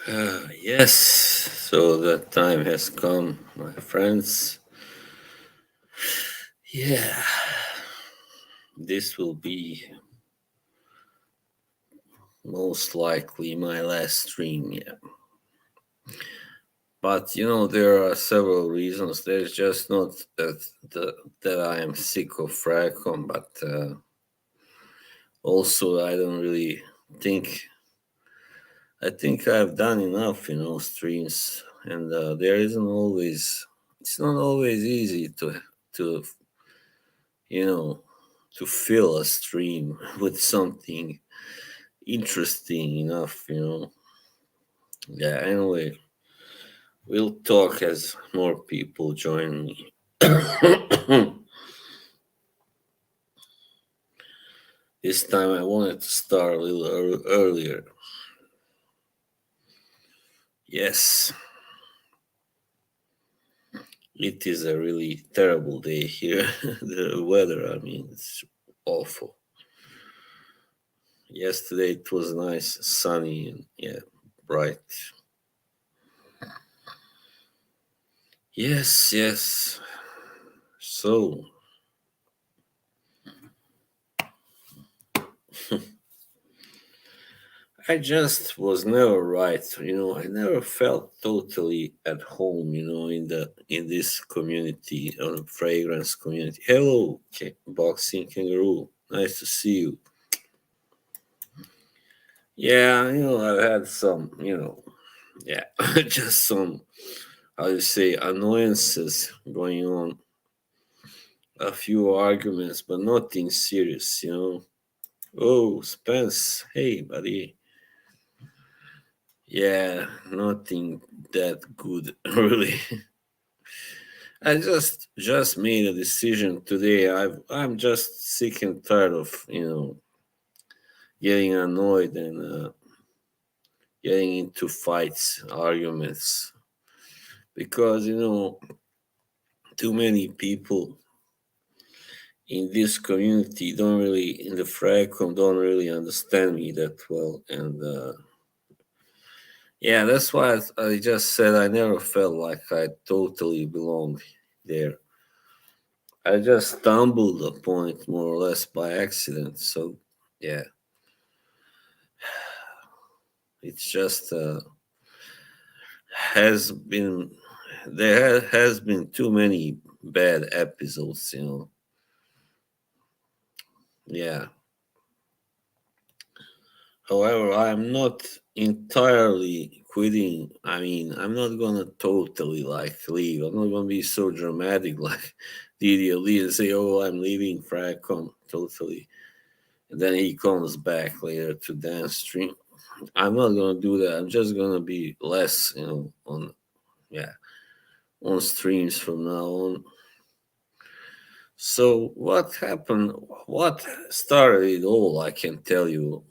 Yes, so that time has come, my friends. Yeah, this will be most likely my last stream. Yeah, but there are several reasons. There's just not that I am sick of Fracom, but also I don't really think. I think I've done enough, streams, and there isn't always. It's not always easy to you know, to fill a stream with something interesting enough. Yeah, anyway, we'll talk as more people join me. This time I wanted to start a little earlier. Yes, it is a really terrible day here. The weather, I mean, it's awful. Yesterday it was nice, sunny, and yeah, bright. Yes, yes. So, I just was never right. I never felt totally at home, in this community, on fragrance community. Hello, boxing kangaroo. Nice to see you. Yeah, I've had some, yeah, just some, how you say, annoyances going on. A few arguments, but nothing serious. Oh, Spence, hey, buddy. Yeah, nothing that good, really. I just made a decision today. I'm just sick and tired of getting annoyed and getting into fights, arguments, because too many people in this community don't really in the fracom don't really understand me that well, and yeah, that's why I just said I never felt like I totally belonged there. I just stumbled upon it more or less by accident. So yeah, it's just has been has been too many bad episodes. Yeah. However, I'm not entirely quitting. I mean, I'm not gonna totally like leave. I'm not gonna be so dramatic like Didi Ali and say, "Oh, I'm leaving Fracom totally," and then he comes back later to dance stream. I'm not gonna do that. I'm just gonna be less, on yeah, on streams from now on. So what happened? What started it all? I can tell you.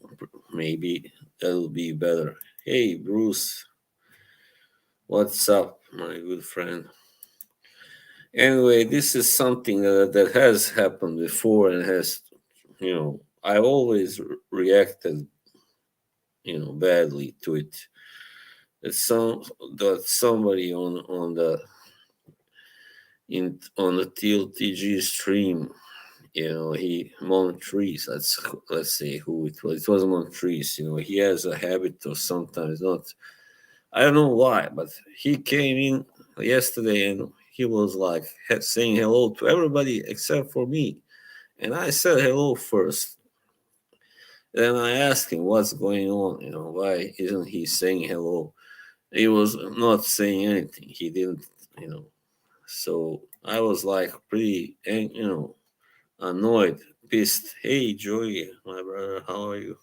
Maybe that'll be better. Hey, Bruce, what's up, my good friend? Anyway, this is something that has happened before and has, I always reacted, badly to it. It's that somebody on the in on the TLTG stream, he Montrese. Let's say who it was. It was Montrese. He has a habit of sometimes not. I don't know why, but he came in yesterday and he was like saying hello to everybody except for me, and I said hello first. Then I asked him what's going on. Why isn't he saying hello? He was not saying anything. He didn't. You know. So I was like pretty, annoyed, pissed. Hey, Joey, my brother, how are you?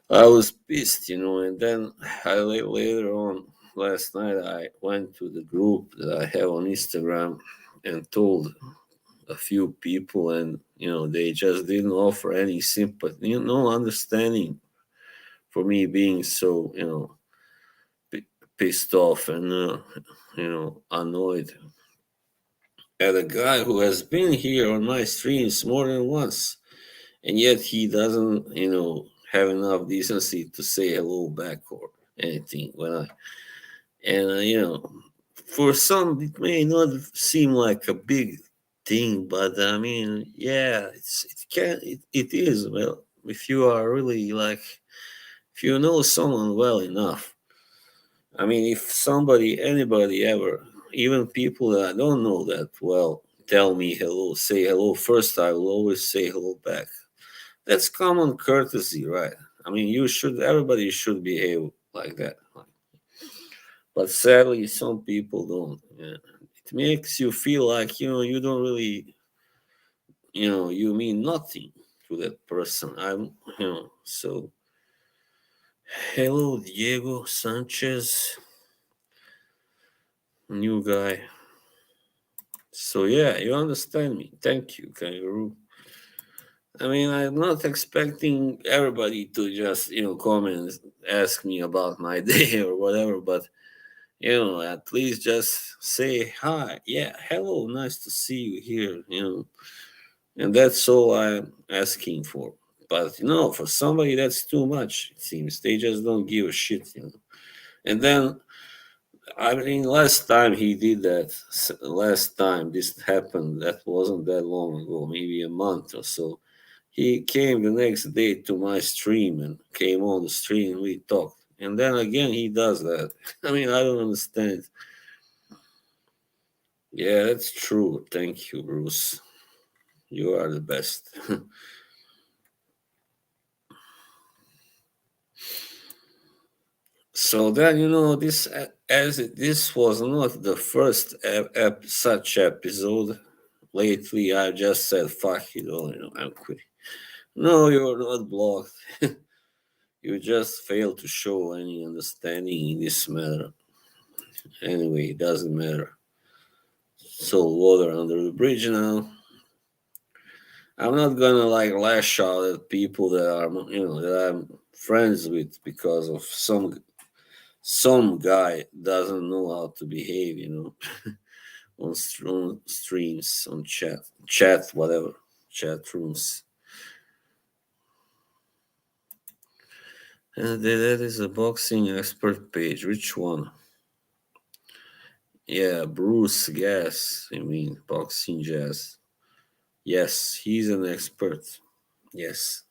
I was pissed, and then later on last night I went to the group that I have on Instagram and told a few people, and they just didn't offer any sympathy, no understanding for me being so pissed off and annoyed at a guy who has been here on my streams more than once, and yet he doesn't, have enough decency to say hello back or anything when I and for some it may not seem like a big thing, but I mean, yeah, it is. Well, if you are really like if you know someone well enough, I mean, if somebody, anybody ever, even people that I don't know that well, tell me hello, say hello first, I will always say hello back. That's common courtesy, right? I mean, everybody should behave like that. But sadly, some people don't. Yeah. It makes you feel like, you don't really, you mean nothing to that person. So hello, Diego Sanchez, new guy. So yeah, you understand me. Thank you, Kangaroo. I mean, I'm not expecting everybody to just, come and ask me about my day or whatever, but, at least just say hi. Yeah, hello, nice to see you here. And that's all I'm asking for. But, for somebody, that's too much, it seems. They just don't give a shit. And then I mean, last time he did that, last time this happened, that wasn't that long ago, maybe a month or so. He came the next day to my stream and came on the stream and we talked. And then again, he does that. I mean, I don't understand. Yeah, that's true. Thank you, Bruce. You are the best. So then, this was not the first such episode. Lately, I just said, fuck it all, I'm quitting. No, you're not blocked. You just fail to show any understanding in this matter. Anyway, it doesn't matter. So water under the bridge now. I'm not gonna like lash out at people that I'm friends with because of some guy doesn't know how to behave. On streams, on chat, whatever, chat rooms. And that is a boxing expert page. Which one? Yeah, Bruce Gas. I mean, boxing jazz. Yes, he's an expert. Yes.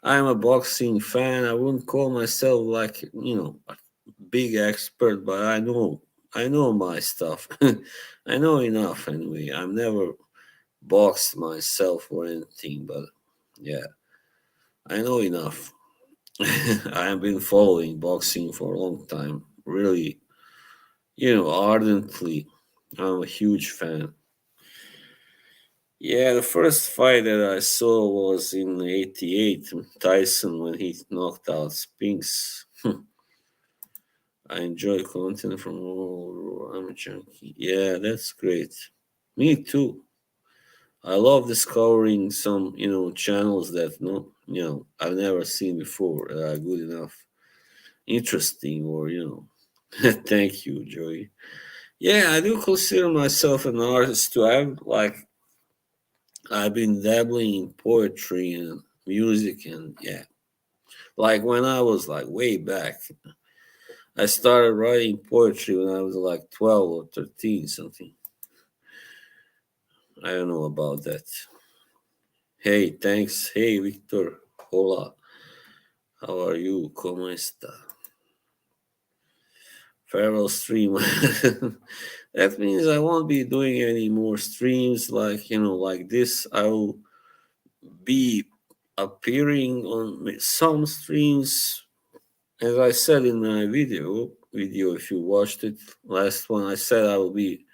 I'm a boxing fan. I wouldn't call myself like, a big expert, but I know my stuff. I know enough anyway. I've never boxed myself or anything, but yeah, I know enough. I have been following boxing for a long time. Really, ardently. I'm a huge fan. Yeah, the first fight that I saw was in '88, Tyson when he knocked out Spinks. I enjoy content from all. I'm a junkie. Yeah, that's great. Me too. I love discovering some, channels that I've never seen before that are good enough, interesting, or. Thank you, Joey. Yeah, I do consider myself an artist too. I've been dabbling in poetry and music, and yeah, like when I was like way back, I started writing poetry when I was like 12 or 13, something. I don't know about that. Hey, thanks. Hey, Victor. Hola. How are you? ¿Cómo está? Farewell stream. That means I won't be doing any more streams like this. I will be appearing on some streams. As I said in my video, if you watched it, last one, I said I will be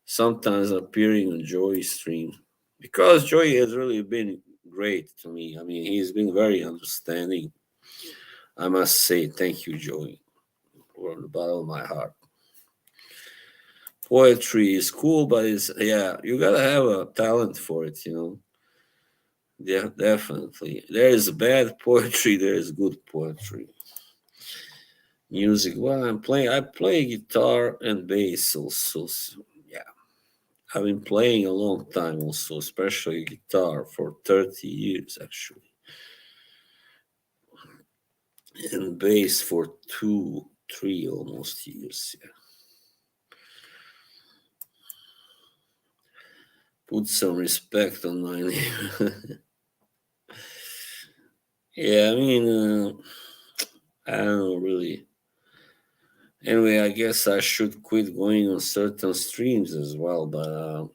sometimes appearing on Joey's stream because Joey has really been great to me. I mean, he's been very understanding. I must say thank you, Joey, from the bottom of my heart. Poetry is cool, but you gotta have a talent for it. Yeah, definitely. There is bad poetry, there is good poetry. Music. Well, I play guitar and bass also. So, yeah, I've been playing a long time also, especially guitar for 30 years actually. and bass for 2, 3 almost years. Yeah. Put some respect on my name. Yeah, I mean, I don't know really. Anyway, I guess I should quit going on certain streams as well. But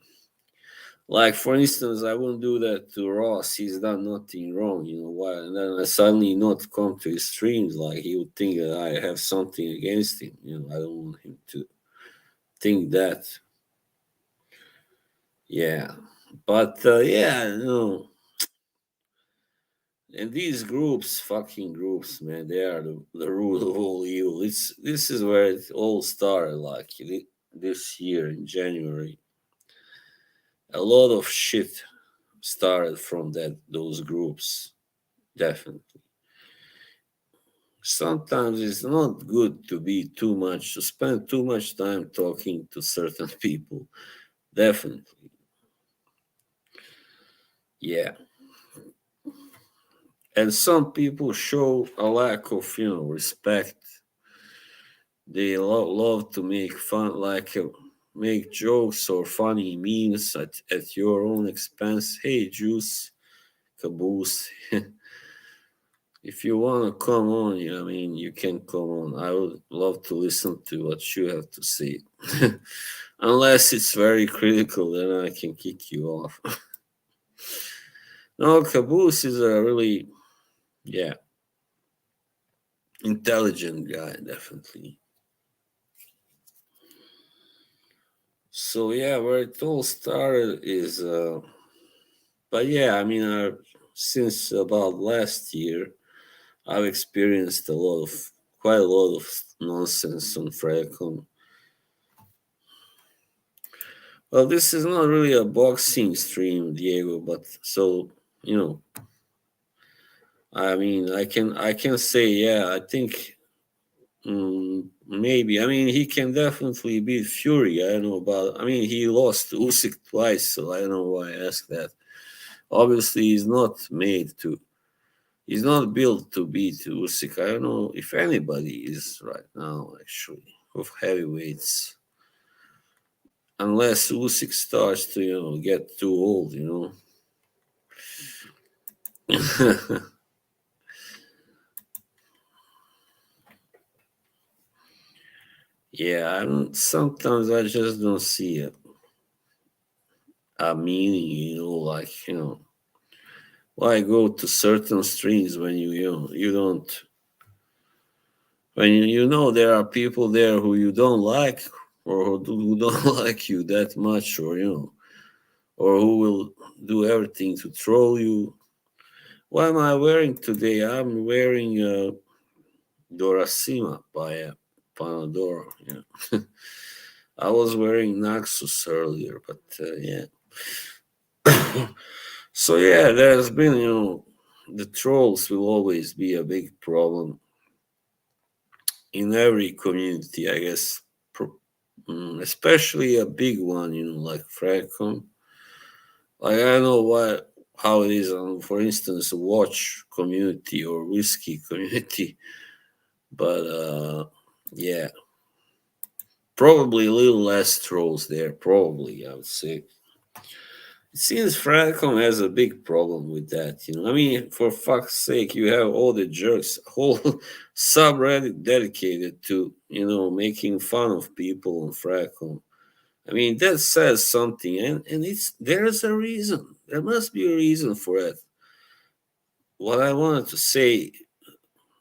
like for instance, I wouldn't do that to Ross. He's done nothing wrong, you know why? And then I suddenly not come to his streams, like he would think that I have something against him. You know, I don't want him to think that. Yeah, but yeah, you know, and these groups, fucking groups, man, they are the root of all evil. This is where it all started. Like this year in January, a lot of shit started from those groups. Definitely. Sometimes it's not good to be too much to spend too much time talking to certain people. Definitely. Yeah. And some people show a lack of respect. They love to make fun, like make jokes or funny memes at your own expense. Hey, Juice, Caboose, if you want to come on, I mean, you can come on. I would love to listen to what you have to say. Unless it's very critical, then I can kick you off. No, Caboose is a really, yeah, intelligent guy, definitely. So yeah, where it all started is, but yeah, I mean, since about last year, I've experienced quite a lot of nonsense on Fredcom. Well, this is not really a boxing stream, Diego, but so you know, I mean, I can say, yeah, I think maybe. I mean, he can definitely beat Fury. I don't know about. I mean, he lost to Usyk twice, so I don't know why I ask that. Obviously, he's not made to. He's not built to beat Usyk. I don't know if anybody is right now, actually, of heavyweights, unless Usyk starts to get too old. Yeah, sometimes I just don't see a meaning. Like why go to certain streams when you don't when there are people there who you don't like, or who don't like you that much, or or who will do everything to troll you. What am I wearing today? I'm wearing Doracima by Panadoro. Yeah. I was wearing Naxos earlier, but yeah. So yeah, there's been the trolls will always be a big problem in every community, I guess. Especially a big one, like Fracom. Like I know how it is on, for instance, a watch community or whiskey community, but yeah, probably a little less trolls there. Probably, I would say. It seems Fracom has a big problem with that. I mean, for fuck's sake, you have all the jerks, whole subreddit dedicated to making fun of people on Fracom. I mean, that says something, and there's a reason. There must be a reason for it. What I wanted to say,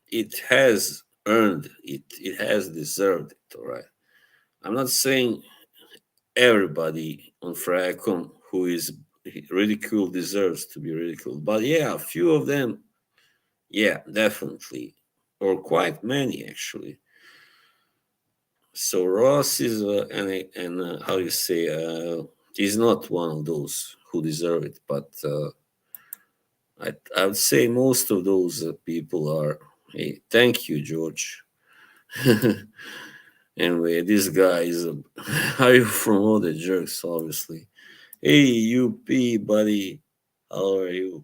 it has earned it. It has deserved it. All right. I'm not saying everybody on Fracom who is ridiculed deserves to be ridiculed, but yeah, a few of them, yeah, definitely, or quite many actually. So Ross is and how you say he's not one of those who deserve it, but I would say most of those people are. Hey, thank you, George. Anyway, this guy is are you from all the jerks, obviously. Hey, UP, buddy. How are you?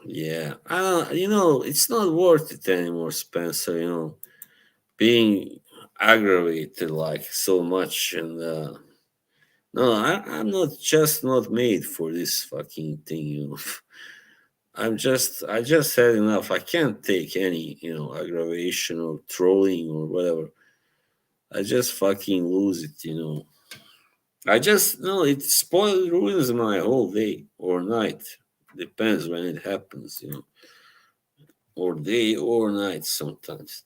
Yeah. It's not worth it anymore, Spencer. Being aggravated like so much, and no, I'm not made for this fucking thing. I just had enough. I can't take any, aggravation or trolling or whatever. I just fucking lose it. I just no, it spoils ruins my whole day or night. Depends when it happens, or day or night sometimes.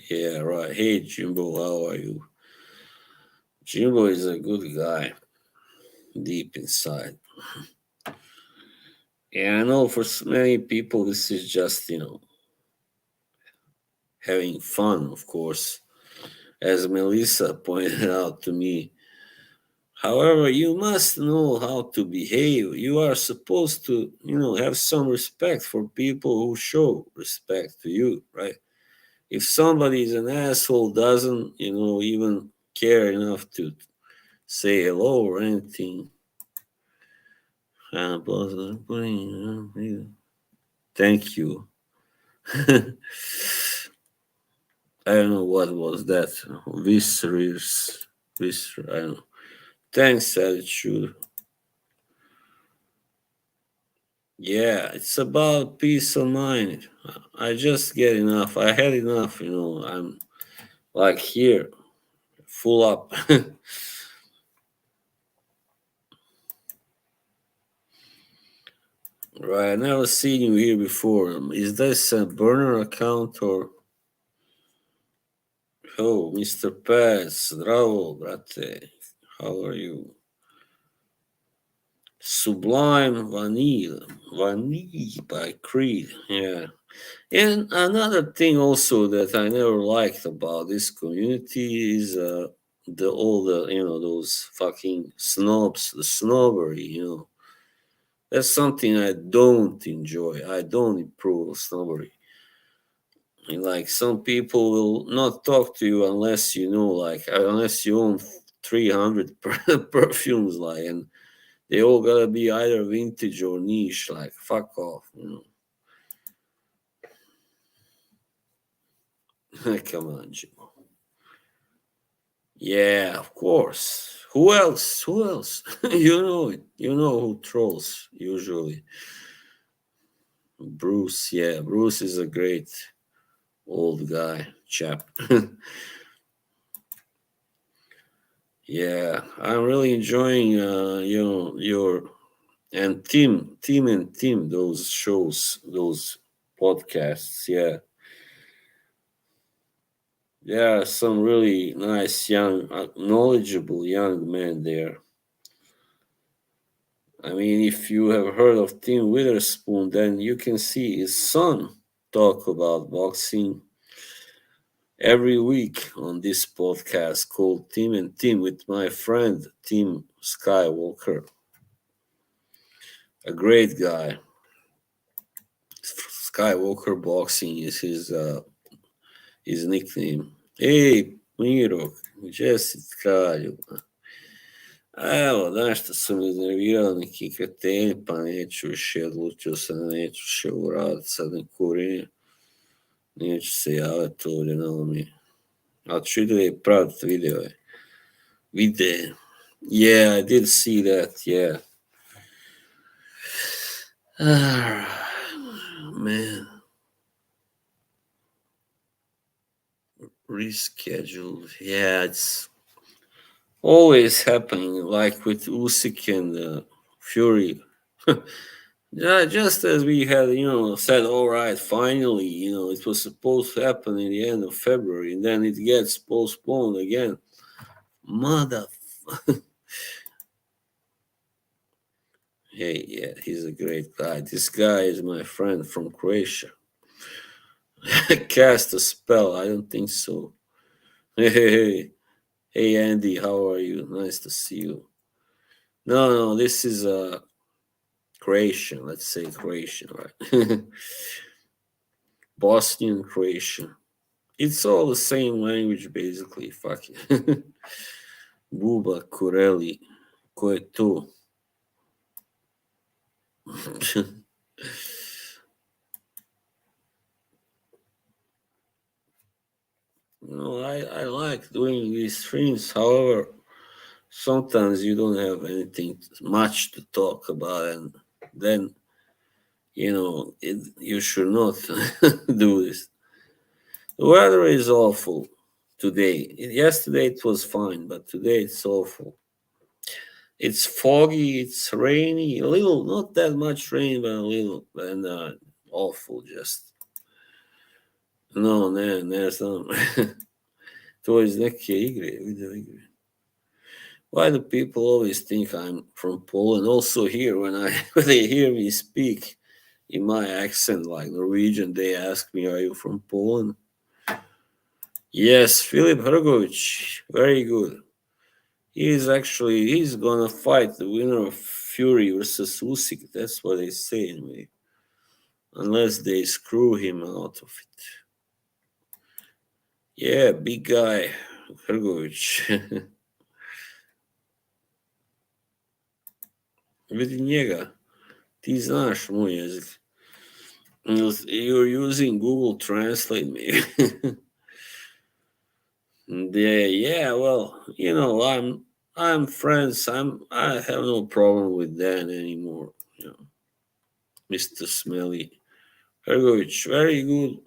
Yeah, right. Hey Jimbo, how are you? Jimbo is a good guy deep inside. And I know for many people this is just, having fun, of course, as Melissa pointed out to me. However, you must know how to behave. You are supposed to, have some respect for people who show respect to you, right? If somebody is an asshole, doesn't, even care enough to say hello or anything, thank you. I don't know what was that. Viscerers. I don't know. Thanks, attitude. Yeah, it's about peace of mind. I just get enough. I had enough. I'm like here, full up. Right, I never seen you here before. Is this a burner account or? Oh, Mr. Paz, zdravo, brate. How are you? Sublime Vanille by Creed. Yeah. And another thing also that I never liked about this community is the all the those fucking snobs, the snobbery. That's something I don't enjoy. I don't approve of snobbery. And like some people will not talk to you unless unless you own 300 perfumes, like, and they all gotta be either vintage or niche. Like, fuck off. Come on, Jim. Yeah, of course. Who else? Who else? You know it. You know who trolls usually. Bruce. Yeah, Bruce is a great old guy, chap. Yeah, I'm really enjoying your and team those shows, those podcasts. Yeah, there are some really nice young, knowledgeable young men there. I mean, if you have heard of Tim Witherspoon, then you can see his son talk about boxing every week on this podcast called Tim and Tim with my friend Tim Skywalker, a great guy. Skywalker Boxing is his nickname. Ej, Miro, gdje si kralju? A evo, znaš što su me iznervirali neki kreteni, pa neću više, odlučio sam da neću više uraditi sad neku vrijeme. Neću se javiti ovdje na ovom. Ali ću ide praviti videove. Videe. Yeah, I did see that, yeah. Man. Rescheduled. Yeah, it's always happening, like with Usyk and Fury. Yeah, just as we had, said, all right, finally, it was supposed to happen in the end of February, and then it gets postponed again. Mother. Hey, yeah, he's a great guy. This guy is my friend from Croatia. Cast a spell. I don't think so. Hey, Andy, how are you? Nice to see you. No, this is Croatian. Let's say Croatian, right? Bosnian Croatian. It's all the same language, basically. Fuck it. Buba Kureli. Ko je tu? I like doing these streams. However, sometimes you don't have anything much to talk about, and then you should not do this. The weather is awful today. Yesterday it was fine, but today it's awful. It's foggy, it's rainy, a little, not that much rain, but a little, and awful. Just no, ne znam. To iz neke igre, video igre. Why do people always think I'm from Poland? Also here, when I when they hear me speak in my accent like Norwegian, they ask me, "Are you from Poland?" Yes, Filip Hrgovic, very good. He's gonna fight the winner of Fury versus Usyk. That's what they say anyway, unless they screw him out of it. Yeah, big guy, Hrgovic. Vidi njega, ti znaš moj jezik. You're using Google Translate, maybe. Yeah. Well, I'm friends. I have no problem with that anymore. Mr. Smelly Hergovich, very good.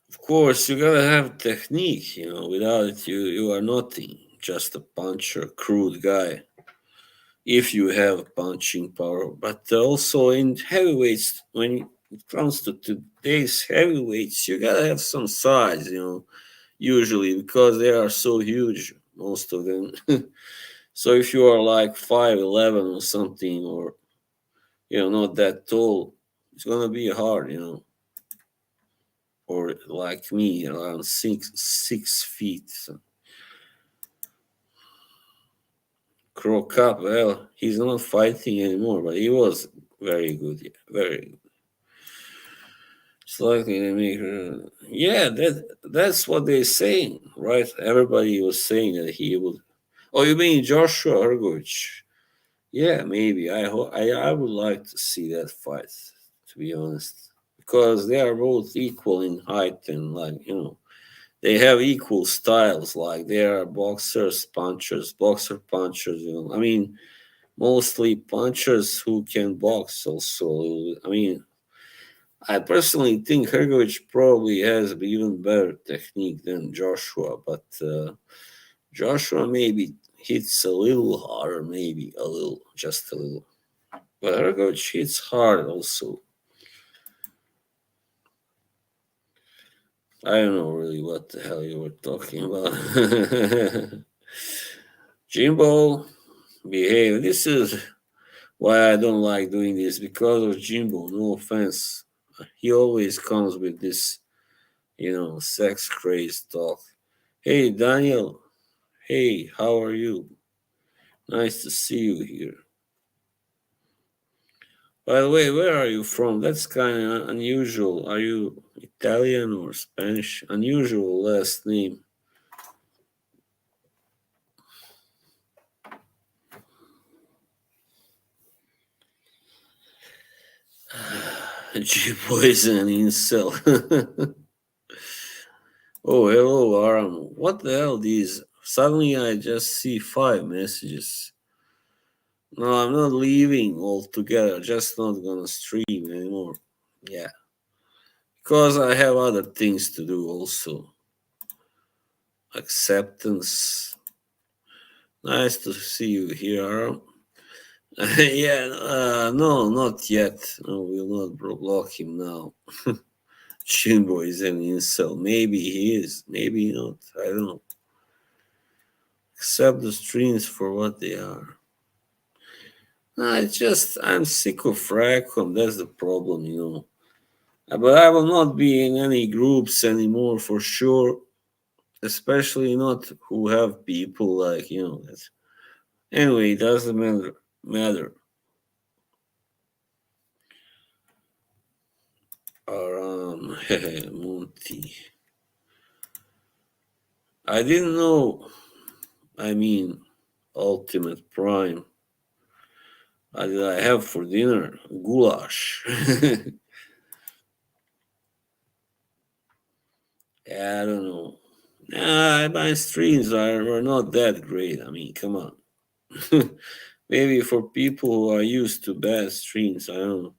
Of course, you gotta have technique. Without it, you are nothing. Just a puncher, crude guy. If you have punching power, but also in heavyweights, when it comes to today's heavyweights, you gotta have some size. Usually because they are so huge, most of them. So if you are like 5'11" or something, or not that tall, it's gonna be hard. Or like me, around 6 feet. So. Crow Cup, well, he's not fighting anymore, but he was very good. Yeah, very good. Slightly they make her. Yeah, that's what they're saying, right? Everybody was saying that he would. Oh, you mean Joshua Ergovich? Yeah, maybe. I would like to see that fight, to be honest, because they are both equal in height and they have equal styles. Like they are boxers, punchers, boxer punchers. I mean, mostly punchers who can box. Also, I mean, I personally think Hergovich probably has even better technique than Joshua, but Joshua maybe hits a little harder, maybe a little, just a little. But Hergovich hits hard also. I don't know really what the hell you were talking about. Jimbo, behave. This is why I don't like doing this, because of Jimbo. No offense. He always comes with this, sex craze talk. Hey, Daniel. Hey, how are you? Nice to see you here. By the way, where are you from? That's kind of unusual. Are you Italian or Spanish? Unusual last name. G-Boys and Incel. Oh, hello, Aram. What the hell these? Suddenly I just see 5 messages. No, I'm not leaving altogether. Just not gonna stream anymore. Yeah. Because I have other things to do also. Acceptance. Nice to see you here, Aram. Yeah, no, not yet. No, we'll not block him now. Shinbo is an incel. Maybe he is, maybe not. I don't know. Accept the streams for what they are. No, I'm sick of Rackham. That's the problem. But I will not be in any groups anymore for sure. Especially not who have people like. Anyway, it doesn't matter. Aram, Monty. I didn't know. I mean, Ultimate Prime. What did I have for dinner? Goulash. Yeah, I don't know. Nah, my streams are not that great. I mean, come on. Maybe for people who are used to bad streams, I don't know.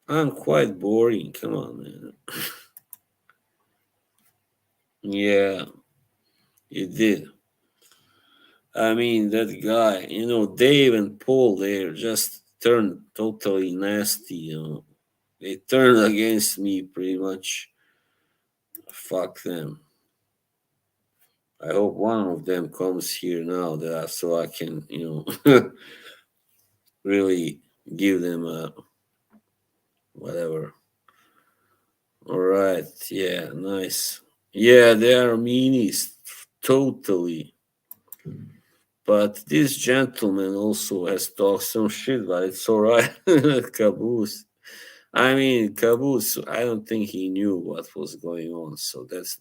I'm quite boring. Come on, man. Yeah, it did. I mean, that guy, Dave and Paul, they're just turned totally nasty. They turned against me pretty much. Fuck them. I hope one of them comes here now so I can, really give them a whatever. All right. Yeah, nice. Yeah, they are meanies. Totally. But this gentleman also has talked some shit, but it's all right. Caboose. I mean, Caboose, I don't think he knew what was going on. So that's,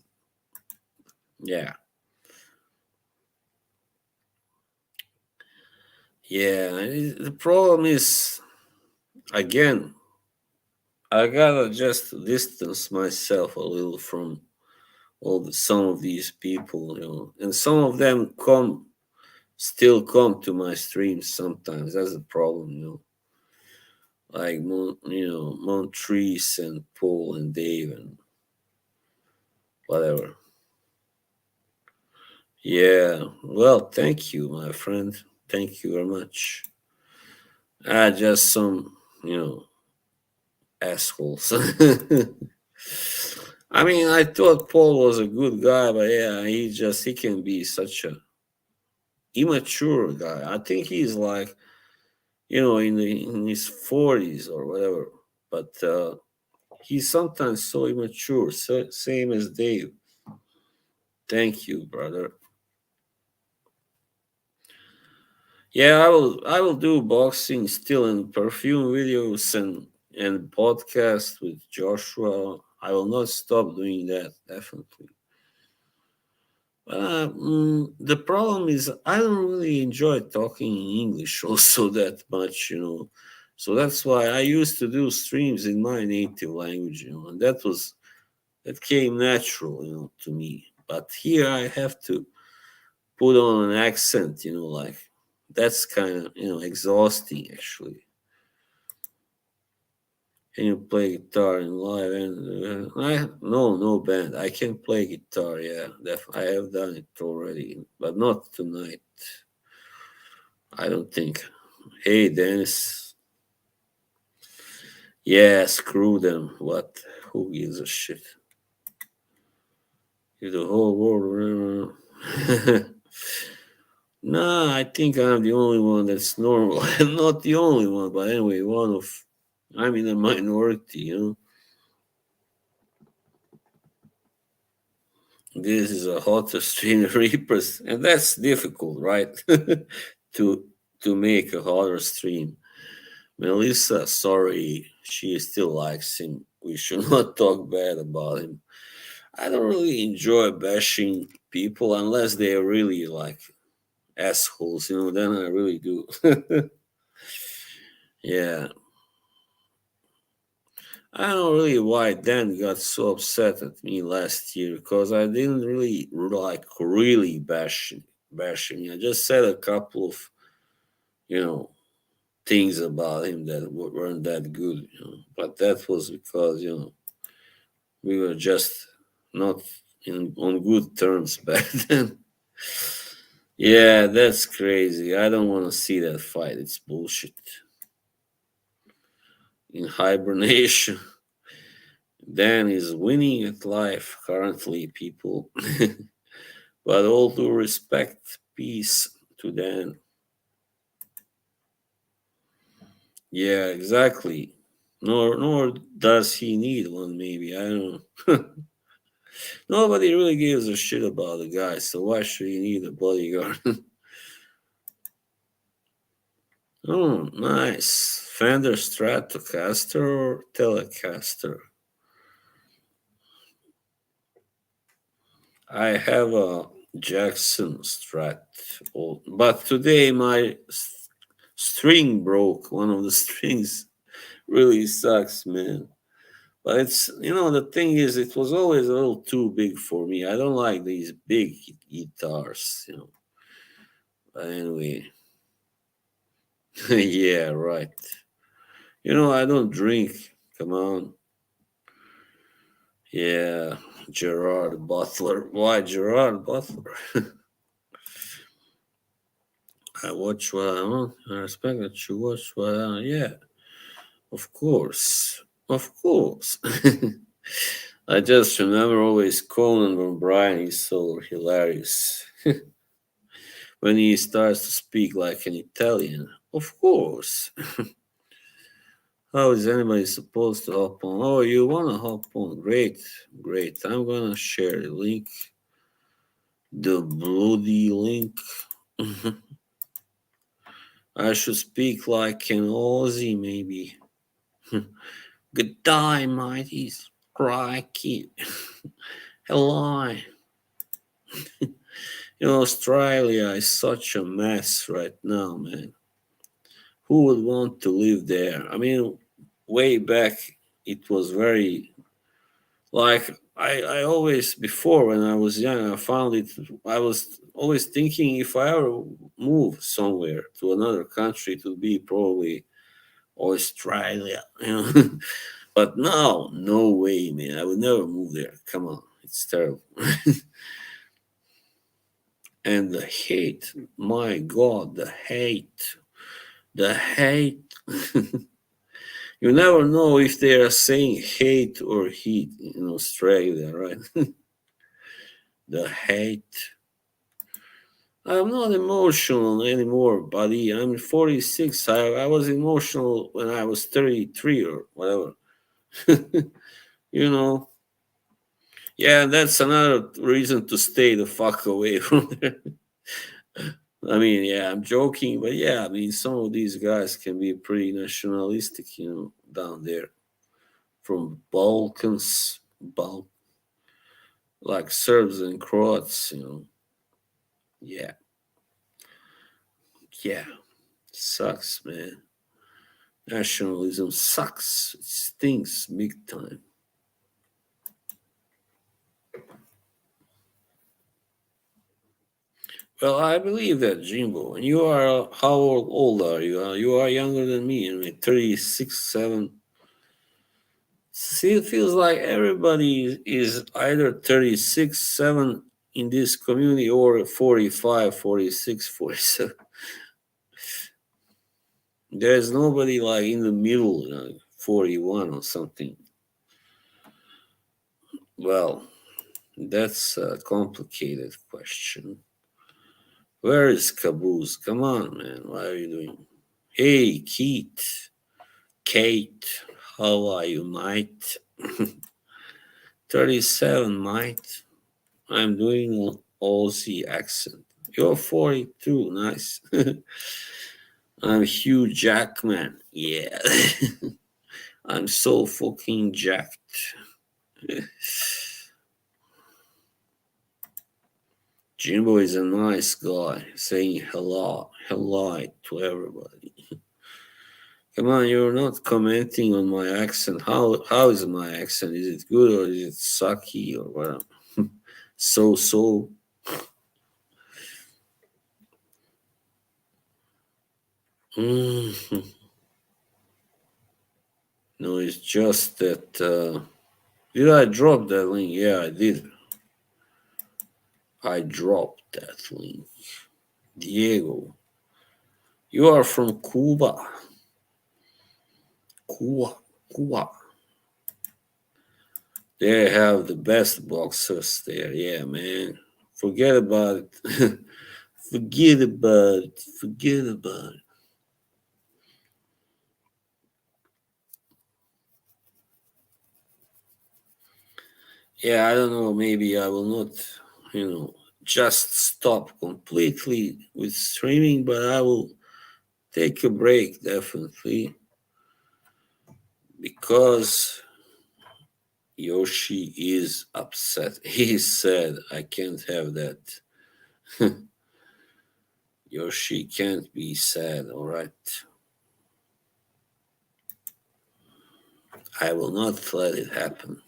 yeah. Yeah. The problem is, again, I gotta just distance myself a little from some of these people. And some of them still come to my streams sometimes. That's the problem. Like Montrese and Paul and Dave and whatever. Yeah. Well, thank you, my friend. Thank you very much. Just some, assholes. I mean, I thought Paul was a good guy, but yeah, he can be such a immature guy. I think he's like, in his 40s or whatever. But he's sometimes so immature, same as Dave. Thank you, brother. Yeah, I will do boxing still and perfume videos and podcast with Joshua. I will not stop doing that, definitely. The problem is I don't really enjoy talking in English also that much. So that's why I used to do streams in my native language, and that came natural, to me. But here I have to put on an accent, like that's kind of exhausting actually. Can you play guitar in live? And I no band. I can play guitar. Yeah, I have done it already, but not tonight. I don't think. Hey, Dennis. Yeah, screw them. What? Who gives a shit? If the whole world. Nah, I think I'm the only one that's normal. I'm not the only one, but anyway, one of. I'm in a minority. This is a hotter stream reapers, and that's difficult, right? to to make a hotter stream. Melissa, sorry, she still likes him. We should not talk bad about him. I don't really enjoy bashing people unless they're really like assholes, then I really do. Yeah. I don't know really why Dan got so upset at me last year because I didn't really like really bashing. I just said a couple of you know things about him that weren't that good. But that was because we were just not on good terms back then. Yeah, that's crazy. I don't want to see that fight. It's bullshit. In hibernation. Dan is winning at life currently, people. But all due respect, peace to Dan. Yeah, exactly. Nor does he need one. Maybe I don't know. Nobody really gives a shit about the guy, so why should he need a bodyguard? Oh, nice. Fender Stratocaster or Telecaster? I have a Jackson Strat. Oh, but today my string broke. One of the strings really sucks, man. But it's, the thing is, it was always a little too big for me. I don't like these big guitars. But anyway, yeah, right. I don't drink. Come on. Yeah, Gerard Butler. Why Gerard Butler? I watch what I want. I respect that you watch what I want. Yeah, of course. Of course. I just remember always Conan O'Brien. He's so hilarious when he starts to speak like an Italian. Of course. How is anybody supposed to hop on? Oh, you want to hop on? Great, great. I'm going to share the link, the bloody link. I should speak like an Aussie, maybe. Good day, mateys. Crikey. Hello. Australia is such a mess right now, man. Who would want to live there? I mean, way back, it was very like I always before when I was young, I found it. I was always thinking if I ever move somewhere to another country, it would be probably Australia. But now, no way, man. I would never move there. Come on, it's terrible. And the hate, my God, the hate, the hate. You never know if they are saying hate or heat in Australia, right? The hate. I'm not emotional anymore, buddy. I'm 46. I was emotional when I was 33 or whatever. you know. Yeah, that's another reason to stay the fuck away from there. I mean, yeah, I'm joking, but yeah, I mean, some of these guys can be pretty nationalistic, down there from Balkans, like Serbs and Croats. Yeah, yeah, sucks, man. Nationalism sucks. It stinks big time. Well, I believe that, Jimbo. And you are, how old are you? You are younger than me. I mean, 36, 7. See, it feels like everybody is either 36, 7 in this community or 45, 46, 47. There's nobody like in the middle, 41 or something. Well, that's a complicated question. Where is Caboose? Come on, man. What are you doing? Hey, Kate, how are you, mate? 37, mate. I'm doing an Aussie accent. You're 42, nice. I'm Hugh Jackman. Yeah. I'm so fucking jacked. Jimbo is a nice guy, saying hello to everybody. Come on, you're not commenting on my accent. How is my accent? Is it good or is it sucky or what? So. Mhm. No, it's just that. Did I drop that link? Yeah, I did. I dropped that link. Diego, you are from Cuba. Cuba, Cuba. They have the best boxers there. Yeah, man. Forget about it. Forget about it. Forget about it. Yeah, I don't know. Maybe I will not, just stop completely with streaming, but I will take a break definitely because Yoshi is upset. He said, I can't have that. Yoshi can't be sad, all right? I will not let it happen.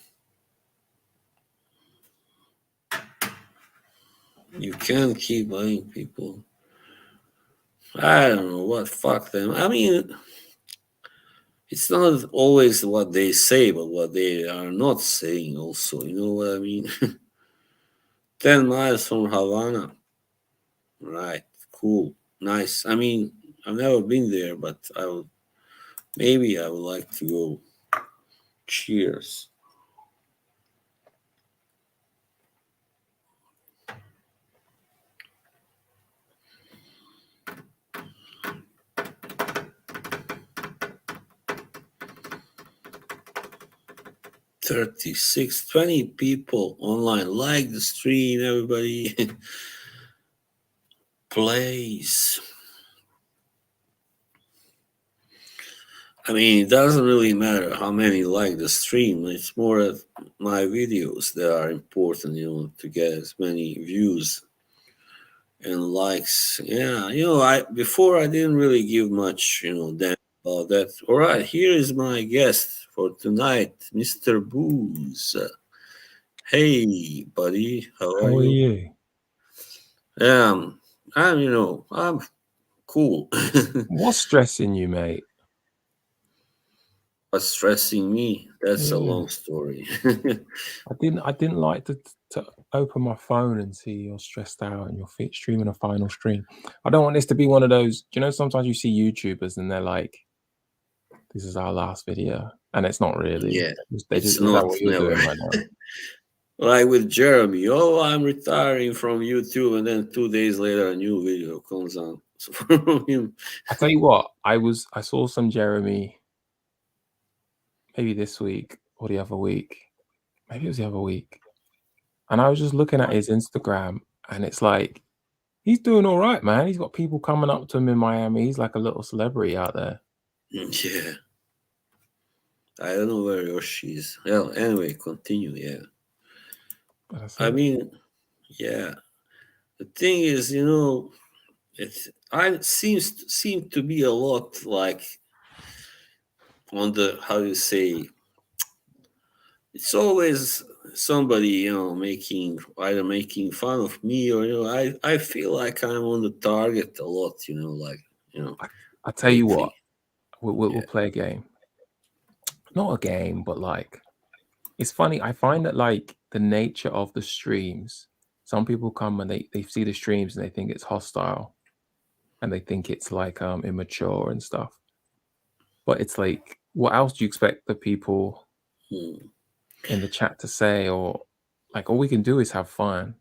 You can't keep buying people. I don't know what, fuck them. I mean, it's not always what they say, but what they are not saying also. You know what I mean? 10 miles from Havana. Right. Cool. Nice. I mean, I've never been there, but maybe I would like to go. Cheers. $36, 20 people online. Like the stream, everybody. Plays. I mean, it doesn't really matter how many like the stream. It's more of my videos that are important, to get as many views and likes. Yeah, before I didn't really give much, damn about that. All right, here is my guest for tonight, Mr. Booze. Hey, buddy, how are How are you? you? I'm cool. What's stressing you, mate? What's stressing me? That's a Yeah, long story. I didn't like to open my phone and see you're stressed out and you're streaming a final stream. I don't want this to be one of those. Do you know sometimes you see YouTubers and they're like, "This is our last video," and it's not really. Yeah, They it's just is that not what you're never. doing right now? Like with Jeremy, oh, I'm retiring from YouTube, and then 2 days later, a new video comes on from him. I tell you what, I saw some Jeremy maybe this week or the other week, maybe it was the other week, and I was just looking at his Instagram, and it's like he's doing all right, man. He's got people coming up to him in Miami. He's like a little celebrity out there. Yeah, I don't know where Yoshi is. Well, anyway, continue. Yeah, But that's I it. mean, yeah. The thing is, it seem to be a lot like on the how you say. It's always somebody making either making fun of me or I feel like I'm on the target a lot. Like I, I tell you what, lately. we'll Yeah. play a game. Not a game, but like it's funny. I find that like the nature of the streams. Some people come and they see the streams and they think it's hostile and they think it's like immature and stuff. But it's like, what else do you expect the people Hmm. in the chat to say? Or like all we can do is have fun.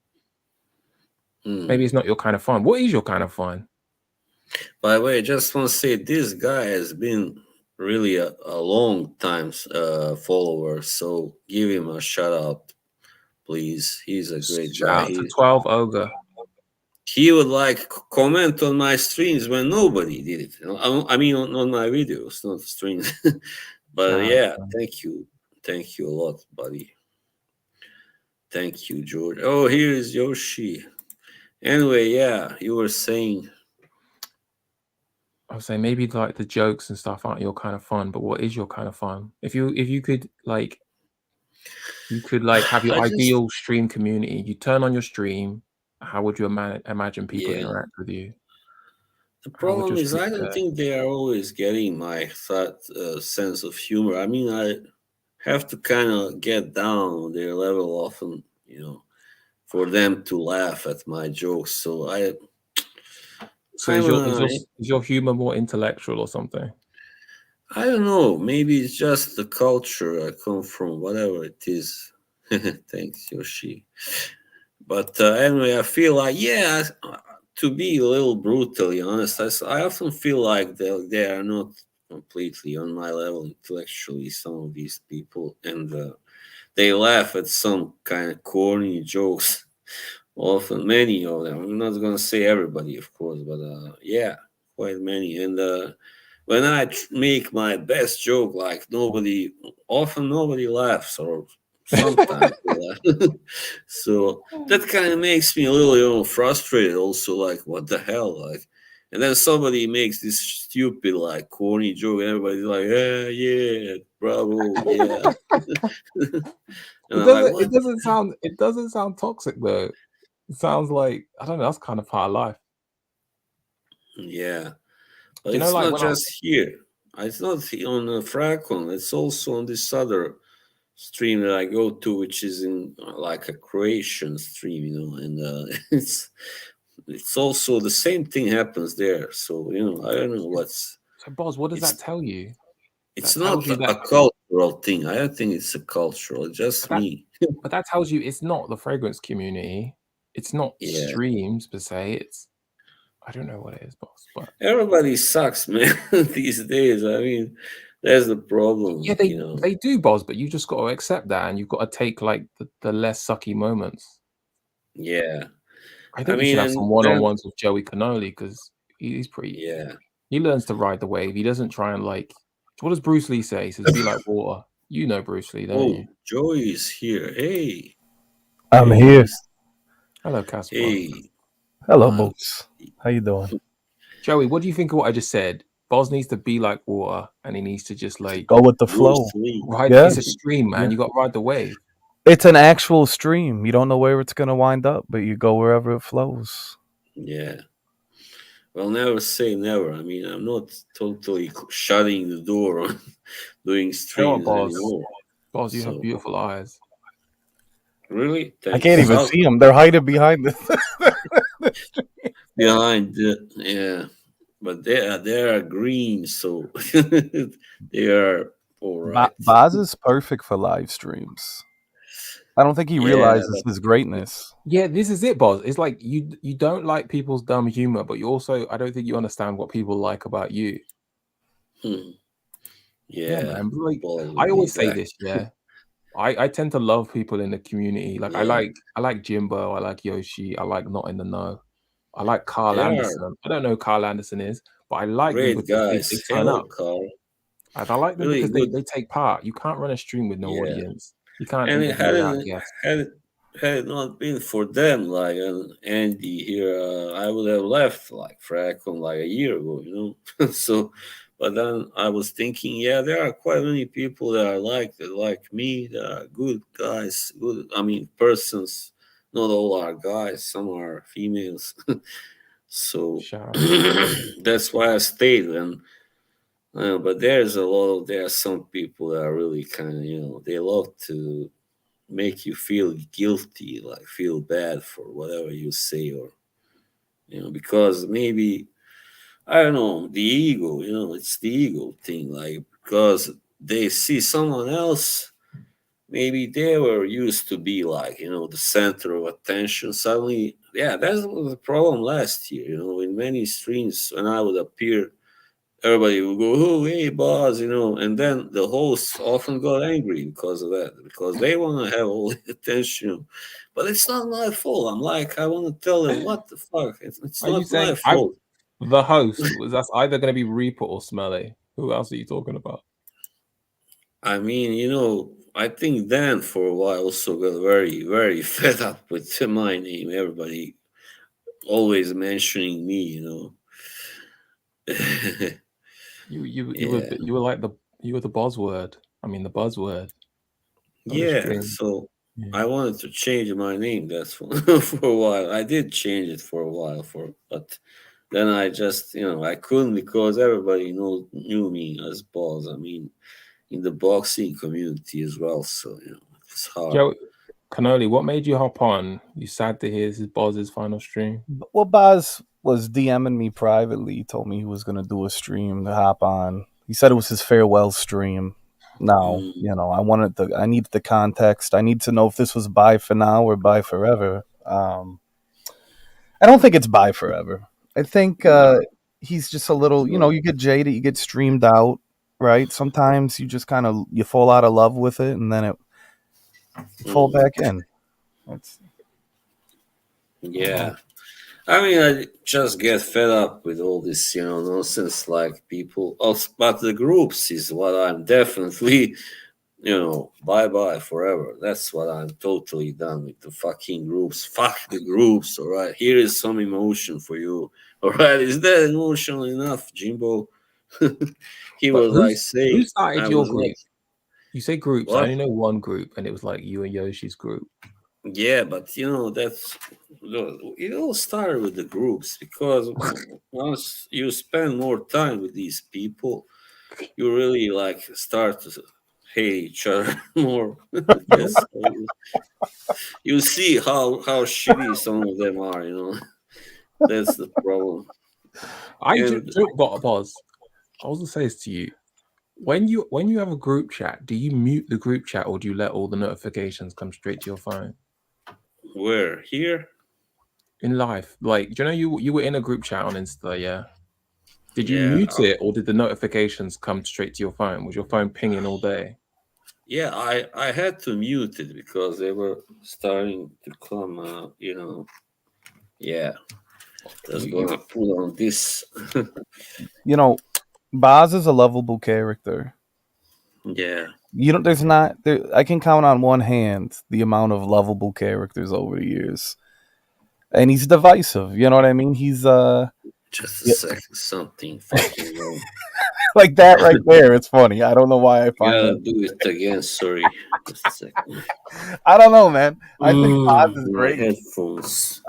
Maybe Hmm. it's not your kind of fun. What is your kind of fun? By the way, I just want to say this guy has been really a long time follower, so give him a shout out, please. He's a great Shout guy. out to 12 Ogre. He would like comment on my streams when nobody did it. I mean, on my videos, not streams. But Shout yeah, out. thank you a lot, buddy. Thank you, George. Oh, here is Yoshi. Anyway, yeah, you were saying, I would say maybe like the jokes and stuff aren't your kind of fun, but what is your kind of fun? If you could like you could like have your I just ideal stream community, you turn on your stream, how would you imagine people yeah. interact with you? The How would problem your is, stream I don't go? think they are always getting my thought sense of humor. I mean, I have to kind of get down on their level often, for them to laugh at my jokes. So So I'm is your is uh, your is your humor more intellectual or something? I don't know. Maybe it's just the culture I come from, whatever it is. Thanks, Yoshi. But anyway, I feel like, yeah, to be a little brutally honest, I often feel like they are not completely on my level intellectually, some of these people, and they laugh at some kind of corny jokes. Often, many of them. I'm not going to say everybody, of course, but yeah, quite many. And when I make my best joke, like nobody laughs, or sometimes. So that kind of makes me a little, frustrated. Also, like, what the hell, like. And then somebody makes this stupid, like, corny joke, and everybody's like, yeah, bravo, yeah. And I'm like, what? It doesn't sound toxic though. It sounds like, I don't know, that's kind of part of life. Yeah. Do But you know, it's like not when I just here. It's not on Fracon. It's also on this other stream that I go to, which is in like a Croatian stream, and it's also the same thing happens there. So I don't know what's so Boz, what does that it's tell you? it's That tells not you a that cultural thing. I don't think it's a cultural. but Just that me. but that tells you it's not the fragrance community. It's not Yeah. streams per se. It's I don't know what it is, Boz, but Everybody sucks, man. These days. I mean, that's the yeah, problem. they do, Boz, but you just got to accept that, and you've got to take like the less sucky moments. Yeah. I I think you should mean, have some and then one-on-ones with Joey Canoli because he's pretty. yeah. He learns to ride the wave. He doesn't try and like. What does Bruce Lee say? He says, "Be like water." You know Bruce Lee, don't you? Oh, Joey is here. Hey, I'm hey, here. Hello, Casper. hey. Hello, Uh, Boots. How you doing? Joey, what do you think of what I just said? Boz needs to be like water, and he needs to just like Go with the flow. Bruce Lee. ride. Yeah. It's a stream, man. Yeah. You got to ride the wave. It's an actual stream. You don't know where it's gonna wind up, but you go wherever it flows. Yeah. Well, never say never. I mean, I'm not totally shutting the door on doing You know what, streams Boz? anymore. Boz, you have So, beautiful eyes. really? I Thanks. can't even How- see them. They're hiding behind this. behind the, yeah. But they are green, so they are all right. Baz is perfect for live streams. I don't think he Yeah, realizes his greatness. Yeah, this is it, Boz. It's like you don't like people's dumb humor, but you also I don't think you understand what people like about you. hmm. Yeah, Yeah. man. But like Paul will I be always say back. this, yeah. I tend to love people in the community. Like Yeah. I like Jimbo, I like Yoshi, I like Not in the Know. I like Carl They are Anderson. I don't know who Carl Anderson is, but I like them great because they guys. turn Hello, up. Carl. And I like them Really because good. they take part. You can't run a stream with no Yeah. audience. You can't And it interview without hadn't guests. had it not been for them, like Andy here, I would have left like Fracon like a year ago. So, but then I was thinking, yeah, there are quite many people that are like me, that are good guys, good. I mean, persons. Not all are guys. Some are females. So Shout out. that's why I stayed. And but there are some people that are really kind of they love to make you feel guilty, like feel bad for whatever you say, or because maybe I don't know, the ego, it's the ego thing, like because they see someone else, maybe they were used to be like the center of attention. Suddenly, yeah, that was the problem last year. In many streams when I would appear, everybody would go, "Oh, hey, boss," and then the hosts often got angry because of that, because they want to have all the attention. But it's not my fault. I'm like, I want to tell them, what the fuck? It's Are you not my saying fault. the host was that's either going to be Reaper or Smelly? Who else are you talking about? I mean, I think Dan for a while also got very, very fed up with my name. Everybody always mentioning me. Yeah. You were like you were the buzzword. I mean the buzzword of the Yeah, stream. so Yeah. I wanted to change my name. That's for, for a while. I did change it for a while, but then I just I couldn't because everybody knew me as Boss. I mean, in the boxing community as well. So it's hard. Joe Canoli, what made you hop on? You sad to hear this is Boz's final stream. Well, Baz was DMing me privately. He told me he was gonna do a stream to hop on. He said it was his farewell stream. Now, I needed the context. I need to know if this was bye for now or bye forever. I don't think it's bye forever. I think he's just a little, you get jaded, you get streamed out, right? Sometimes you just kind of, you fall out of love with it and then you fall back in. Yeah. I mean, I just get fed up with all this, nonsense. Like people, but the groups is what I'm definitely bye bye forever. That's what I'm totally done with the fucking groups. Fuck the groups, all right? Here is some emotion for you, all right? Is that emotional enough, Jimbo? He But was like who saying, started I your was group? like, You say groups. I what? only know one group, and it was like you and Yoshi's group. Yeah, but it all started with the groups because once you spend more time with these people, you really like start to hate each other more. Yes, you see how shitty some of them are. That's the problem. I do, And but pause. I was gonna say this to you. When you have a group chat, do you mute the group chat or do you let all the notifications come straight to your phone? where here? In life, like, do you know you were in a group chat on Insta, yeah? Did you Yeah, mute it or did the notifications come straight to your phone? Was your phone pinging all day? yeah. I had to mute it because they were starting to come. Yeah. Just You gonna put on this. You know, Boz is a lovable character. Yeah. You don't. There's not. There, I can count on one hand the amount of lovable characters over the years, and he's divisive. You know what I mean? He's Just a yeah, second. Something fucking wrong. like that right there. It's funny. I don't know why I find Gotta that. do it again. Sorry. Just a second. I don't know, man. I think Boz is My great. headphones.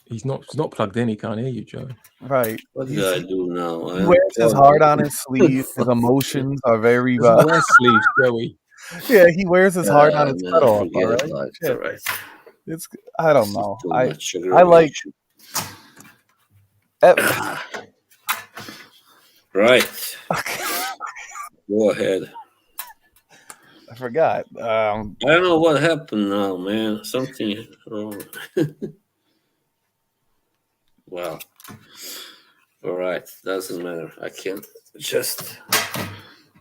he's not plugged in. He can't hear you, Joe. Right. What do I do now? I He wears his unplugged heart on it. his sleeve. His emotions are very. Doesn't wear sleeves, Joey. Yeah, he wears his heart on his Man, cutoff. All forget right. about it. Shit. All right. It's. I don't know. Too I much like. aggravation. eh, Right. Go ahead. I forgot. I don't know what happened now, man. Something wrong. Well, all right. Doesn't matter. I can just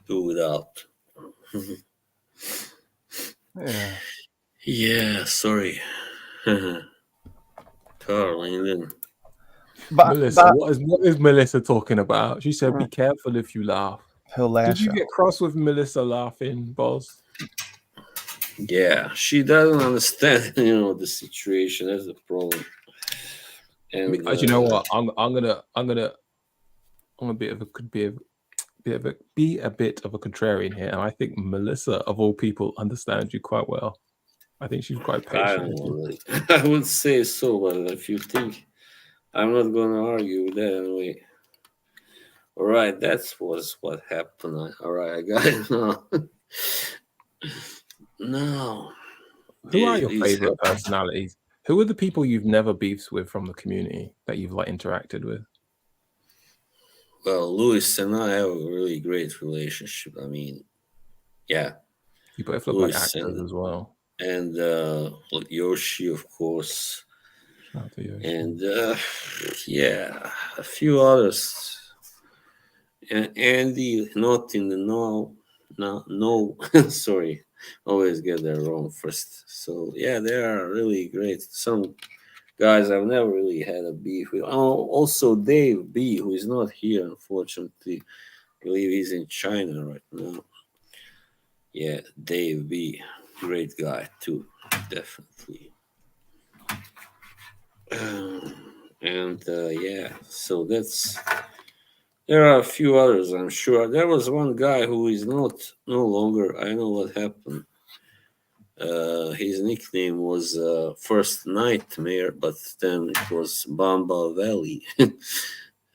do without. Yeah. Yeah, sorry. Carl England. Melissa, what is Melissa talking about? She said, "Be careful if you laugh." He'll Did lash you out. get cross with Melissa laughing, boss? Yeah, she doesn't understand, the situation. That's the problem. And You know what? I'm gonna be a bit of a contrarian here, and I think Melissa, of all people, understands you quite well. I think she's quite I patient. don't know, really. I would say so, but if you think I'm not gonna argue with that anyway. All right, that was what happened. All right, I got it now. No. Who are your favorite personalities? Who are the people you've never beefed with from the community that you've interacted with? Well, Lewis and I have a really great relationship. I mean, yeah. You both look like actors as well. And Yoshi, of course. Shout out to Yoshi. And yeah, a few others. And Andy, not in the no. Sorry, always get that wrong first. So yeah, they are really great. Some guys I've never really had a beef with. Oh, also Dave B, who is not here, unfortunately. I believe he's in China right now. Yeah, Dave B, great guy too, definitely. And yeah, so that's. There are a few others, I'm sure. There was one guy who is no longer. I know what happened. His nickname was First Nightmare, but then it was Bamba Valley.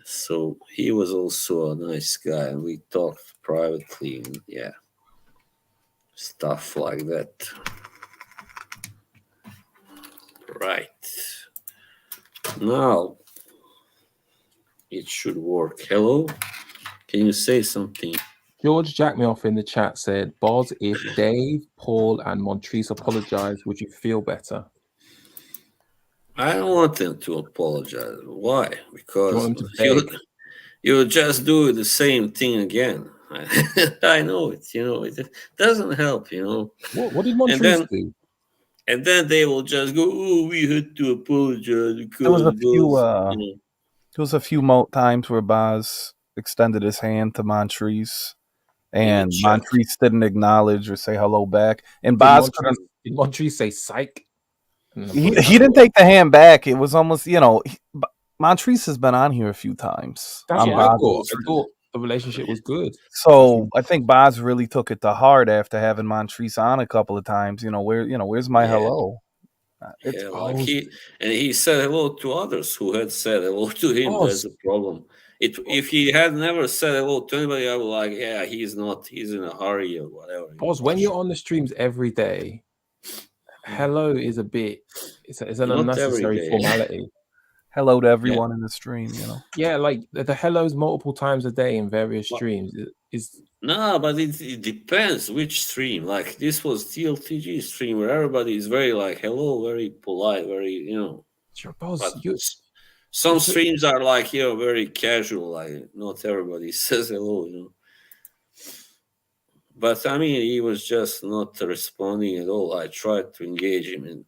So he was also a nice guy, and we talked privately, and yeah, stuff like that. Right. Now it should work. Hello? Can you say something? George jacked me off in the chat, said, Boz, if Dave, Paul, and Montrese apologize, would you feel better? I don't want them to apologize. Why? Because you just do the same thing again. I know it, it doesn't help, What did Montrese do? And then they will just go, "Oh, we had to apologize because there was a few times where Boz extended his hand to Montrese and chat. Montrese didn't acknowledge or say hello back. And Did Boz Montrese say psych? he didn't take the hand back. It was almost, Montrese has been on here a few times. That's on what I Boz's thought. I stream. thought the relationship was good. So I think Boz really took it to heart after having Montrese on a couple of times. Where's my hello? It's he said hello to others who had said hello to him. That's the problem. If he had never said hello to anybody, I would like, yeah, he's in a hurry or whatever. Boz, when you're on the streams every day, hello is a bit. It's an Not unnecessary every day. formality. Hello to everyone in the stream. Yeah, like the hellos multiple times a day in various streams is. No, but it depends which stream. Like this was TLTG stream where everybody is very like hello, very polite, very Sure, Boz, some streams are like very casual. Like not everybody says hello. But I mean, he was just not responding at all. I tried to engage him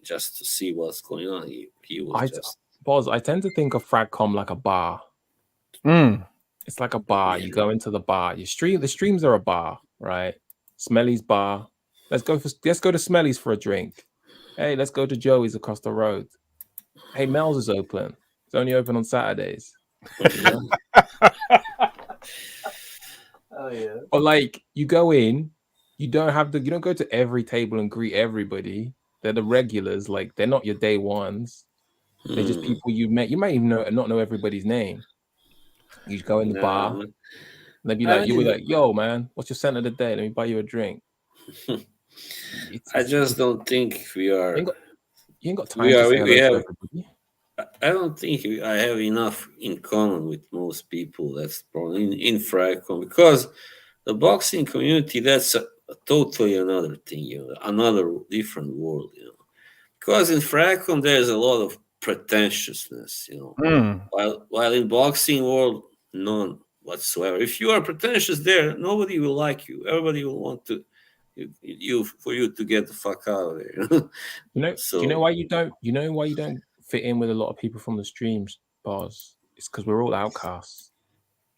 just to see what's going on. He was just. Boz, I tend to think of Fragcom like a bar. It's like a bar. You go into the bar. The streams are a bar, right? Smelly's bar. Let's go to Smelly's for a drink. Hey, let's go to Joey's across the road. Hey, Mel's is open. It's only open on Saturdays. Oh yeah. But like you go in, you don't go to every table and greet everybody. They're the regulars, like they're not your day ones. They're just people you met. You might even not know everybody's name. You just go in the bar. And they'd be like, yo, man, what's your scent of the day? Let me buy you a drink. I just don't think we are. You ain't got time to say hello to everybody. I don't think I have enough in common with most people. That's probably in Fragcom, because the boxing community, that's a totally another thing, another different world, Because in Fragcom there's a lot of pretentiousness, while in boxing world, none whatsoever. If you are pretentious there, nobody will like you. Everybody will want to for you to get the fuck out of there. Do you know why you don't? You know why you don't fit in with a lot of people from the streams, Boz? It's because we're all outcasts.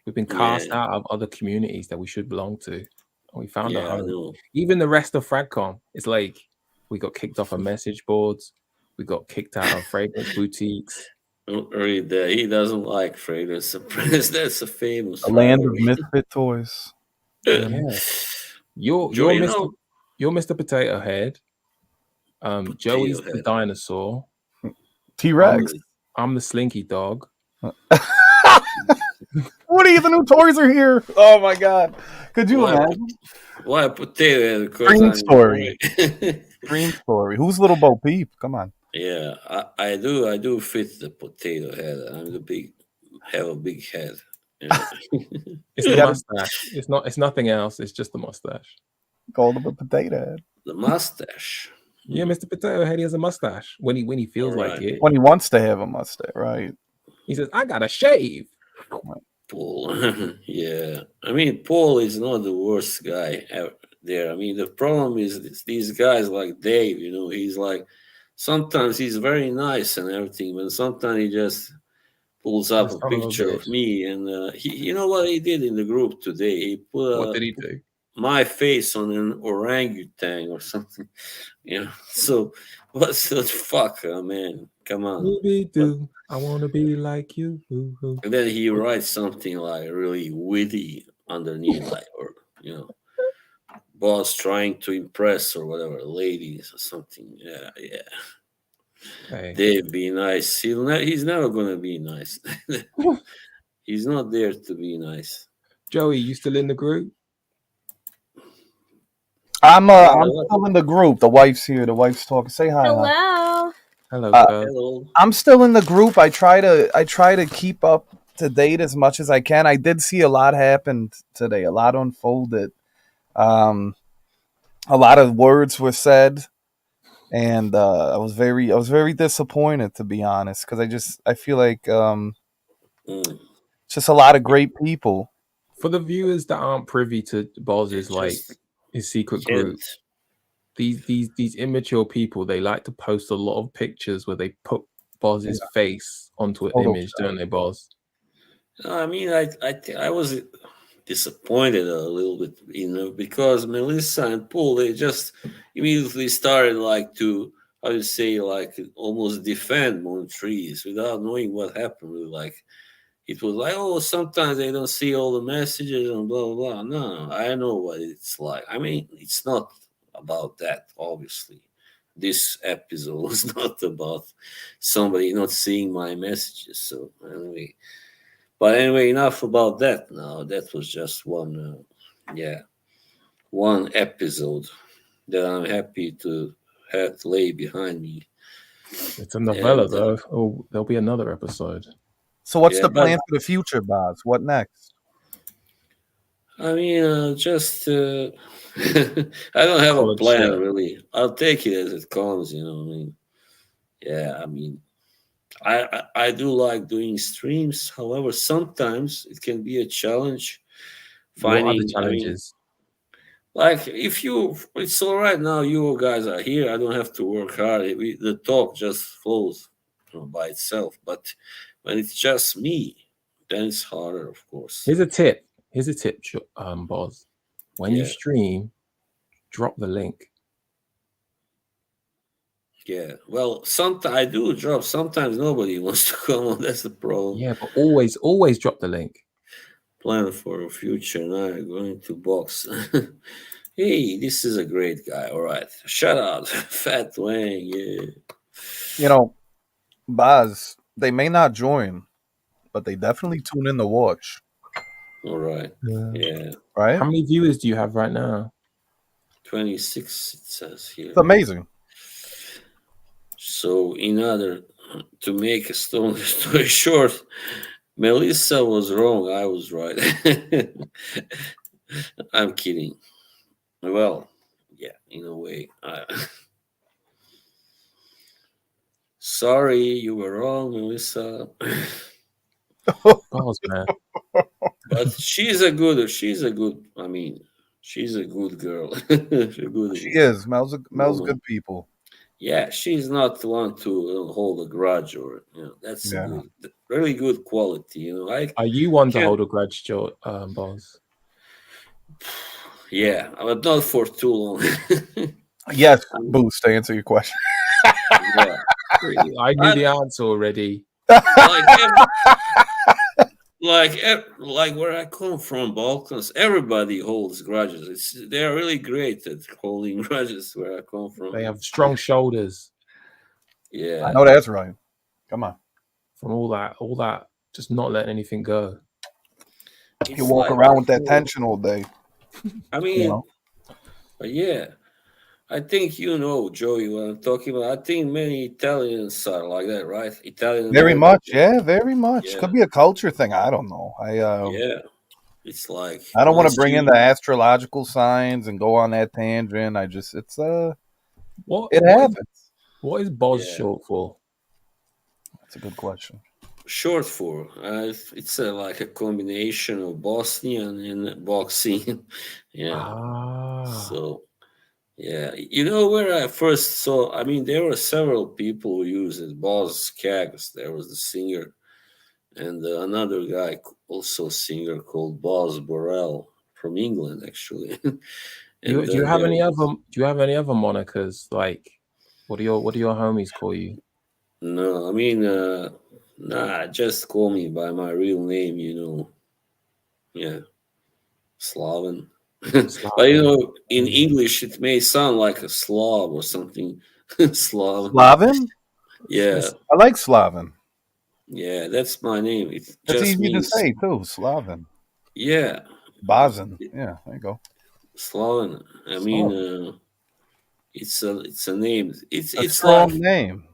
We've been cast out of other communities that we should belong to, and we found a home. Even the rest of Fragcom, it's like we got kicked off of message boards. We got kicked out of fragrance boutiques. Don't read that. He doesn't like Fragrance Surprise. That's a famous land of misfit toys. Yeah. You're Mr. Potato Head. Joey's the dinosaur. T-Rex. I'm the Slinky Dog. What are you? The new toys are here. Oh my god! Could you imagine? Why Potato Head? Green Story. Green Story. Who's Little Bo Peep? Come on. Yeah, I do fit the Potato Head. Have a big head. It's the mustache. It's nothing else. It's just the mustache. Called him a potato head. The mustache. Yeah, Mr. Potato Head, he has a mustache when he feels like it. When he wants to have a mustache, right? He says, "I gotta shave." Paul, yeah. I mean, Paul is not the worst guy ever there. I mean, the problem is these guys like Dave. He's like, sometimes he's very nice and everything, but sometimes he just pulls up a picture of me, and he, what he did in the group today? He put what did he do? My face on an orangutan or something. So what's the fuck, man? Come on. Do I want to be like you? And then he writes something like really witty underneath, like, or boss trying to impress or whatever, ladies or something. Yeah. Hey. Dave, be nice. He's never gonna be nice. He's not there to be nice. Joey, you still in the group? I'm still in the group. The wife's here. The wife's talking. Say hi. Hello. Hello. Hello. I'm still in the group. I try to keep up to date as much as I can. I did see a lot happen today. A lot unfolded. A lot of words were said, and I was very disappointed, to be honest, because I feel like just a lot of great people. For the viewers that aren't privy to Boz's his secret group, these immature people, they like to post a lot of pictures where they put Boz's face onto an image, don't they, Boz? I mean, I was disappointed a little bit, because Melissa and Paul, they just immediately started like to, how you say, like almost defend Montrese without knowing what happened. Like it was like, oh, sometimes they don't see all the messages and blah blah blah. No, I know what it's like. I mean, it's not about that, obviously. This episode was not about somebody not seeing my messages. So anyway, but anyway, enough about that. Now that was just one episode that I'm happy to have lay behind me. It's a novella, And though. Oh, there'll be another episode. So what's yeah, the but plan for the future, Boz? What next? I mean, just I don't have a College plan shit. really. I'll take it as it comes. You know, what I mean, yeah. I mean, I do like doing streams. However, sometimes it can be a challenge What are the finding. I mean, challenges? like if it's all right now. You guys are here. I don't have to work hard. The talk just flows, by itself. But when it's just me, then it's harder, of course. Here's a tip. Boz. When you Yeah. stream, drop the link. Yeah. Well, sometimes I do drop. Sometimes nobody wants to come on. That's the problem. Yeah, but always drop the link. Plan for the future. Now I'm going to box. Hey, this is a great guy. All right. Shout out. Fat Wang. Yeah. You know, Boz, they may not join, but they definitely tune in to watch, All right. Yeah. right? How many viewers do you have right now? 26, it says here. It's amazing. So, in order to make a story short, Melissa was wrong. I was right. I'm kidding. Well, yeah, in a way. Sorry, you were wrong, Melissa. Boz, man. But she's a good. I mean, she's a good girl. She's a good. She is. Mel's woman. good people. Yeah, she's not the one to hold a grudge, or that's a Yeah. good, really good quality. Are you one to Can't- hold a grudge, Boz? Yeah, but not for too long. Yes, Boost, to answer your question. Yeah. I knew the answer already. like where I come from, Balkans, everybody holds grudges. They are really great at holding grudges where I come from. They have strong shoulders Yeah. I know that's right. Come on. from all that, just not letting anything go. It's You walk like around with that before. tension all day. I mean, You know? but yeah, I think Joey, what I'm talking about. I think many Italians are like that, right? Italian. Very much. Yeah, very much. Yeah. Could be a culture thing. I don't know. Yeah, it's like I don't want once to bring in you- the astrological signs and go on that tangent. What it happens. What is Boz Yeah. short for? That's a good question. short for. It's like a combination of Bosnian and boxing. Yeah. Ah, So, yeah, where I first saw. I mean, there were several people who used it. Boz Skaggs, there was the singer, and another guy, also singer, called Boz Burrell from England, actually. do you have any other monikers? Like, what do your homies call you? No, I mean, nah, just call me by my real name, Yeah, Slaven. But in English, it may sound like a Slav or something. Slav. Slavin? Yeah, I like Slavin. yeah, that's my name. It That's just easy means, to say too. Slavin. Yeah, Bozin. Yeah, there you go. Slaven. I mean, it's a name. A It's strong like, name.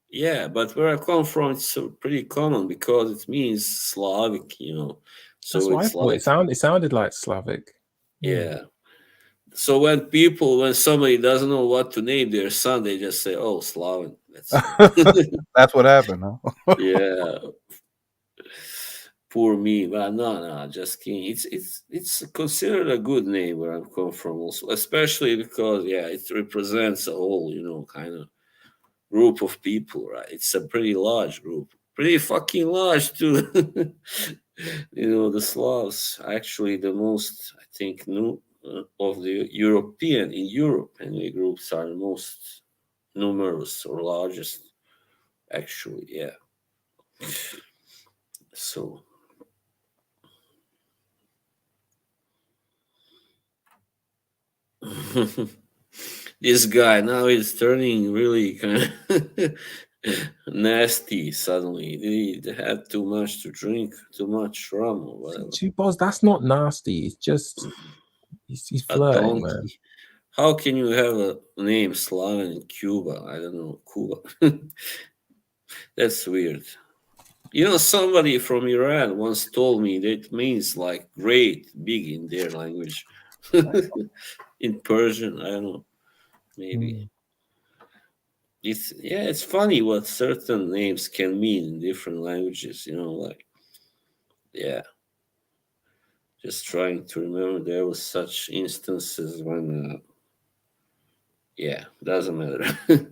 yeah, but where I come from, it's pretty common because it means Slavic. So That's what I it's thought. like, It sounded like Slavic. yeah. So when somebody doesn't know what to name their son, they just say, "Oh, Slaven." That's what happened, huh? Yeah. Poor me, but no, just kidding. It's considered a good name where I'm come from, also, especially because it represents a whole kind of group of people, right? It's a pretty large group, pretty fucking large too. The Slavs actually the most, I think, new of the European in Europe, and the groups are the most numerous or largest. Actually, yeah. So this guy now is turning really kind of nasty suddenly. He had too much to drink, too much rum or whatever. See, boss, that's not nasty. It's just he's A flirting, man. donkey. How can you have a name Slaven in Cuba? I don't know, Cuba. That's weird. Somebody from Iran once told me that it means like great, big in their language. In Persian, I don't know, maybe. Mm. It's funny what certain names can mean in different languages, like, yeah. Just trying to remember there was such instances when, yeah, doesn't matter.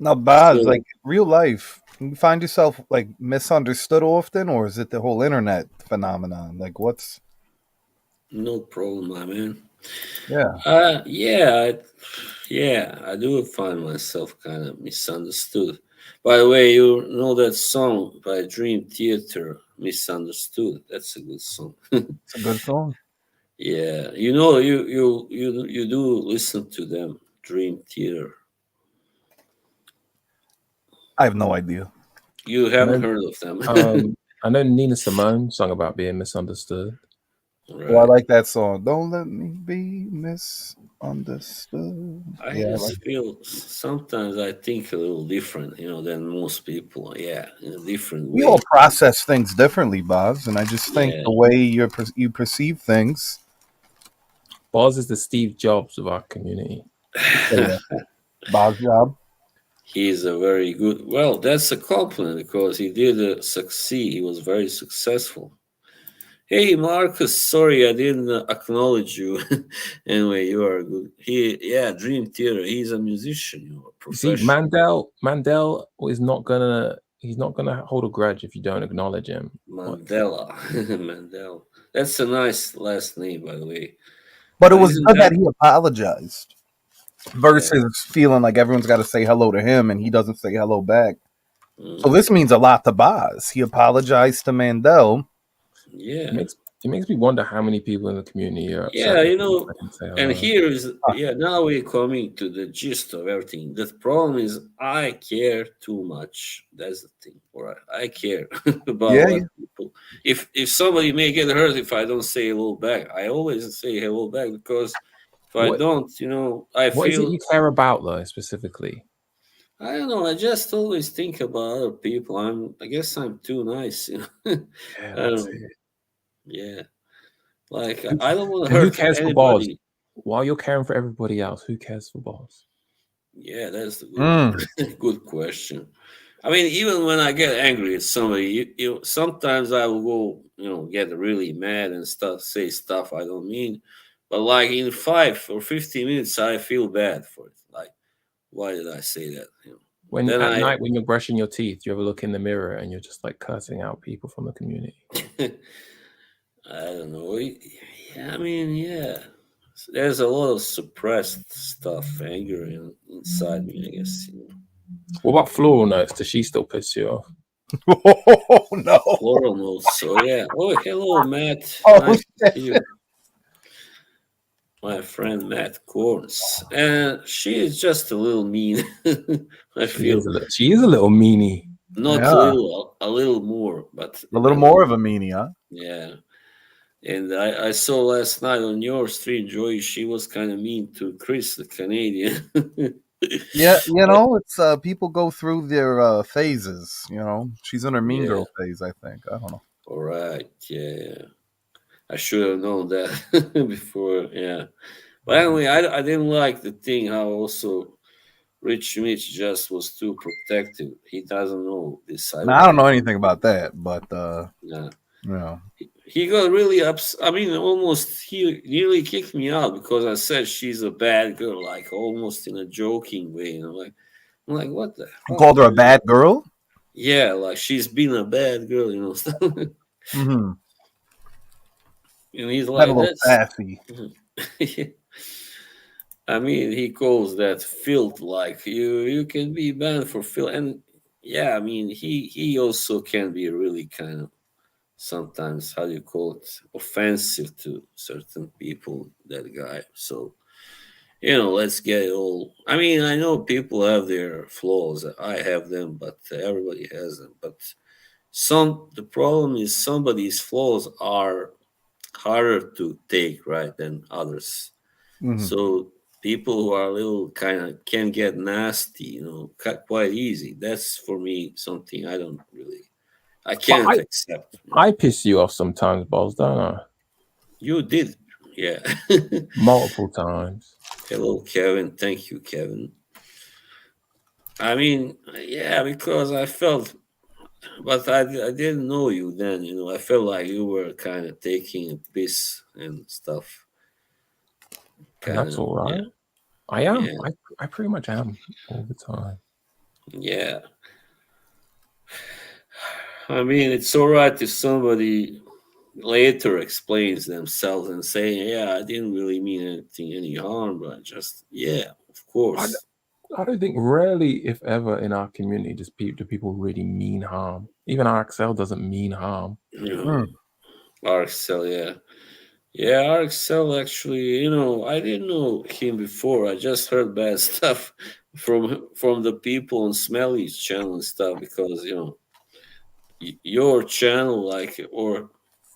Now, Baz, So, like real life, you find yourself like misunderstood often, or is it the whole internet phenomenon? Like, what's no problem, my man. yeah? I do find myself kind of misunderstood. By the way, you know that song by Dream Theater, "Misunderstood." That's a good song. It's a good song. Yeah, you do listen to them, Dream Theater. I have no idea. You haven't heard of them, I know Nina Simone sung about being misunderstood. right? Well, I like that song. Don't let me be misunderstood. I Yeah, I just like feel sometimes I think a little different, than most people. Yeah, in a different we way. all process things differently, Baz, and I just think Yeah. the way you perceive things. Boz is the Steve Jobs of our community. Baz job. He's a very good. Well, that's a compliment because he did succeed. He was very successful. Hey, Marcus, sorry I didn't acknowledge you. Anyway, you are good. Dream Theater. He's a musician, a You see, professional. Mandel is not gonna. He's not gonna hold a grudge if you don't acknowledge him. Mandela. Mandela. That's a nice last name, by the way. But it But was isn't good that that he apologized versus feeling like everyone's got to say hello to him and he doesn't say hello back. So this means a lot to Baz. He apologized to Mandel. yeah. It makes me wonder how many people in the community are upset. Yeah, that he didn't say and hello. here is, now we're coming to the gist of everything. The problem is I care too much. That's the thing. All right. I care about Yeah, what people. If somebody may get hurt if I don't say hello back, I always say hello back because if I What- don't, I What is it feel. you care about, though, specifically? I don't know. I just always think about other people. I guess I'm too nice. Yeah, I that's don't- it. yeah. Like I don't want to And who hurt cares for Boz? anybody. While you're caring for everybody else, who cares for Boz? Yeah, that's a good, good question. I mean, even when I get angry at somebody, sometimes I will go, get really mad and say stuff I don't mean. But like in 5 or 15 minutes, I feel bad for it. Like, why did I say that? When Then at night when you're brushing your teeth, you ever look in the mirror and you're just like cursing out people from the community? I don't know. Yeah, I mean, yeah. There's a lot of suppressed stuff, anger inside me, I guess. What about Floral Notes? Does she still piss you off? Oh no! Floral notes. So yeah. Oh, hello, Matt. Oh, Nice to see you. My friend Matt Corns, and she is just a little mean. I feel She is a little meanie. not Yeah. a little more, but A little more of a meanie, huh? yeah. And I saw last night on your stream, Joy, she was kind of mean to Chris, the Canadian. Yeah, it's people go through their phases. She's in her mean girl phase, I think. I don't know. All right, yeah. I should have known that before, yeah. But anyway, I didn't like the thing how also Rich Mitch just was too protective. He doesn't know this side. Now, I don't know anything about that, but yeah. He got really upset. I mean, almost he nearly kicked me out because I said she's a bad girl, like almost in a joking way. I'm like, what the? you called her a bad girl? Yeah, like she's been a bad girl, Mm-hmm. And he's Had a like, little that's. sassy. I mean, he calls that filth. Like you can be banned for filth, and yeah, I mean, he also can be really kind of sometimes, how do you call it, offensive to certain people. That guy. So let's get it all. I mean, I know people have their flaws. I have them, but everybody has them. But the problem is somebody's flaws are harder to take, right, than others. Mm-hmm. So people who are a little kind of can get nasty, quite easy. That's for me something I But can't accept. I piss you off sometimes, Boz, don't I? You did, yeah. Multiple times. Hello, Kevin. Thank you, Kevin. I mean, yeah, because I felt, but I didn't know you then. I felt like you were kind of taking a piss and stuff. And that's all Yeah, right. I am. yeah, I pretty much am all the time. yeah. I mean, it's all right if somebody later explains themselves and saying, "Yeah, I didn't really mean any harm, but just yeah, of course." I don't think rarely, if ever, in our community do people really mean harm. Even RXL doesn't mean harm. RXL, yeah, yeah, RXL. Actually, I didn't know him before. I just heard bad stuff from the people on Smelly's channel and stuff because your channel, like, or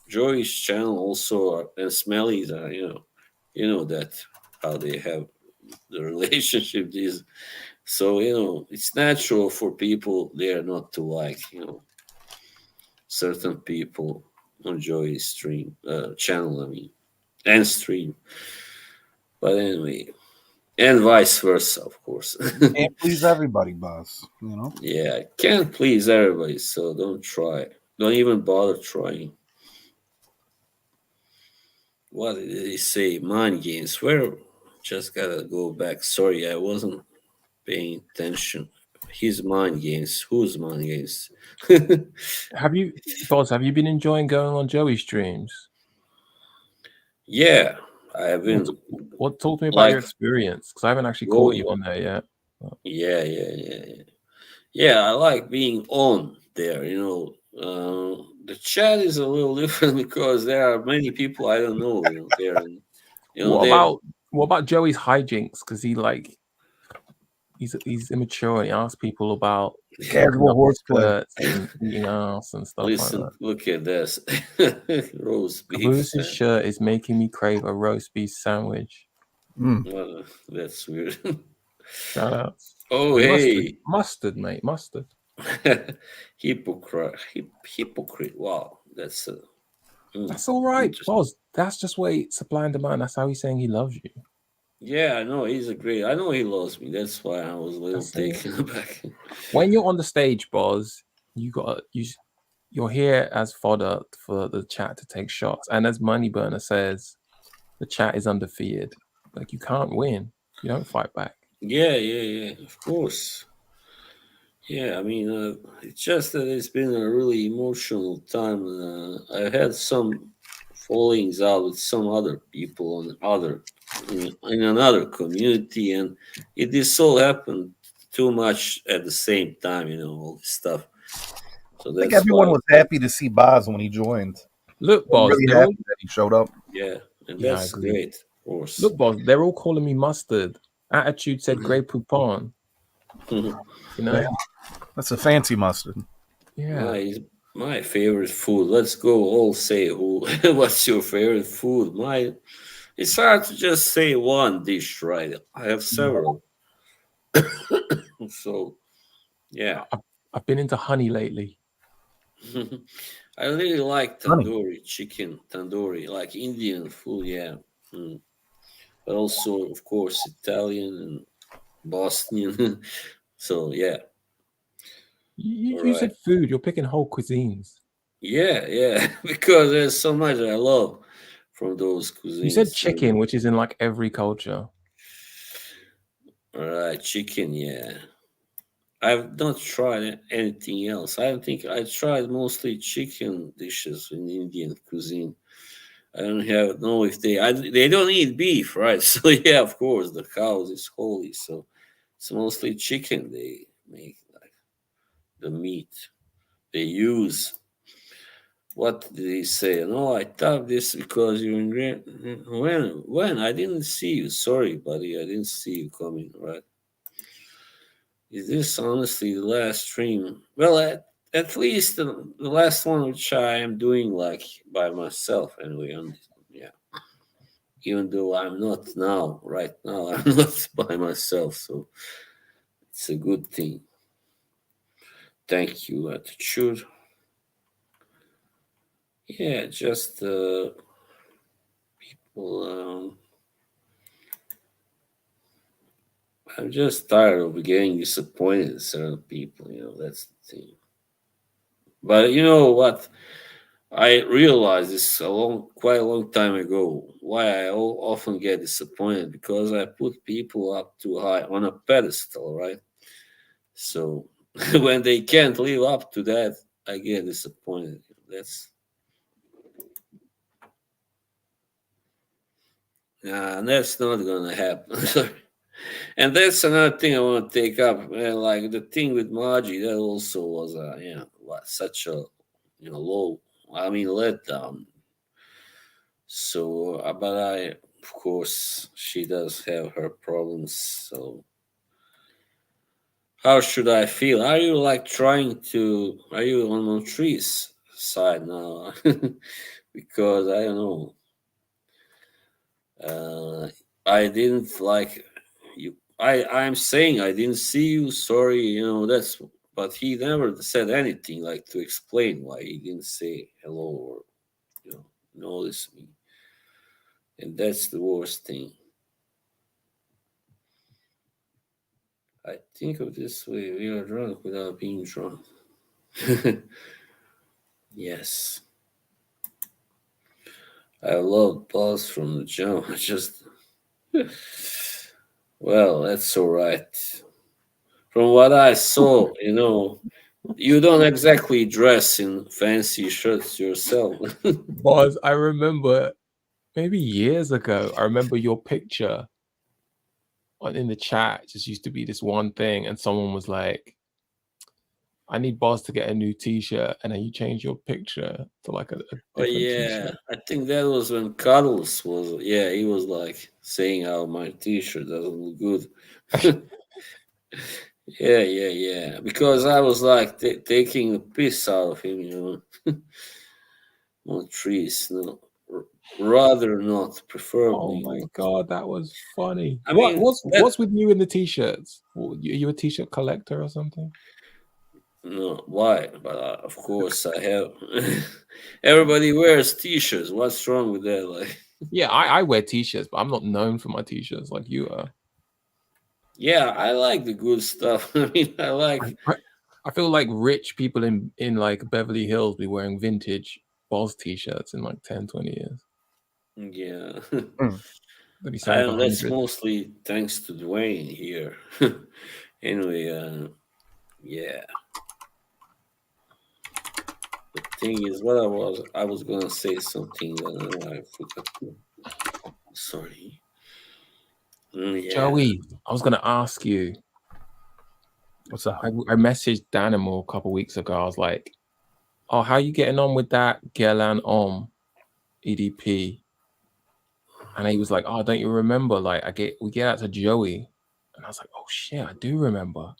Joey's channel also and Smelly's are, that how they have the relationship is. So it's natural for people there not to like certain people on Joey's channel. I mean, and stream. But anyway, and vice versa, of course. Can't please everybody, boss. Yeah, can't please everybody, so don't try. Don't even bother trying. What did he say? Mind games. Where? Just gotta go back. Sorry, I wasn't paying attention. His mind games. Whose mind games? Boz, have you been enjoying going on Joey streams? Yeah, I have been. Talk to me about Like, your experience, because I haven't actually go. caught you on there yet. Yeah. Yeah, I like being on there. The chat is a little different because there are many people I don't know. There. And, What about Joey's hijinks? Because he's immature and he asks people about Casual horseplay. and eating ass and stuff Listen, like that. look at this. Roast beef. Cabooses' shirt is making me crave a roast beef sandwich. That's weird. Shout out. Oh, hey. Mustard, mate. Mustard. Hypocrite. Wow. That's all right, Boz. That's just way supply and demand. That's how he's saying he loves you. Yeah, I know he's I know he loves me. That's why I was a little taken aback. When you're on the stage, Boz, you're here as fodder for the chat to take shots. And as Moneyburner says, the chat is undefeated. Like, you can't win. You don't fight back. Yeah, of course. Yeah, I mean, it's just that it's been a really emotional time. I had some fallings out with some other people in another community, and this all happened too much at the same time. All this stuff. So I think everyone was happy to see Boz when he joined. Look, Boz, really happy that he showed up. Yeah, and that's great, of course. Look, Boz, they're all calling me mustard. Attitude said Grey Poupon. That's a fancy mustard. Yeah. My favorite food. Let's go all say what's your favorite food? It's hard to just say one dish, right? I have several. So, yeah. I've been into honey lately. I really like tandoori chicken, like Indian food, yeah. But also, of course, Italian and Bosnian. So, yeah. You said food. You're picking whole cuisines. Yeah, because there's so much I love from those cuisines. You said chicken, which is in like every culture. All right, chicken, yeah. I've not tried anything else. I think I tried mostly chicken dishes in Indian cuisine. I don't know if they don't eat beef, right? So yeah, of course the cows is holy. So it's mostly chicken they make, like the meat they use. What did he say? No, I thought this because you're in when I didn't see you. Sorry, buddy, I didn't see you coming. Right? Is this honestly the last stream? Well, at least the last one which I am doing like by myself anyway. Yeah, even though I'm not now, right now, I'm not by myself, so it's a good thing. Thank you, attitude. Yeah, just people. I'm just tired of getting disappointed in certain people. That's the thing. But you know what? I realized this quite a long time ago. Why I often get disappointed because I put people up too high on a pedestal, right? So when they can't live up to that, I get disappointed. That's not gonna happen. And that's another thing I want to take up. Like the thing with Maji, that also was such a low. I mean, letdown. So, but of course, she does have her problems. So, how should I feel? Are you like Are you on Montree's side now? Because I don't know. I didn't like you. I'm saying I didn't see you. Sorry, that's. But he never said anything like to explain why he didn't say hello or notice me. And that's the worst thing. I think of this way: we are drunk without being drunk. Yes, I love balls from the jump. Just well, that's all right. From what I saw, you don't exactly dress in fancy shirts yourself. Boz, I remember maybe years ago, I remember your picture in the chat just used to be this one thing, and someone was like, I need Boz to get a new t-shirt, and then you change your picture to like a Oh different yeah, t-shirt. I think that was when Cuddles was. Yeah, he was like saying how my T-shirt doesn't look good. Yeah. Because I was like taking the piss out of him, on trees. No, rather not, Oh preferably my not. god, that was funny. I mean, What's with you in the t-shirts? Are you a t-shirt collector or something? no, why? But of course, I have. Everybody wears T-shirts. What's wrong with that? Like, Yeah, I wear t-shirts, but I'm not known for my t-shirts like you are. yeah, I like the good stuff. I mean, I like. I feel like rich people in like Beverly Hills be wearing vintage Boz t-shirts in like 10, 20 years. Yeah. They'll be selling for That's 100. mostly thanks to Dwayne here. Anyway, yeah. The thing is, what I was gonna say something that I forgot. Sorry. Yeah. Joey, I was gonna ask you. What's up? I messaged Danimal a couple weeks ago. I was like, "Oh, how you getting on with that Gelan EDP?" And he was like, "Oh, don't you remember? Like, we get out to Joey," and I was like, "Oh shit, I do remember."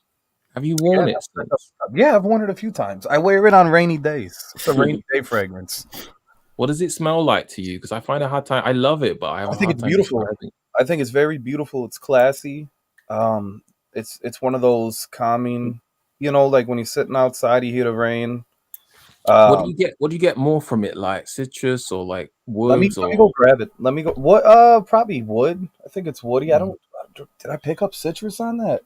Have you worn it since? Yeah, I've worn it a few times. I wear it on rainy days. It's a rainy day fragrance. What does it smell like to you? Because I find a hard time. I love it, but I have a think hard it's time beautiful. describing. I think it's very beautiful. It's classy. It's one of those calming, like when you're sitting outside, you hear the rain. What do you get? What do you get more from it? Like citrus or like woods? Let me go grab it. Let me go. What? Probably wood. I think it's woody. I don't. Did I pick up citrus on that?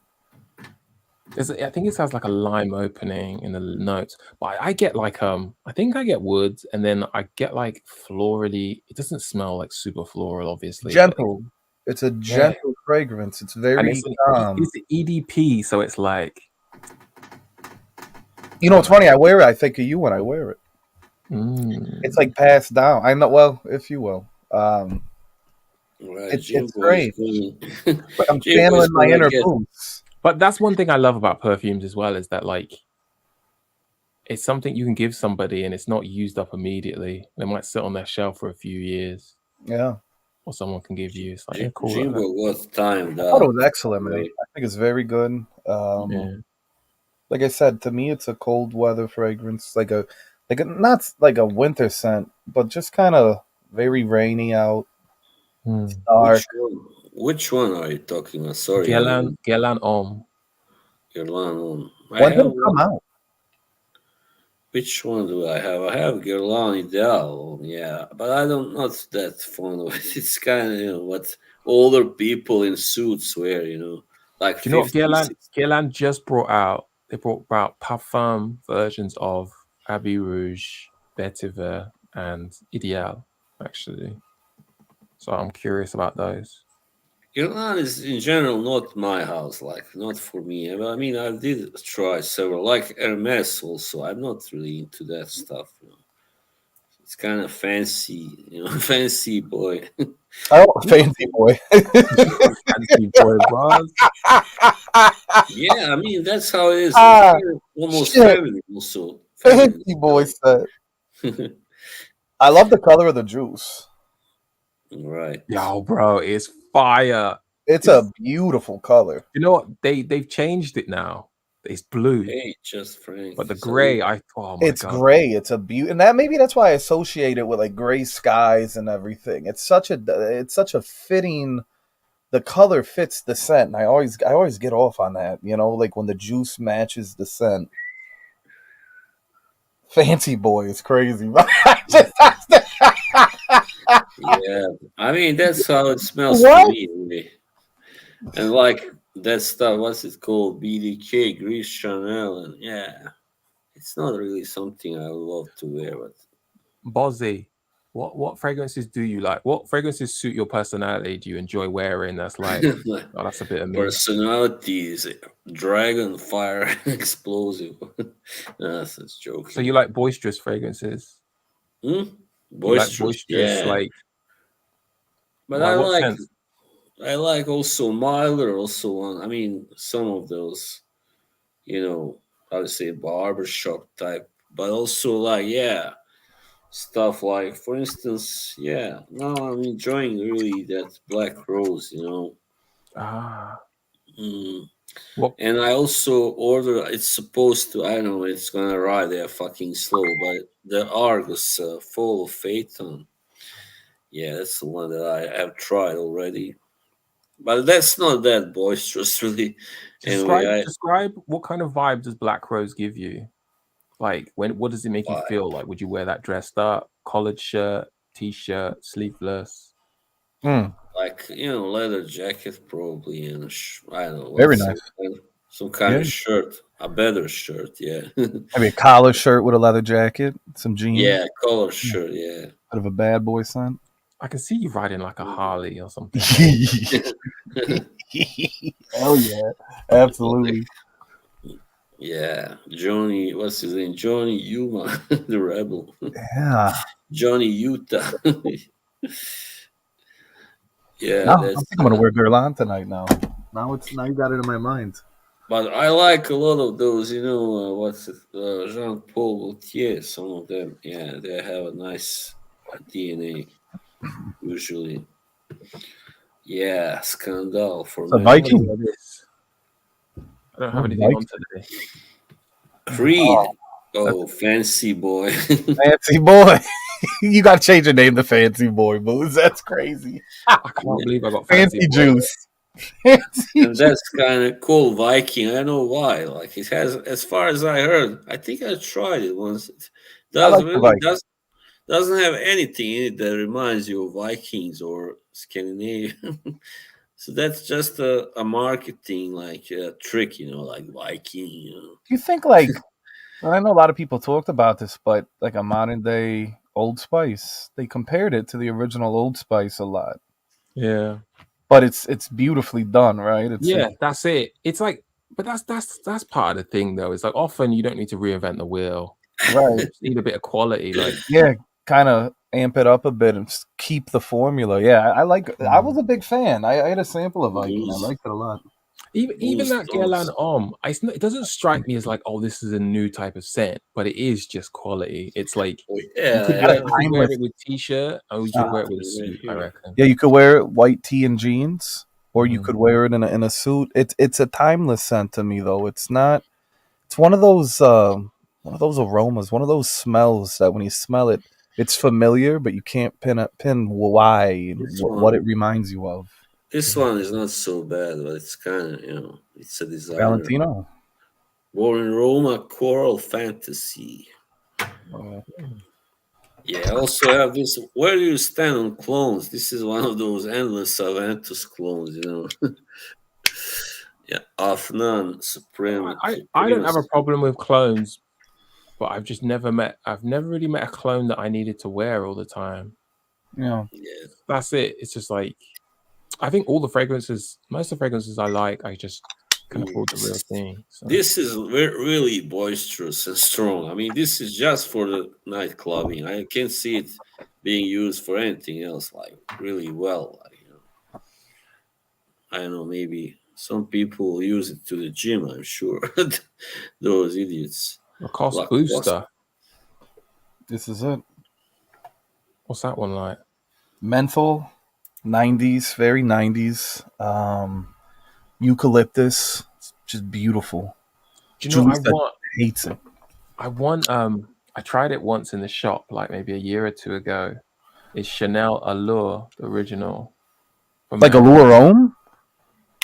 I think it sounds like a lime opening in the notes, but I get like I think I get woods, and then I get like florally. It doesn't smell like super floral, obviously. Gentle. It's a gentle fragrance. It's very and it's calm. EDP, so it's like You know, it's funny. I wear it. I think of you when I wear it. Mm. It's like passed down. I know. Well, if you will. Right, It's Jimbo is great. going. But I'm Jimbo is channeling my gonna inner get. boots. But that's one thing I love about perfumes as well, is that like it's something you can give somebody and it's not used up immediately. They might sit on their shelf for a few years, Yeah, or someone can give you. It's like, yeah, cool. Jimbo was timed I thought it out. was excellent, man. Right. I think it's very good. Yeah. Like I said, to me, it's a cold weather fragrance, like a not like a winter scent, but just kind of very rainy out, Mm. dark. Which one are you talking about? Sorry, I Guerlain, didn't. Guerlain Homme. Guerlain on. I When did have it come one. out? Which one do I have? I have Guerlain Ideal, yeah, but I don't not that fond of it. It's kind of what older people in suits wear, like Do you know what 50s. Guerlain just brought out? They brought out parfum versions of Abbey Rouge, Vetiver, and Ideal, actually. So I'm curious about those. Guerlain is in general not my house, like not for me. But I mean, I did try several, like Hermes. Also, I'm not really into that stuff. It's kind of fancy, fancy boy. Oh, fancy boy. Fancy boy bras. Yeah, I mean that's how it is. It's Ah, kind of almost shit. feminine, also feminine. Fancy boy set. I love the color of the juice. Right. Yo, bro, it's fire. It's a beautiful color. You know what? They've changed it now. It's blue, Hey, just Frank. but the So gray. Oh my It's god. gray. It's a beauty, and maybe that's why I associate it with like gray skies and everything. It's such a fitting. The color fits the scent, and I always get off on that. Like when the juice matches the scent. Fancy boy is crazy. yeah, I mean that's how it smells What? to me, really. And like that stuff, what's it called? BDK, Grease Chanel, and yeah, it's not really something I would love to wear. But Bozzy, what fragrances do you like? What fragrances suit your personality? Do you enjoy wearing? That's like, oh, that's a bit of me. personalities, dragon fire, explosive. That's a joke. So you like boisterous fragrances? Hmm? You like Boisterous, boisterous, yeah. like. But Why, what sense? I like also milder, also one. I mean, some of those, I would say barbershop type, but also like, yeah, stuff like, for instance, yeah, now I'm enjoying really that Black Rose. Ah, Mm. what? And I also order, it's supposed to, I don't know, it's gonna arrive there fucking slow, but the Argus Fall of Phaeton. Yeah, that's the one that I have tried already. But that's not that boisterous, really. Anyway, Describe what kind of vibe does Black Rose give you? Like, what does it make you I feel? Like, would you wear that dressed up, collared shirt, t-shirt, sleeveless? like leather jacket probably, and I don't know, Very what's nice. some kind Yeah. of shirt, a better shirt, yeah. Maybe a collar shirt with a leather jacket, some jeans. Yeah, color shirt, yeah. Bit of a bad boy scent. I can see you riding like a Harley or something. Oh yeah, absolutely. Yeah, Johnny, what's his name? Johnny Yuma, the rebel. Yeah. Johnny Utah. Yeah, No, I that's. think I'm gonna wear Guerlain tonight. Now you got it in my mind. But I like a lot of those, what's it? Jean Paul Gaultier, some of them. Yeah, they have a nice DNA, usually. Yeah, Scandal for It's a me. Viking. Look at this. I don't have Oh, anything Viking. on today. Creed. Oh, fancy boy. Fancy boy. You got to change your name to Fancy Boy, Booze. That's crazy. I can't believe I got Fancy boy. juice. Fancy And that's kind of cool, Viking. I don't know why. Like it has, as far as I heard, I think I tried it once. It like the Viking. doesn't have anything in it that reminds you of Vikings or Scandinavia. So that's just a marketing like trick, like Viking. Do you think I know a lot of people talked about this, but like a modern day Old Spice, they compared it to the original Old Spice a lot. Yeah. But it's beautifully done, right? That's it. It's like But that's part of the thing, though. It's like often you don't need to reinvent the wheel. Right. You just need a bit of quality. Like, Yeah, kind of amp it up a bit and keep the formula. Yeah, I I was a big fan. I had a sample of Viking. I liked it a lot. even that Guerlain Homme, it doesn't strike me as like, oh, this is a new type of scent, but it is just quality. It's like you could wear it with t-shirt, or you could wear it with a suit. I reckon. Yeah, you could wear it white tee and jeans, or you could wear it in a suit. It's a timeless scent to me, though. It's not. It's one of those aromas, one of those smells that when you smell it, it's familiar, but you can't pin why what it reminds you of. This one is not so bad, but it's kind of, it's a designer. Valentino. Born in Roma, Coral Fantasy. Yeah, I also have this. Where do you stand on clones? This is one of those endless Aventus clones, Yeah, Afnan Supreme. I don't have a problem with clones, but I've never really met a clone that I needed to wear all the time. Yeah. That's it. It's just like, I think most of the fragrances I like, I just can afford the real thing. So. This is really boisterous and strong. I mean, this is just for the night clubbing. I can't see it being used for anything else, like really well. I don't know, maybe some people use it to the gym, I'm sure. Those idiots. Lacoste Booster. This is it. What's that one like? Menthol, 90s, very 90s. Eucalyptus, it's just beautiful. Do you know hates it. I tried it once in the shop, like maybe a year or two ago. It's Chanel Allure, the original. Like Allure Homme?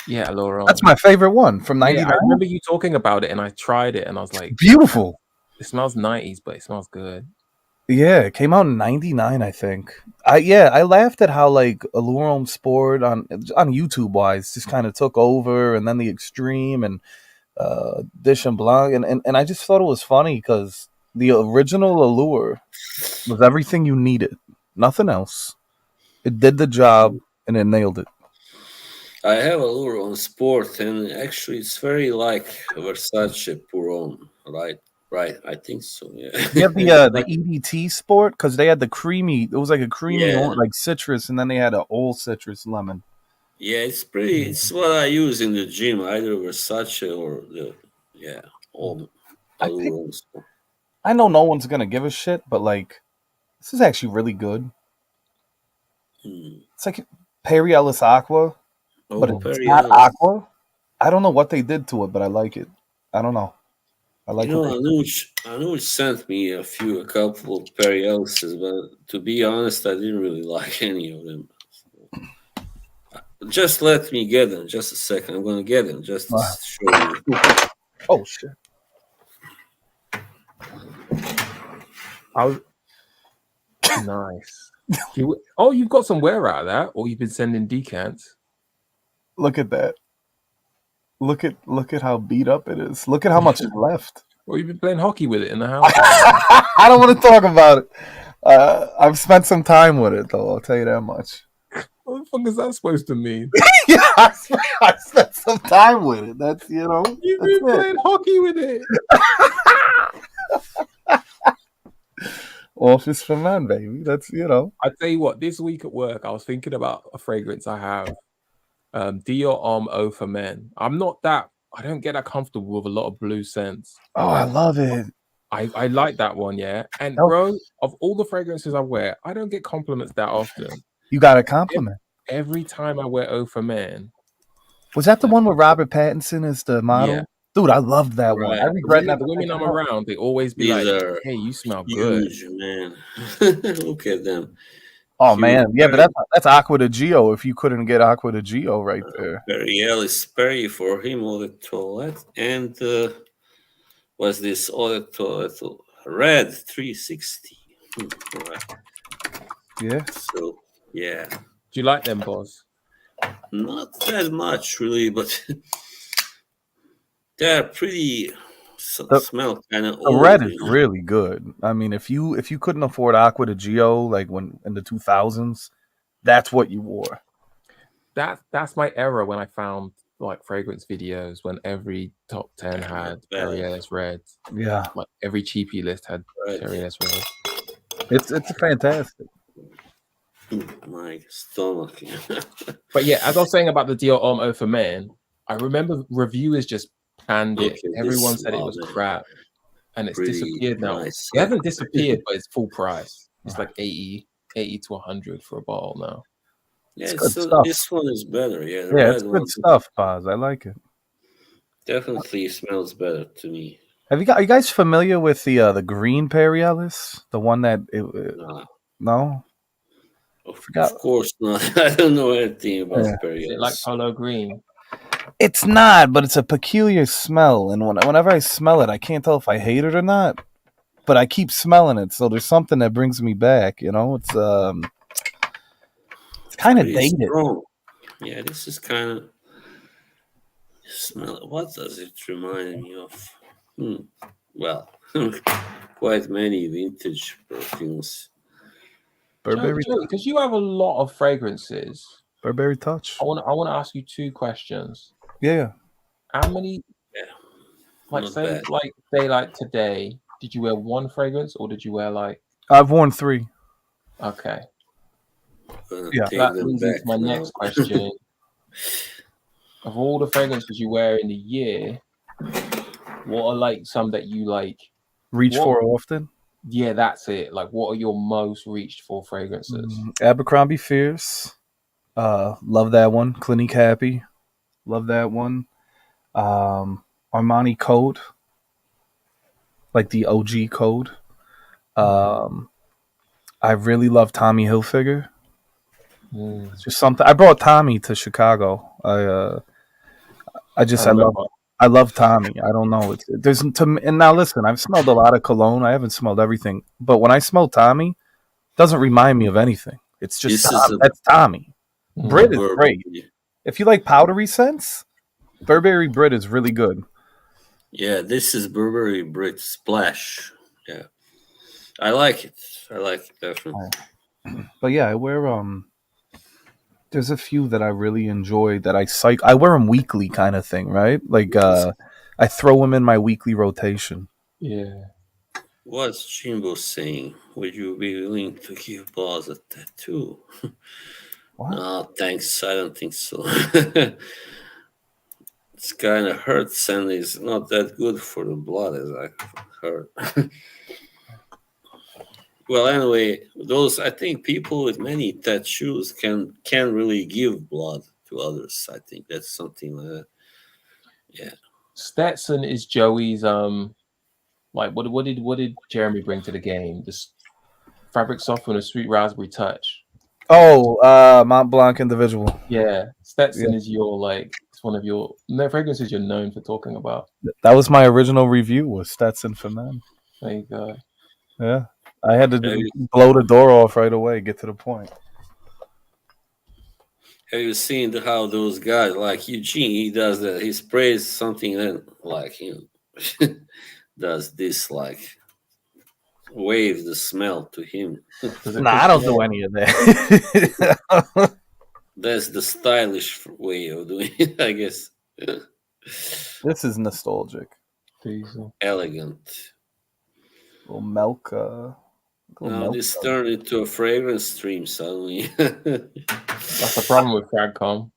Yeah, Allure Homme. That's my favorite one from 99. Yeah, I remember you talking about it, and I tried it, and I was like, beautiful. It smells 90s, but it smells good. Yeah, it came out in 99, I think. I laughed at how like Allure Homme Sport on YouTube wise just kind of took over, and then the Extreme and Dish and Blanc, and I just thought it was funny because the original Allure was everything you needed, nothing else. It did the job and it nailed it. I have Allure on Sport, and actually it's very like Versace Pour Homme, right? Right, I think so. Yeah. You have the EDT Sport because they had the creamy. It was like a creamy, like citrus, and then they had an old citrus lemon. Yeah, it's pretty. It's what I use in the gym, either Versace or I know no one's gonna give a shit, but like, this is actually really good. It's like Perry Ellis Aqua, but it's not Aqua. I don't know what they did to it, but I like it. I don't know. I like Anuj sent me a couple of Perry Ellis's, but to be honest, I didn't really like any of them. Just let me get them. Just a second. I'm going to get them just to show you. Oh, shit. Nice. You've got some wear out of that, or you've been sending decants. Look at that. Look at how beat up it is. Look at how much is left. Well, you've been playing hockey with it in the house. I don't want to talk about it. I've spent some time with it, though. I'll tell you that much. What the fuck is that supposed to mean? Yeah, I spent some time with it. That's You've been playing hockey with it. Office for men, baby. That's I tell you what. This week at work, I was thinking about a fragrance I have. Dior Homme Eau for Men. I don't get that comfortable with a lot of blue scents. Oh, I love it. I like that one, yeah. And bro, of all the fragrances I wear, I don't get compliments that often. You got a compliment. Every time I wear Eau for Men. Was that the one with Robert Pattinson as the model? Yeah. Dude, I loved that one. I regret that. The women I'm around, they always be like, "Hey, you smell good, man." Look at them. Oh man, yeah, but that's Aqua de Gio. If you couldn't get Aqua de Gio right there, Perry Ellis Perry for him Eau de Toilette, and was this Eau de Toilette Red 360? Right. Yeah. So yeah. Do you like them, boss? Not that much, really, but they're pretty. Smell kind of old. The red is really good. I mean, if you couldn't afford Aqua de Gio, like when in the 2000s, that's what you wore. That's my era when I found like fragrance videos when every top 10 Yeah, had not bad. Terry Ellis Red. Yeah, Like every cheapy list had Right. Terry Ellis Red. it's fantastic. My stomach. But yeah, as I was saying about the Dior Homme Eau for Men, I remember reviewers just panned it. Okay, Everyone this said it was man, crap, and it's pretty disappeared now. nice. It hasn't disappeared, but it's full price. It's like 80 to 100 for a bottle now. Yeah, It's good so stuff. this one is better. Yeah, the Yeah, red it's one good stuff, Paz. I like it. definitely smells better to me. Are you guys familiar with the green Perry Ellis? The one that Nah, no? of course not. I don't know anything about Yeah. Perry Is it like Ellis. Polo Green? It's not, but it's a peculiar smell, and whenever I smell it, I can't tell if I hate it or not. But I keep smelling it, so there's something that brings me back. You know, it's kind of Pretty dated. strong. Yeah, this is kind of smell. What does it remind me of? Well, quite many vintage perfumes. Burberry, Because you have a lot of fragrances. Burberry Touch. I want to ask you two questions. Yeah, How many? Yeah, Like not say bad. like today. Did you wear one fragrance or did you wear like? I've worn 3. Okay, Gonna Yeah. take that them leads me back to my now. next question. Of all the fragrances you wear in the year, what are like some that you like? Reach What- for often. Yeah, that's it. Like, what are your most reached for fragrances? Abercrombie Fierce. Love that one. Clinique Happy. Love that one. Armani Code. Like the OG Code. I really love Tommy Hilfiger. Mm. It's just something. I brought Tommy to Chicago. I love Tommy. I don't know. And now listen, I've smelled a lot of cologne. I haven't smelled everything, but when I smell Tommy, it doesn't remind me of anything. It's just This is that's Tommy. Brit is Burberry. great. If you like powdery scents, Burberry Brit is really good. Yeah, this is Burberry Brit Splash. Yeah, I like it. I like it definitely. But yeah, I wear there's a few that I really enjoy that I wear them weekly kind of thing, right? Like I throw them in my weekly rotation. Yeah. What's Jimbo saying? Would you be willing to give Boz a tattoo? What? No, thanks. I don't think so. It's kind of hurts and is not that good for the blood, as I heard. Well, anyway, those I think people with many tattoos can really give blood to others. I think that's something like that. Yeah. Stetson is Joey's like what did Jeremy bring to the game? This fabric softener, sweet raspberry touch. Oh, Mont Blanc individual. Yeah, Stetson is your like it's one of your fragrances you're known for talking about. That was my original review. Was Stetson for men? There you go. Yeah, I had to blow the door off right away. Get to the point. Have you seen how those guys like Eugene? He does that. He sprays something and like does this like waves the smell to him. Nah, I don't do any of that. That's the stylish way of doing it, I guess. This is nostalgic. Diesel. Elegant. Little milk. Now this turned into a fragrance stream suddenly. That's the problem with Fragcom.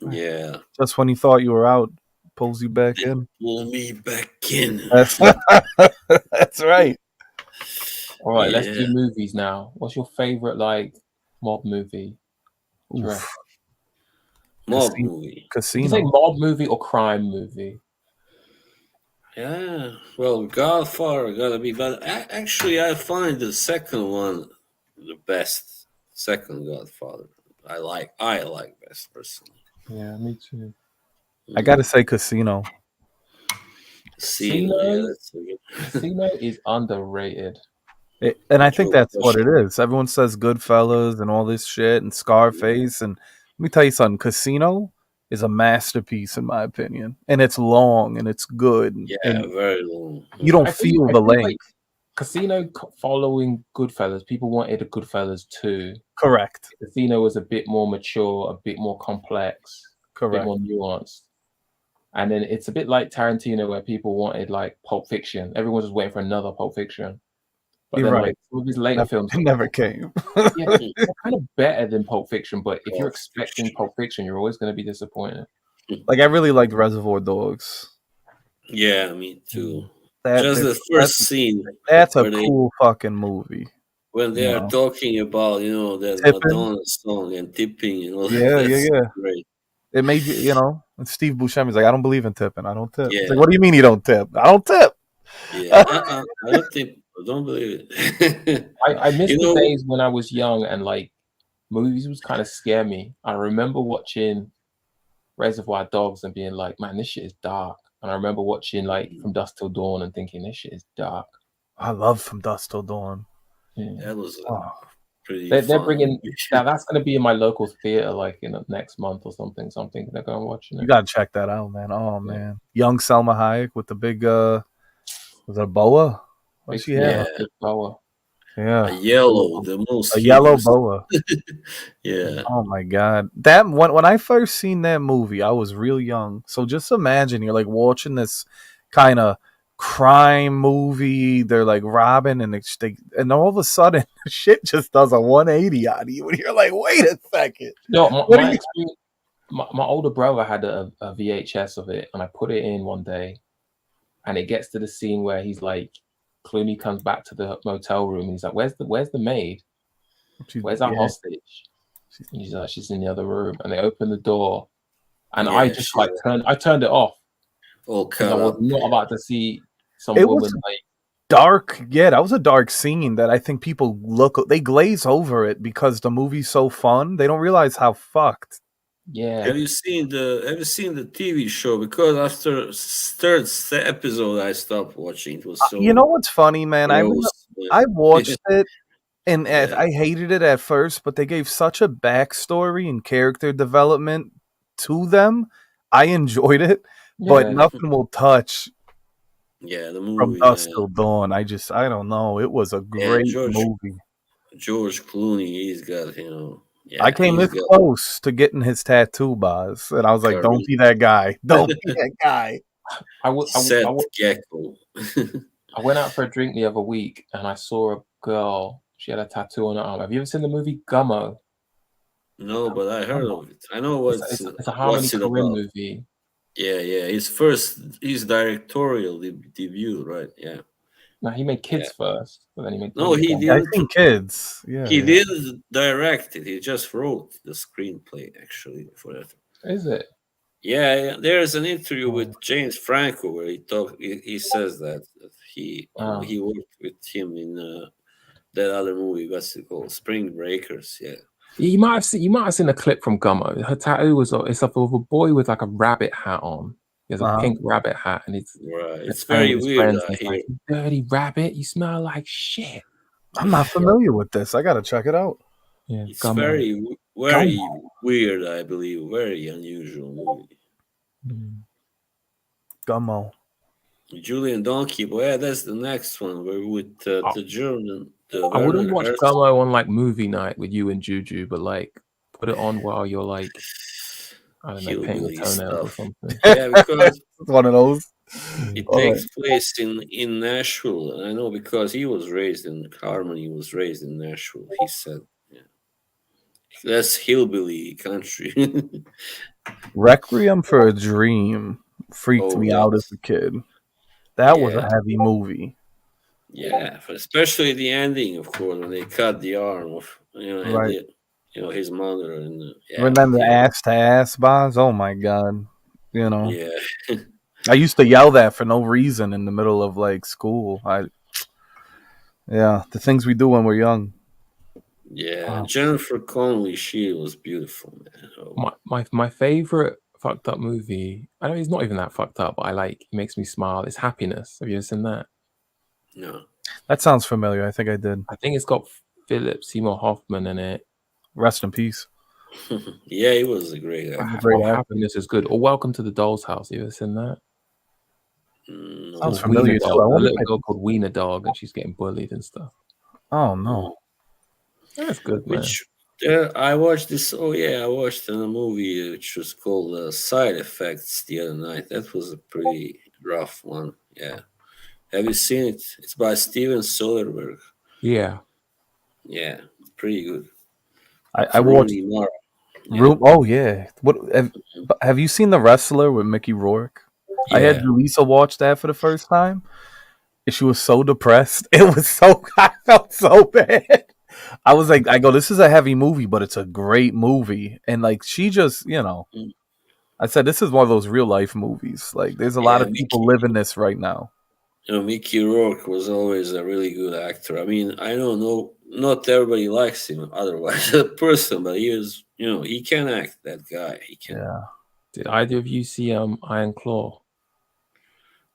Yeah. Just when you thought you were out, pulls you back in. Pull me back in. That's right. All right, let's do movies now. What's your favorite like mob movie? Mob movie. Did you Casino. say mob movie or crime movie? Yeah, well, Godfather gotta be, but actually, I find the second one the best. Second Godfather, I like best personally. Yeah, me too. I gotta say Casino. Casino is underrated. And I think that's what it is. Everyone says Goodfellas and all this shit and Scarface. And let me tell you something. Casino is a masterpiece in my opinion. And it's long and it's good. Yeah, and very long. You don't feel the length. Like Casino following Goodfellas, people wanted a Goodfellas 2. Correct. Casino was a bit more mature, a bit more complex, Correct. a bit more nuanced. And then it's a bit like Tarantino, where people wanted like Pulp Fiction. Everyone's just waiting for another Pulp Fiction. But You're then, right. like, some of his later films, It never came. yeah, they're kind of better than Pulp Fiction. But if you're Pulp expecting Fiction. Pulp Fiction, you're always going to be disappointed. Like I really liked Reservoir Dogs. Yeah, me too. That, Just the first scene that's a where they cool fucking movie. when they Yeah. are talking about that Tipping. Madonna song and tipping and all Yeah, that's yeah. great. It made you, and Steve Buscemi's like, I don't believe in tipping. I don't tip. It's Yeah. like, what do you mean you don't tip? I don't tip. Yeah, I don't think I don't believe it. I miss You the know, days when I was young and like movies was kind of scare me. I remember watching Reservoir Dogs and being like, man, this shit is dark. And I remember watching like From Dusk Till Dawn and thinking, this shit is dark. I love From Dusk Till Dawn. Yeah. that was Oh, pretty. They're fun bringing movie. that's going to be in my local theater like in the next month or something. So I'm thinking they're going watching you it. gotta check that out, man. Oh man, young Selma Hayek with the big was it a boa? What she Yeah. had? Big boa. A Yeah, yellow, the most a yellow hideous. boa. Yeah, Oh my god, that when I first seen that movie, I was real young. So just imagine you're like watching this kind of crime movie. They're like robbing, and all of a sudden, shit just does a 180 on you, and you're like, wait a second. No, What are my you- experience, my older brother had a VHS of it, and I put it in one day, and it gets to the scene where he's like, Clooney comes back to the motel room, and he's like, "Where's the maid? Where's our Yeah. hostage?" And he's like, "She's in the other room." And they open the door, and I just like turned it off all because I cut was up. not Yeah. about to see some It woman was- like. Dark, yeah, that was a dark scene that I think people they glaze over it because the movie's so fun. They don't realize how fucked. Yeah, Have you seen the TV show? Because after third episode, I stopped watching. It was so. You know what's funny, man? gross, I watched it, and Yeah. I hated it at first, but they gave such a backstory and character development to them. I enjoyed it, but yeah. nothing will touch Yeah, the From movie. Dusk Till Dawn. I don't know. It was a great George- movie. George Clooney, he's got Yeah, I came he's this close to getting his tattoo, Boz, and I was like, Curry. "Don't be that guy. Don't be that guy." Seth Gecko. I went out for a drink the other week, and I saw a girl. She had a tattoo on her arm. Have you ever seen the movie Gummo? No, but I heard of it. I know It's a Harmony what's it Korine about. movie. Yeah, his directorial debut, right? Yeah. No, he made Kids first, but then he made. No, he Gummo. did. I think kids. Yeah, He didn't direct it. He just wrote the screenplay actually for it. Is it? Yeah, there's an interview with James Franco where he says that he worked with him in that other movie. What's it called? Spring Breakers. Yeah. You might have seen a clip from Gummo. Her tattoo it's of a boy with like a rabbit hat on. He has a pink rabbit hat, and it's Right. It's very weird. Friends, and he's like, "Dirty rabbit, you smell like shit." I'm not familiar with this. I gotta check it out. Yeah, It's Gummo. very weird, I believe. Very unusual movie. Gummo. Julian Donkey, boy, yeah, that's the next one. We're with the German. I wouldn't Werner watch Herzog. Gummo on like movie night with you and Juju, but like put it on while you're like, I don't know, painting Hillbilly your toenails or stuff. something. Yeah, because It's one of those. it All takes place in Nashville. And I know because he was raised in Harmony. He was raised in Nashville. He said, "Yeah, that's hillbilly country." Requiem for a Dream freaked me out as a kid. That was a heavy movie. Yeah, especially the ending, of course, when they cut the arm of Right. and his mother and Remember ass to ass bonds? Oh my god. Yeah. I used to yell that for no reason in the middle of like school. The things we do when we're young. Yeah, Wow. Jennifer Connelly, she was beautiful, man. Oh, My favorite fucked up movie. I know it's not even that fucked up, but it makes me smile. It's Happiness. Have you ever seen that? no. That sounds familiar. I think I did. I think it's got Philip Seymour Hoffman in it. Rest in peace. Yeah, he was a great actor. Great actor. Happiness is good. Or Welcome to the Doll's House. You ever seen that? No. Sounds Or familiar, Wiener too. Dog. I A wonder little if I- girl called Wiener Dog, and she's getting bullied and stuff. Oh no. That's good, man. I watched this. Oh yeah, I watched a movie which was called Side Effects the other night. That was a pretty rough one. Yeah, have you seen it? It's by Steven Soderbergh. Yeah. Yeah, pretty good. I With watched Rooney Mara. Yeah, Room. Oh yeah. What have you seen The Wrestler with Mickey Rourke? I had Yeah. Lisa watch that for the first time, and she was so depressed. It was so I felt so bad. I was like, I go, this is a heavy movie, but it's a great movie, and like she just, Mm. I said this is one of those real life movies. Like, there's a lot yeah. of people living this right now. Mickey Rourke was always a really good actor. I mean, I don't know, not everybody likes him otherwise a person, but he was, he can act. That guy, he can. Yeah. Did either of you see Iron Claw?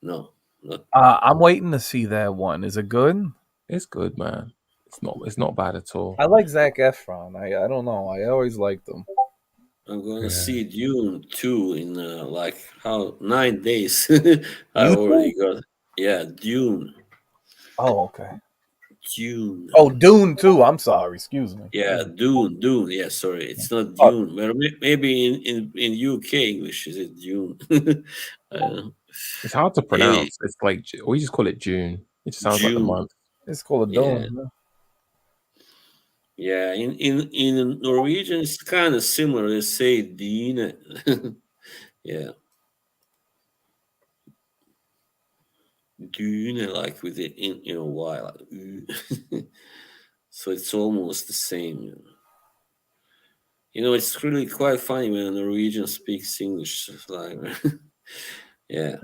No, not. I'm waiting to see that one. Is it good? It's good, man. It's not bad at all. I like Zac Efron. I don't know. I always liked him. I'm gonna Yeah. see Dune 2 in like how 9 days. I You already got. Yeah, Dune. Oh, okay. Dune. Oh, Dune too. I'm sorry. Excuse me. Yeah, Dune. Yeah, sorry, it's not Oh, Dune. Well, maybe in UK English is it Dune? uh, It's hard to hey, pronounce. It's like we just call it June. It just sounds like the June. month. it's called a Yeah, Dune. yeah. In Norwegian, it's kind of similar. They say Dine. Yeah, Dune, like with it in a while. So it's almost the same. It's really quite funny when a Norwegian speaks English. It's like, yeah.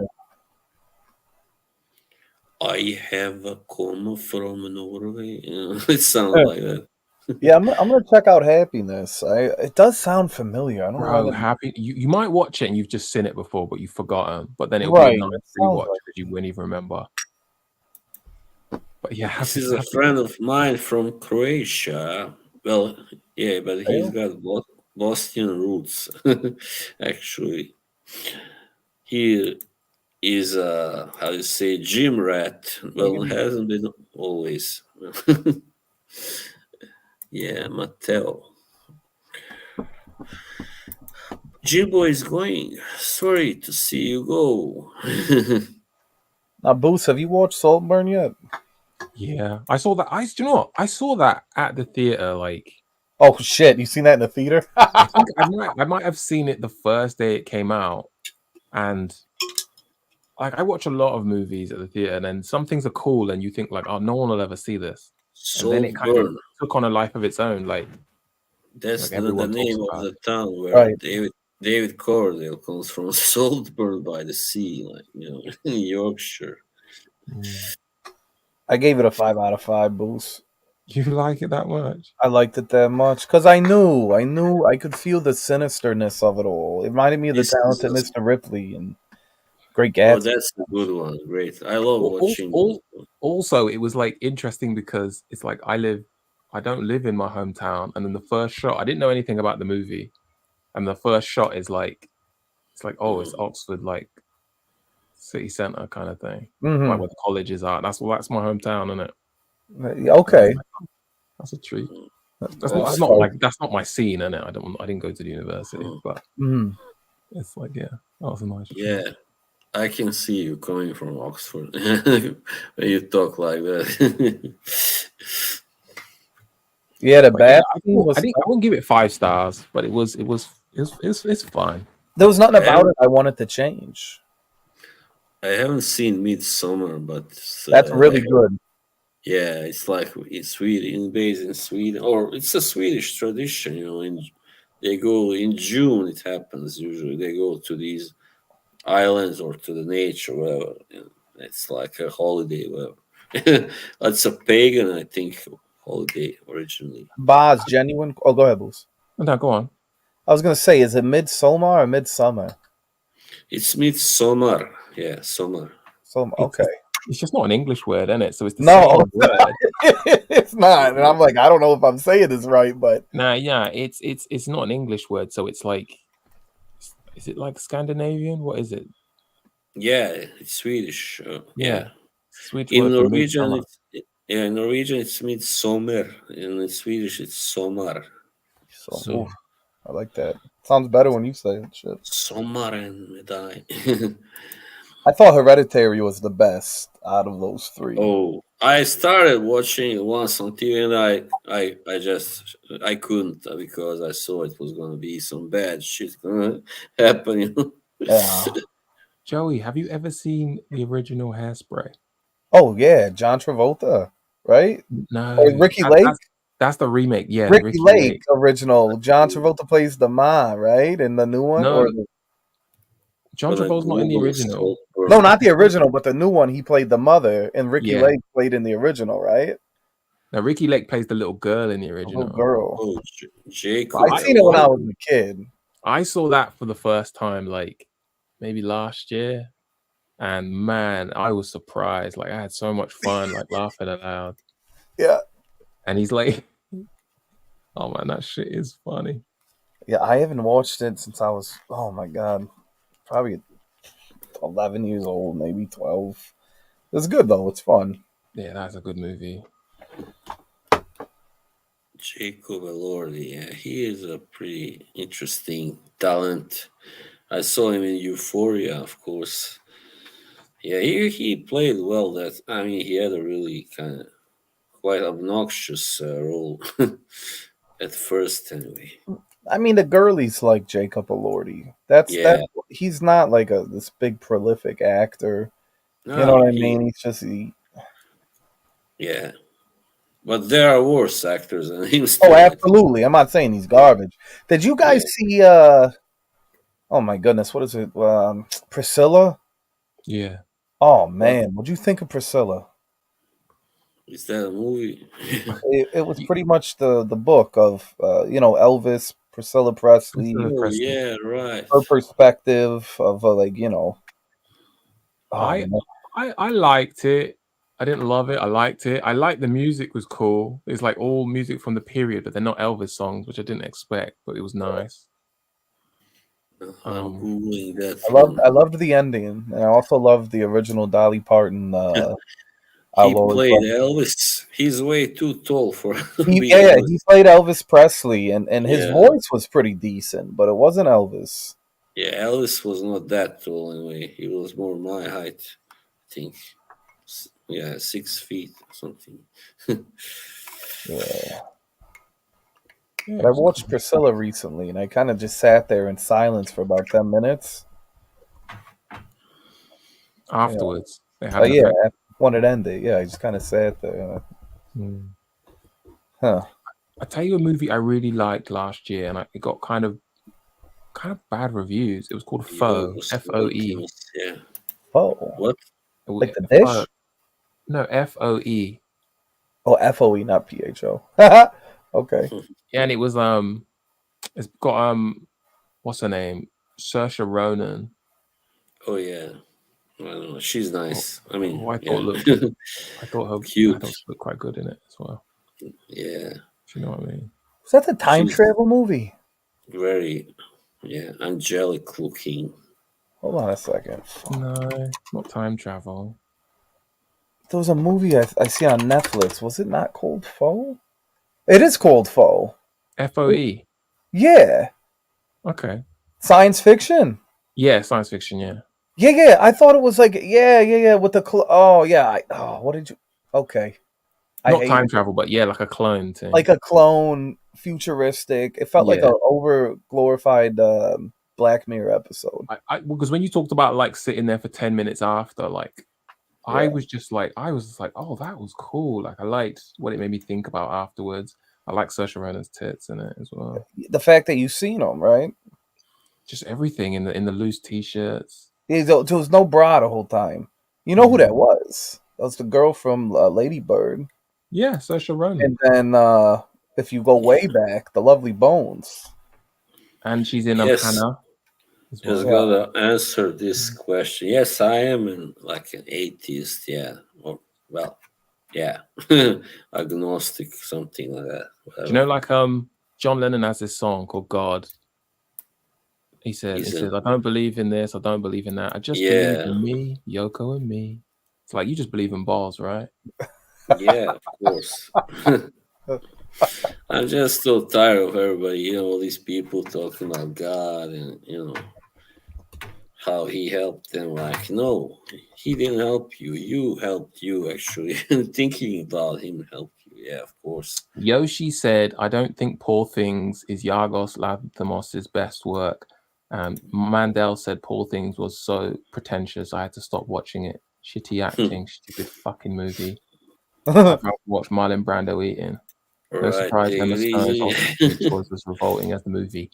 I have come from Norway. It sounds like that. Yeah, I'm gonna check out Happiness. It does sound familiar. I don't know. Bro, happy you might watch it and you've just seen it before, but you've forgotten. But then it'll be a Right. nice It sounds rewatch like because you wouldn't even remember. But yeah, This happy, is a happy. friend of mine from Croatia. Well, yeah, but he's it. got Bosnian roots. Actually, he is how do you say gym rat. Well, hasn't been always. Yeah, Matteo. Jimbo is going. Sorry to see you go. Now, Boost, have you watched Saltburn yet? Yeah. I saw that. Do you know what? I saw that at the theater. Like, Oh shit! You seen that in the theater? I think I might have seen it the first day it came out, and like I watch a lot of movies at the theater, and then some things are cool, and you think like, oh, no one will ever see this, and then it kind of Saltburn. took on a life of its own. Like That's the everyone talks name of about the it. town where Right. David Coverdale comes from. Saltburn by the sea, like in Yorkshire. I gave it a 5 out of 5. Boost. You like it that much? I liked it that much because I knew I could feel the sinisterness of it all. It reminded me of the This is talented Mr. Ripley and Great oh, Gatsby. that's a good one. Great. I love watching. Also, it was like interesting because it's like I don't live in my hometown, and then the first shot, I didn't know anything about the movie, and the first shot is like, it's like, oh, it's Oxford, like city center kind of thing, like where the colleges are. That's my hometown, isn't it? Okay, That's a treat. that's That's not my scene, innit? I didn't go to the university, but it's like, yeah, that was a nice treat. Yeah, I can see you coming from Oxford when you talk like that. Yeah, the bad. I wouldn't give it 5 stars, but it's fine. There was nothing about it I wanted to change. I haven't seen Midsummer, but That's really good. Yeah, it's like in Sweden, based in Sweden, or it's a Swedish tradition. They go in June. It happens usually. They go to these islands or to the nature, whatever. It's like a holiday, whatever. It's a pagan, I think, holiday originally. Boz, genuine. Oh, go ahead, Boost. No, go on. I was gonna say, is it Midsommar or Midsummer? It's Midsummer. Yeah, summer. Okay. It's just not an English word, is it? So it's the No. same word. It's not, and I'm like, I don't know if I'm saying this right, but Nah, yeah, it's not an English word, so it's like, is it like Scandinavian? What is it? Yeah, it's Swedish. Yeah. Swedish In word for Norwegian, midsummer. in Norwegian it's midsummer. In Swedish, it's sommar. So, So oof, I like that. Sounds better when you say it. Shit. Sommaren medai. I thought Hereditary was the best out of those three. Oh, I started watching it once on TV, and I couldn't because I saw it was gonna be some bad shit gonna happen. You know? Yeah. Joey, have you ever seen the original Hairspray? Oh yeah, John Travolta, right? No, Or Ricky Lake. that's the remake. Yeah, the Ricky Lake original. John Travolta plays the Ma, right? In the new one, No, or John Gonna Travolta's not in the Google original. Stolper. no, not the original, but the new one. He played the mother, and Ricky Yeah. Lake played in the original, right? Now Ricky Lake plays the little girl in the The original. little girl. Oh, Jacob. I seen it when I was a kid. I saw that for the first time, like maybe last year, and man, I was surprised. Like I had so much fun, like laughing aloud. Yeah. And he's like, "Oh man, that shit is funny." Yeah, I haven't watched it since I was, oh my God, probably 11 years old, maybe 12. It's good though. It's fun. Yeah, that's a good movie. Jacob Elordi, yeah, he is a pretty interesting talent. I saw him in Euphoria, of course. Yeah, he played well. That I mean, he had a really kind of quite obnoxious role at first, anyway. I mean, the girlies like Jacob Elordi. That's Yeah. that. He's not like this big prolific actor. No, You know what I mean? He's just yeah. But there are worse actors than him. Oh, still. absolutely. I'm not saying he's garbage. Did you guys see? Oh my goodness, what is it? Priscilla. Yeah. Oh man, what'd you think of Priscilla? Is that a movie? It was pretty much the book of Elvis, Priscilla Presley, Priscilla Oh, Presley. yeah, right. her perspective of I liked it. I didn't love it. I liked it. I liked the music was cool. It's like all music from the period, but they're not Elvis songs, which I didn't expect, but it was nice. I'm googling that. I loved the ending, and I also loved the original Dolly Parton. He played Elvis. He's way too tall for. He played Elvis Presley, and his voice was pretty decent, but it wasn't Elvis. Yeah, Elvis was not that tall anyway. He was more my height, I think. Yeah, 6 feet or something. Yeah. But I watched Priscilla recently, and I kind of just sat there in silence for about 10 minutes. Afterwards. When it ended. Yeah, I just kind of sat there. Huh. I tell you a movie I really liked last year, and it got kind of bad reviews. It was called Foe. F-O-E. Yeah. Foe? What? Like the dish? No, F-O-E. Oh, F-O-E, not P-H-O. Okay. Yeah, and it was it's got what's her name? Saoirse Ronan. Oh yeah. I don't know. She's nice. I mean, I thought her cute. looked quite good in it as well. Yeah. Do you know what I mean? Was that the time travel movie? Very, angelic looking. Hold on a second. No, not time travel. There was a movie I see on Netflix. Was it not called Foe? It is called Foe. F-O-E. Yeah. Okay. Science fiction. Yeah, science fiction. Yeah. Yeah. I thought it was like with the what did you? Okay. Not time travel, but yeah, like a clone thing. Like a clone, futuristic. It felt like a over glorified Black Mirror episode. Because when you talked about like sitting there for 10 minutes after, like I was just like, oh, that was cool. Like I liked what it made me think about afterwards. I like Saoirse Ronan's tits in it as well. The fact that you've seen them, right? Just everything in the loose t-shirts. There was no bra the whole time. You know who that was? That was the girl from Lady Bird. Yeah, Saoirse Ronan. And then if you go way back, The Lovely Bones. And she's in Hannah. Just gotta answer this question. Yes, I am an atheist. Yeah, agnostic, something like that. Whatever. Do you know, like John Lennon has this song called God. He says, I don't believe in this, I don't believe in that. I just believe in me, Yoko and me. It's like you just believe in balls, right? Yeah, of course. I'm just so tired of everybody, all these people talking about God and how he helped them. Like, no, he didn't help you. You helped you actually. Thinking about him helped you. Yeah, of course. Yoshi said, I don't think Poor Things is Yargos Lanthimos' best work. Mandel said Poor Things was so pretentious I had to stop watching it. Shitty acting, stupid fucking movie. I'd rather watch Marlon Brando eating. All No right, surprise take Emma it Stone's easy. ultimate choice was revolting as the movie.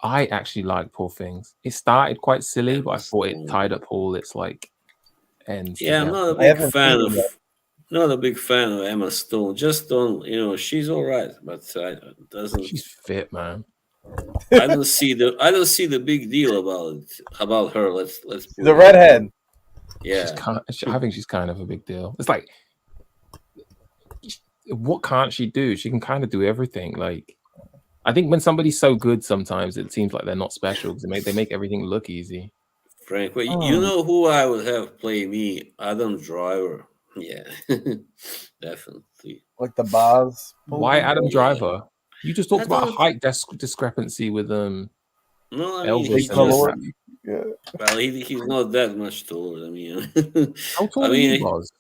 I actually like Poor Things. It started quite silly, but I thought it tied up all its like ends Yeah, I'm together. not a I big haven't fan seen it of. yet. Not a big fan of Emma Stone. Just don't, she's all right, but I doesn't. She's fit, man. I don't see the big deal about her. Let's put The it that way. redhead. Yeah, I think she's kind of a big deal. It's like, what can't she do? She can kind of do everything. Like, I think when somebody's so good, sometimes it seems like they're not special because they make everything look easy. Frank. Well, you know who I would have play me? Adam Driver. Yeah, definitely. Like the Boz. Why Adam Yeah. Driver? You just talked I about a don't- height discrepancy with No, I mean Elvis. he Big Malort. just. Yeah. Well, he's not that much taller than me. How tall I are you, mean, Boz?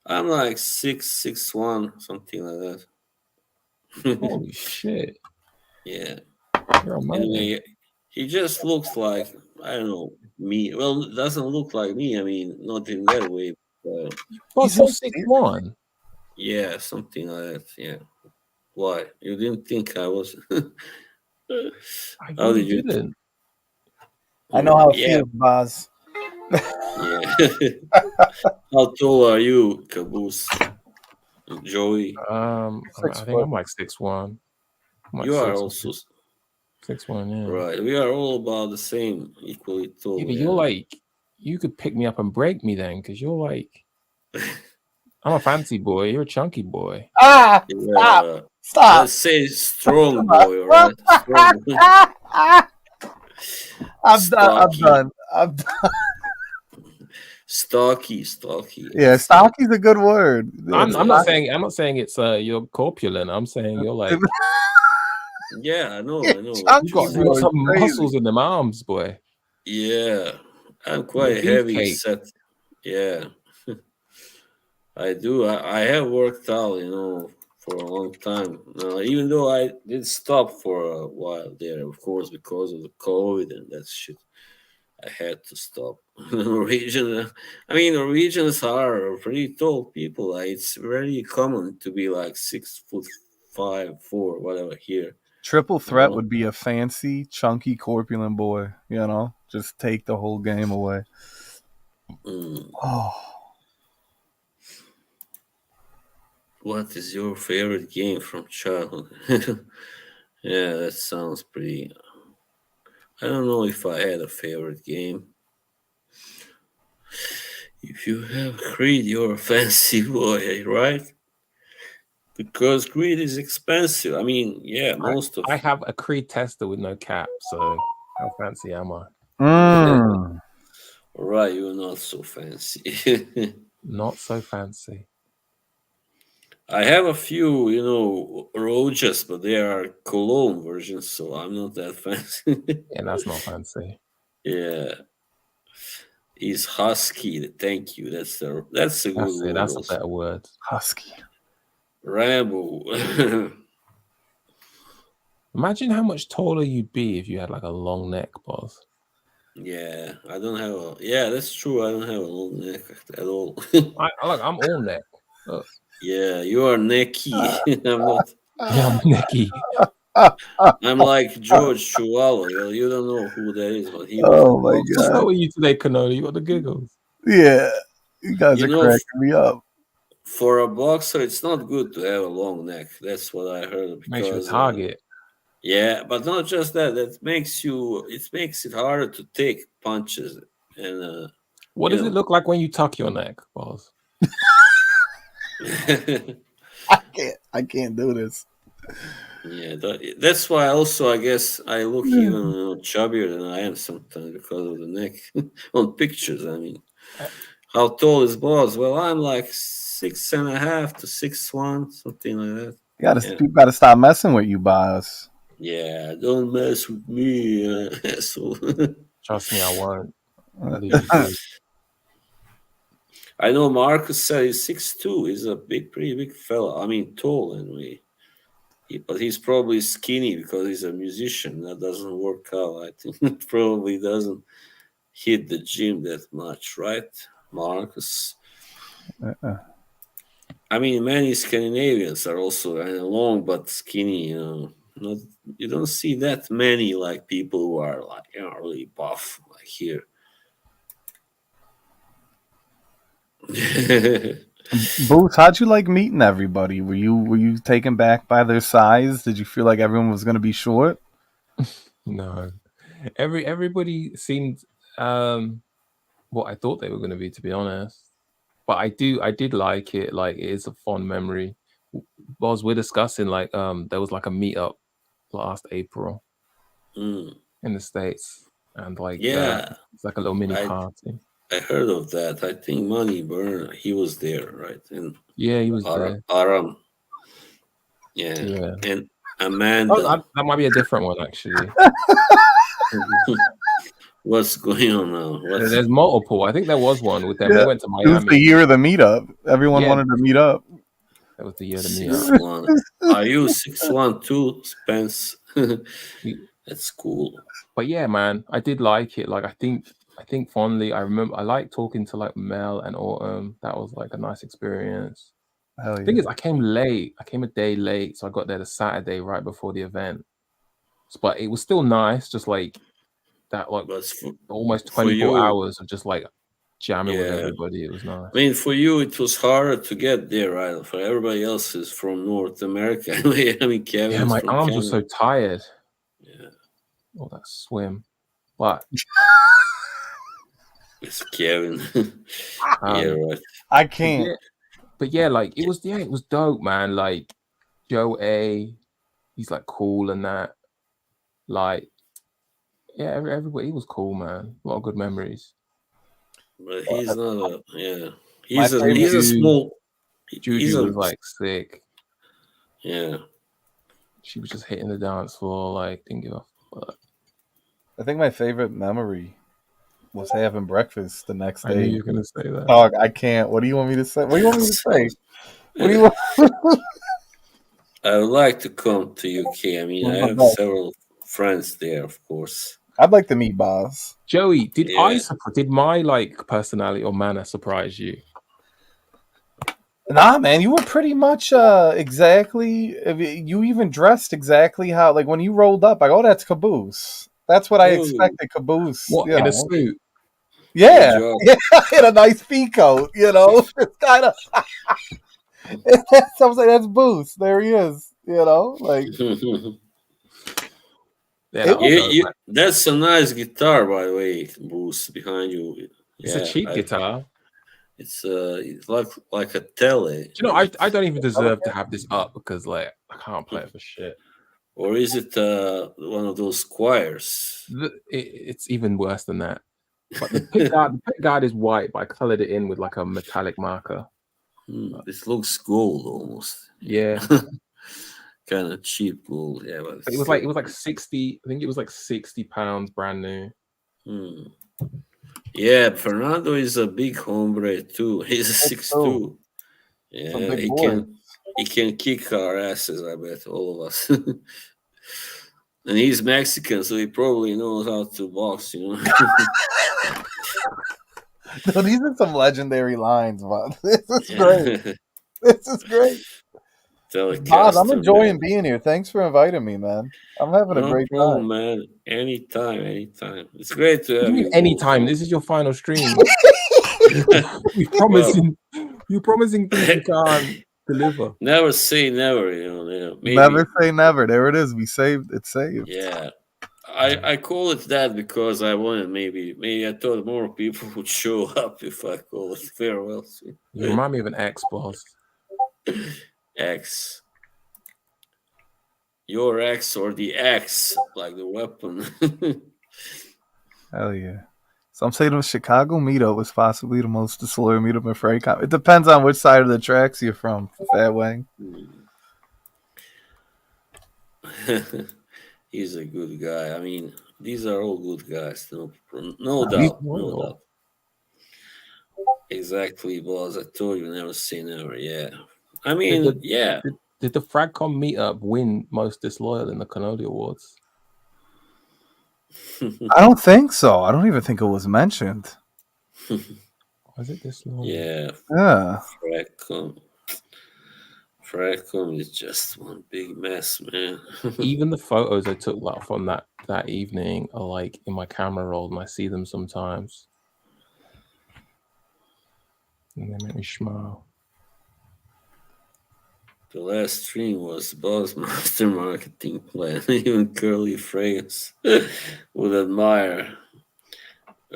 I'm like 6'1", something like that. Holy shit! Yeah. You're a man. Anyway, he just looks like, I don't know, me. Well, it doesn't look like me. I mean, not in that way. But, Boz, He's so so 6'1". yeah, something like that. Yeah. Why? You didn't think I was? I How really did you? didn't. I know how it Yeah. feels, Boz. Yeah. How tall are you, Caboose? Joey? I 6 think I'm foot. like 6'1". I'm like You are 6'1". also 6'1", yeah. right. We are all about the same, equally tall. Yeah, but Yeah. you're like, you could pick me up and break me then, because you're like, I'm a fancy boy. You're a chunky boy. Ah! Yeah. Stop! Let's say strong boy, all right? Strong boy. I'm done. Stocky. Yeah, stocky's a good word. I'm not saying it's you're corpulent. I'm saying you're like, Yeah, I know. you got some muscles in them arms, boy. Yeah, I'm You're quite a heavy beefcake. set. Yeah, I do. I have worked out, for a long time. Even though I did stop for a while there, of course, because of the COVID and that shit. I had to stop. Norwegians are pretty tall people. Like, it's very common to be like 6'5", 4", whatever here. Triple threat would be a fancy, chunky, corpulent boy. Just take the whole game away. Oh, what is your favorite game from childhood? Yeah, that sounds pretty. I don't know if I had a favorite game. If you have Creed, you're a fancy boy, right? Because Creed is expensive. I mean, yeah, most of. I have a Creed tester with no cap, so how fancy am I? Right, you're not so fancy. Not so fancy. I have a few, Rojas, but they are Cologne versions, so I'm not that fancy. Yeah, that's not fancy. Yeah. Is husky. Thank you. That's a good That's word. it. That's a also. better word. husky. Rambo. Imagine how much taller you'd be if you had like a long neck, boss. Yeah, I don't have a. Yeah, that's true. I don't have a long neck at all. I'm all neck. Look. Yeah, you are necky. I'm not. Yeah, I'm necky. I'm like George Chihuahua. Well, you don't know who that is, but he was. Oh my What's god. up with you today, Canola? You got the giggles. Yeah, you guys You are know, cracking me up. For a boxer, it's not good to have a long neck. That's what I heard. Because, Makes you a target. Yeah, but not just that. That makes it harder to take punches. And What does it look like when you tuck your neck, boss? I can't do this. Yeah, that's why also I guess I look even chubbier than I am sometimes because of the neck on pictures. I mean, how tall is Boz? Well, I'm like 6.5 to 6'1", something like that. Yeah. You gotta stop messing with you, boss. Yeah, don't mess with me, asshole. Trust me, I won't. I'll leave you be. I know Marcus said he's 6'2". He's a pretty big fella. I mean, tall anyway. But he's probably skinny because he's a musician. That doesn't work out. I think probably doesn't hit the gym that much, right, Marcus? Uh-uh. I mean, many Scandinavians are also kind of long but skinny. Not you don't see that many like people who are like really buff like here. Boots, how'd you like meeting everybody? Were you taken back by their size? Did you feel like everyone was gonna be short? No, everybody seemed what I thought they were going to be, to be honest. But I did like it. Like, it is a fond memory. Boz, we're discussing like there was like a meetup last April Mm, in the States, and like yeah, it's like a little mini I party. I heard of that. I think Money Burn he was there, right? And Yeah, he was there. Aram, yeah, Yeah. and Oh, Amanda. that might be a different one actually. What's going on now? What's There's multiple. I think there was one with them. Yeah. They went to It was the Miami. year of the meetup. Everyone Yeah. wanted to meet up. That was the year of the six meetup. one? Are you 6'1" Spence? That's cool. But yeah, man, I did like it. Like, I think fondly. I remember I liked talking to like Mel and Autumn. That was like a nice experience. Hell Thing yeah. is, I came late. I came a day late, so I got there the Saturday right before the event. But it was still nice, just like that, like But almost for 24 you, hours of just like jamming with yeah. everybody. It was nice. I mean, for you, it was harder to get there, right? For everybody else is from North America. I mean, Kevin Yeah, is my from arms Canada. were so tired. Yeah, All that swim. But it's Kevin. Yeah, right. I can't. but yeah, like it was dope, man. Like Joe A, he's like cool and that. Like, yeah, everybody, he was cool, man. A lot of good memories. But he's not a yeah. My He's a favorite- small. Juju He's a was like sick. yeah. She was just hitting the dance floor, like didn't give a fuck. I think my favorite memory was having breakfast the next I knew day. you were gonna say that. Dog, I can't. What do you want me to say? What do you want me to say? What do you want? I would like to come to UK. I mean, I have several friends there, of course. I'd like to meet Boz. Joey, did Yeah. did my like personality or manner surprise you? Nah, man, you were pretty much exactly. You even dressed exactly how, like when you rolled up. Like, oh, that's Caboose. That's what I Ooh. expected, Caboose. What, you in know. a suit? Yeah, Good job. yeah, in a nice pea coat. You know, it's kind of. I was like, that's Boost. There he is. You know, like Yeah, that was dope, man. That's a nice guitar, by the way, Boost behind you. It's a cheap guitar. It's like a tele. Do you know, I don't even deserve to have this up because like I can't play it for shit. Or is it one of those choirs? It's even worse than that. But the pick guard is white, but I colored it in with like a metallic marker. This looks gold almost. Yeah. Kind of cheap gold. Yeah, but it was like 60. I think it was like £60 brand new. Yeah, Fernando is a big hombre too. He's a 6'2". Yeah, he can kick our asses, I bet, all of us. And he's Mexican, so he probably knows how to box, you know. No, these are some legendary lines, but this is great. This is great. Boz, I'm enjoying being here. Thanks for inviting me, man. I'm having a great time, man. Anytime. It's great to have you. Anytime. This is your final stream. You're promising things you can't deliver. Never say never, you know. Maybe. Never say never. There it is. We saved. It's saved. Yeah. I call it that because I wanted maybe I thought more people would show up if I call it farewell. You remind me of an ex, boss. X. Your X or the X, like the weapon. Hell yeah. So I'm saying the Chicago meetup was possibly the most disorderly meetup in Frank. It depends on which side of the tracks you're from, Fat Wang. He's a good guy. I mean, these are all good guys. No He's doubt, no loyal. doubt. Exactly, boss. I told you, never say never. Yeah. I Did mean, the, yeah. did the Fragcom meetup win most disloyal in the Canoli Awards? I don't think so. I don't even think it was mentioned. Was it disloyal? Yeah, Yeah. Fracom is just one big mess, man. Even the photos I took like from that evening are like in my camera roll, and I see them sometimes, and they make me smile. The last stream was Boss Master Marketing Plan. Even Curly Fragrance would admire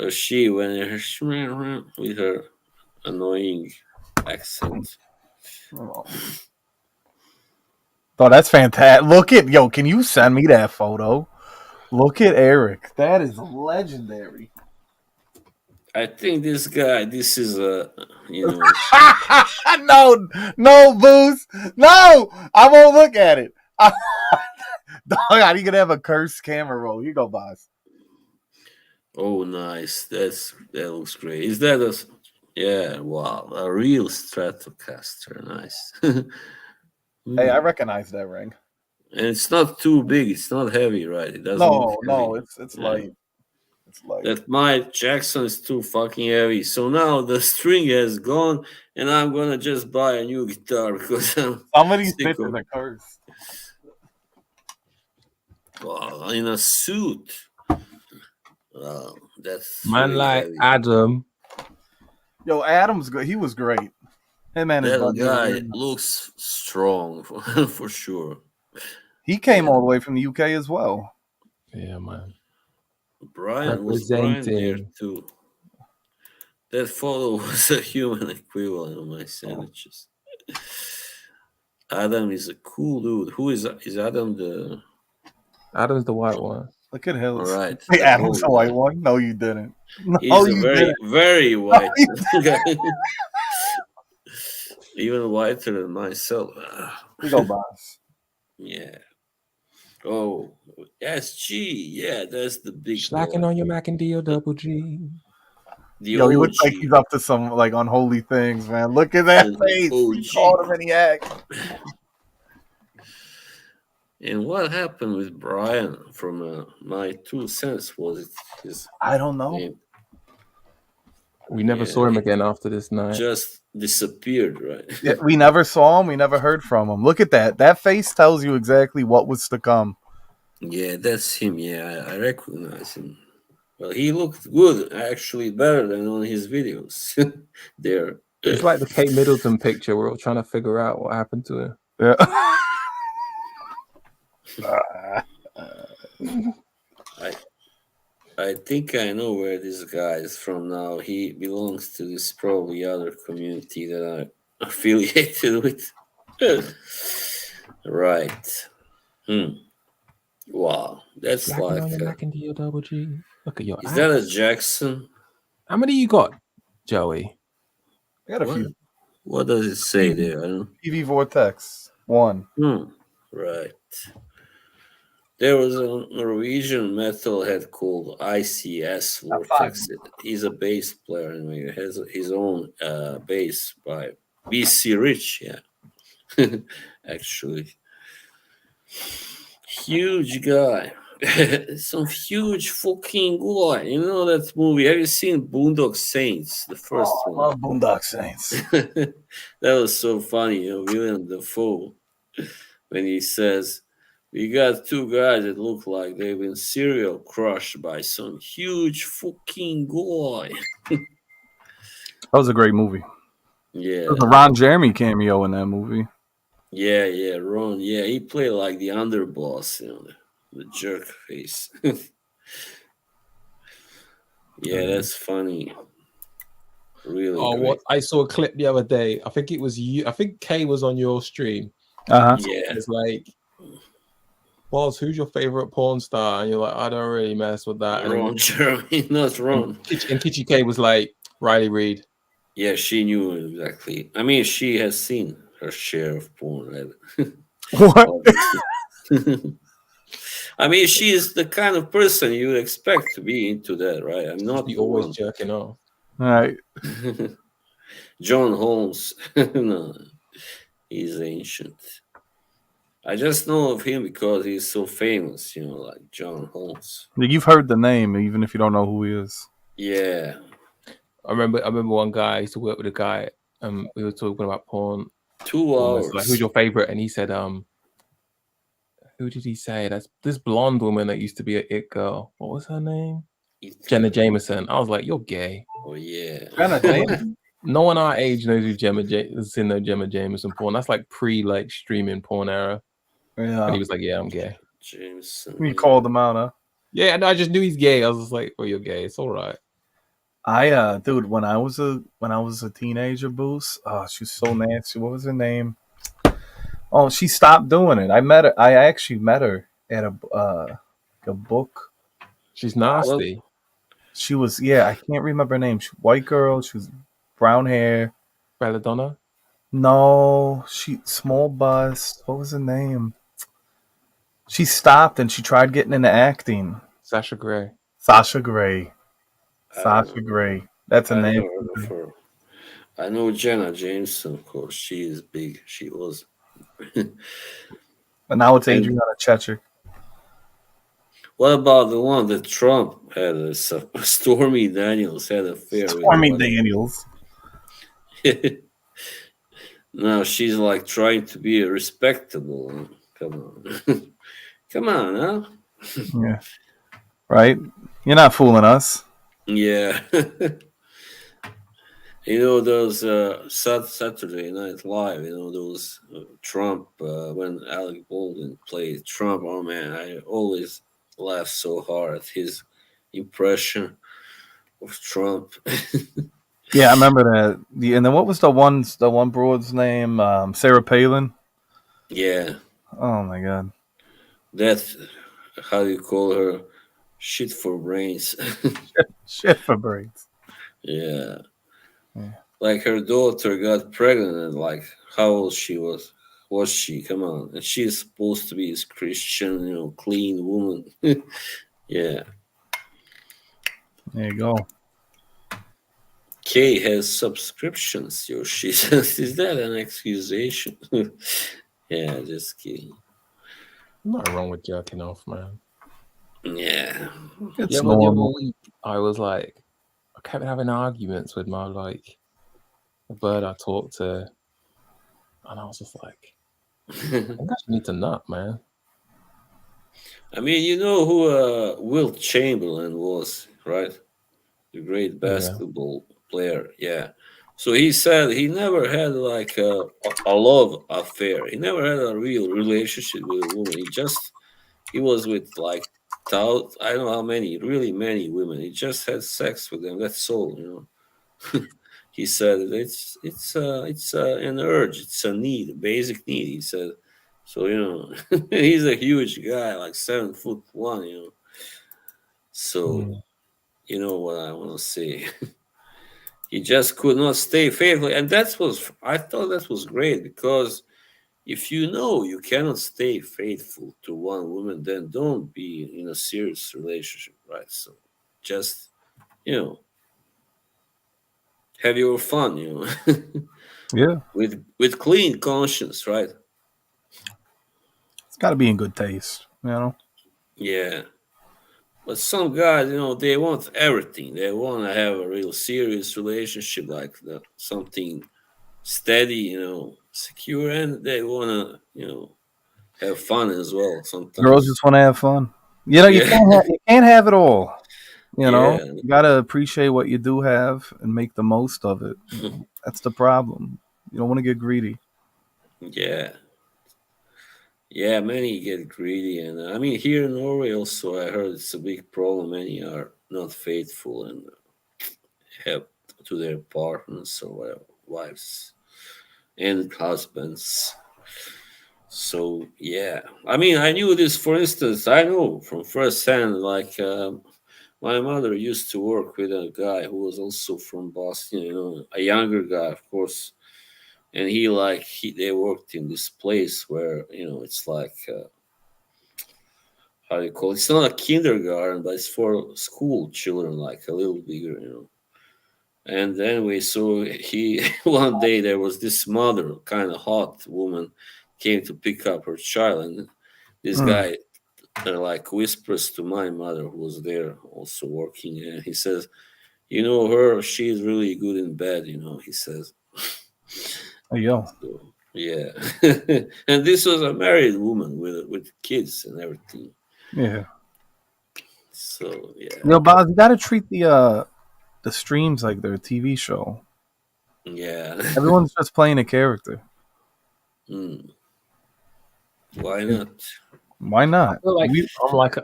she when her with her annoying accent. Oh, that's fantastic. Look at can you send me that photo? Look at Eric. That is legendary. I think this guy, this is a, no, Booze. No, I won't look at it. Dog, how you gonna have a cursed camera roll? You go, boss. Oh, nice. That looks great. Is that a? Yeah, wow, a real Stratocaster. Nice. Hey, I recognize that ring. And it's not too big. It's not heavy, right? It doesn't. No, it's light. It's light. That my Jackson is too fucking heavy. So now the string has gone, and I'm gonna just buy a new guitar because I'm Some of these sick pictures of- are cursed. wow, in a suit. Wow, that's Man, really like heavy. Adam. Yo, Adam's good. He was great. Him and his That buddy. guy looks strong for sure. He came all the way from the UK as well. Yeah, man. Brian was Brian there Representing. too. That photo was a human equivalent of my sandwiches. Adam is a cool dude. Who is Adam? The Adam's the white one. Look at him. all right. Hey, the Adam's a old white guy. one. No, you didn't. No, He's a you very didn't. very white you guy. Even whiter than myself. We go, boss. Yeah. Oh, SG. Yeah, that's the big Slacking boy. on your Mac and D or double G. The Yo, he OG. looks like he's up to some like unholy things, man. Look at that The face. He OG. called him and he act. And what happened with Brian from my 2 cents? Was it his I don't know. name We never Yeah, saw him he again after this night. just disappeared, right? Yeah, we never saw him. We never heard from him. Look at that. That face tells you exactly what was to come. Yeah, that's him. Yeah, I recognize him. Well, he looked good, actually, better than on his videos. There. It's like the Kate Middleton picture. We're all trying to figure out what happened to him. Yeah. I think I know where this guy is from now. He belongs to this probably other community that I'm affiliated with. Right. Wow, that's Slacking on like. your Mac and D or double G. Look at your Is that a ass. Jackson? How many you got, Joey? I got a What? few. What does it say there? I don't. PV Vortex 1. Right. There was a Norwegian metalhead called ICS Vortex. He's a bass player anyway. He has his own bass by BC Rich. Yeah, actually, huge guy. Some huge fucking guy. You know that movie? Have you seen Boondock Saints? The first I one. love Boondock Saints. That was so funny, William Dafoe, when he says, "We got two guys that look like they've been serial crushed by some huge fucking guy." That was a great movie. Yeah, There was a Ron Jeremy cameo in that movie. yeah, Ron. Yeah, he played like the underboss, the jerk face. Yeah, that's funny. Really. Oh, great. what? I saw a clip the other day. I think it was you. I think Kay was on your stream. Uh-huh. Yeah. It's like, Boss, who's your favorite porn star? And you're like, I don't really mess with that. And Ron Jeremy, not Ron. Kitchi K was like, Riley Reid. Yeah, she knew exactly. I mean, she has seen her share of porn. What? I mean, she is the kind of person you expect to be into that, right? I'm not She the always one. jerking off. All right. John Holmes. No, he's ancient. I just know of him because he's so famous, like John Holmes. You've heard the name, even if you don't know who he is. Yeah. I remember one guy. I used to work with a guy. We were talking about porn. 2 Almost like, hours. who's your favorite? And he said, who did he say? That's this blonde woman that used to be a it girl. What was her name? Jenna Jameson. I was like, you're gay. Oh, yeah. Jenna Jameson? No one our age knows who has seen no Gemma Jameson porn. That's like like streaming porn era. And Yeah. he was like, yeah, I'm gay. Jameson. You called him out, huh? Yeah, and I just knew he's gay. I was just like, oh, you're gay. It's all right. Dude, when I was a teenager, Boost, she's so nasty. What was her name? Oh, she stopped doing it. I actually met her at a book. She's nasty. She was, yeah, I can't remember her name. White girl. She was brown hair. Belladonna? No, she small bust. What was her name? She stopped and she tried getting into acting. Sasha Grey. Sasha Grey. Sasha Grey. That's a I name. never heard of her. I know Jenna Jameson, of course. She is big. She was. And now it's Adriana Chechik. What about the one that Trump had? Stormy Daniels had an affair with. Stormy Daniels. Now she's like trying to be respectable. Come on. Come on, huh? Yeah. Right? You're not fooling us. Yeah. Those Saturday Night Live, those Trump, when Alec Baldwin played Trump, oh man, I always laugh so hard at his impression of Trump. Yeah, I remember that. And then what was the one broad's name? Sarah Palin? Yeah. Oh my god. That's how you call her, shit for brains. Shit for brains. Yeah. Like her daughter got pregnant and like how old she was. Was she? Come on. And she's supposed to be this Christian, clean woman. Yeah. There you go. Kay has subscriptions, she says. Is that an accusation? Yeah, just kidding. Nothing wrong with jerking off, man. Yeah. It's The normal. other week, I was like, I kept having arguments with my the bird I talked to, and I was just like, I think I need to nut, man. I mean, you know who Wilt Chamberlain was, right? The great basketball player. Yeah. So he said he never had like a love affair. He never had a real relationship with a woman. He was with like I don't know how many, really many women. He just had sex with them. That's all. He said it's an urge. It's a need, a basic need. He said. So he's a huge guy, like 7'1". So you know what I want to say. He just could not stay faithful, and I thought that was great, because if you know you cannot stay faithful to one woman, then don't be in a serious relationship, right? So just have your fun, Yeah. with clean conscience, right? It's got to be in good taste, Yeah. But some guys, they want everything. They want to have a real serious relationship, like something steady, secure, and they want to, have fun as well. Sometimes Girls just want to have fun. You Yeah. can't have it all. Yeah. You got to appreciate what you do have and make the most of it. That's the problem. You don't want to get greedy. Yeah. Yeah, many get greedy, and I mean here in Norway also I heard it's a big problem. Many are not faithful and have to their partners or wives and husbands. So yeah, I mean I knew this. For instance, I know from first hand. Like my mother used to work with a guy who was also from Boston. A younger guy, of course. And they worked in this place where it's like how do you call it? It's not a kindergarten, but it's for school children, like a little bigger, you know. And then we saw he one day there was this mother, kind of hot woman, came to pick up her child, and this Mm. guy like whispers to my mother who was there also working, and he says, "You know her, she's really good in bed." You know, he says. Hey, yo. So, yeah, and this was a married woman with kids and everything. Yeah. So yeah, Yo, Boz, you gotta treat the streams like they're a TV show. yeah. Everyone's just playing a character. Mm. Why not? Why I not? feel like We-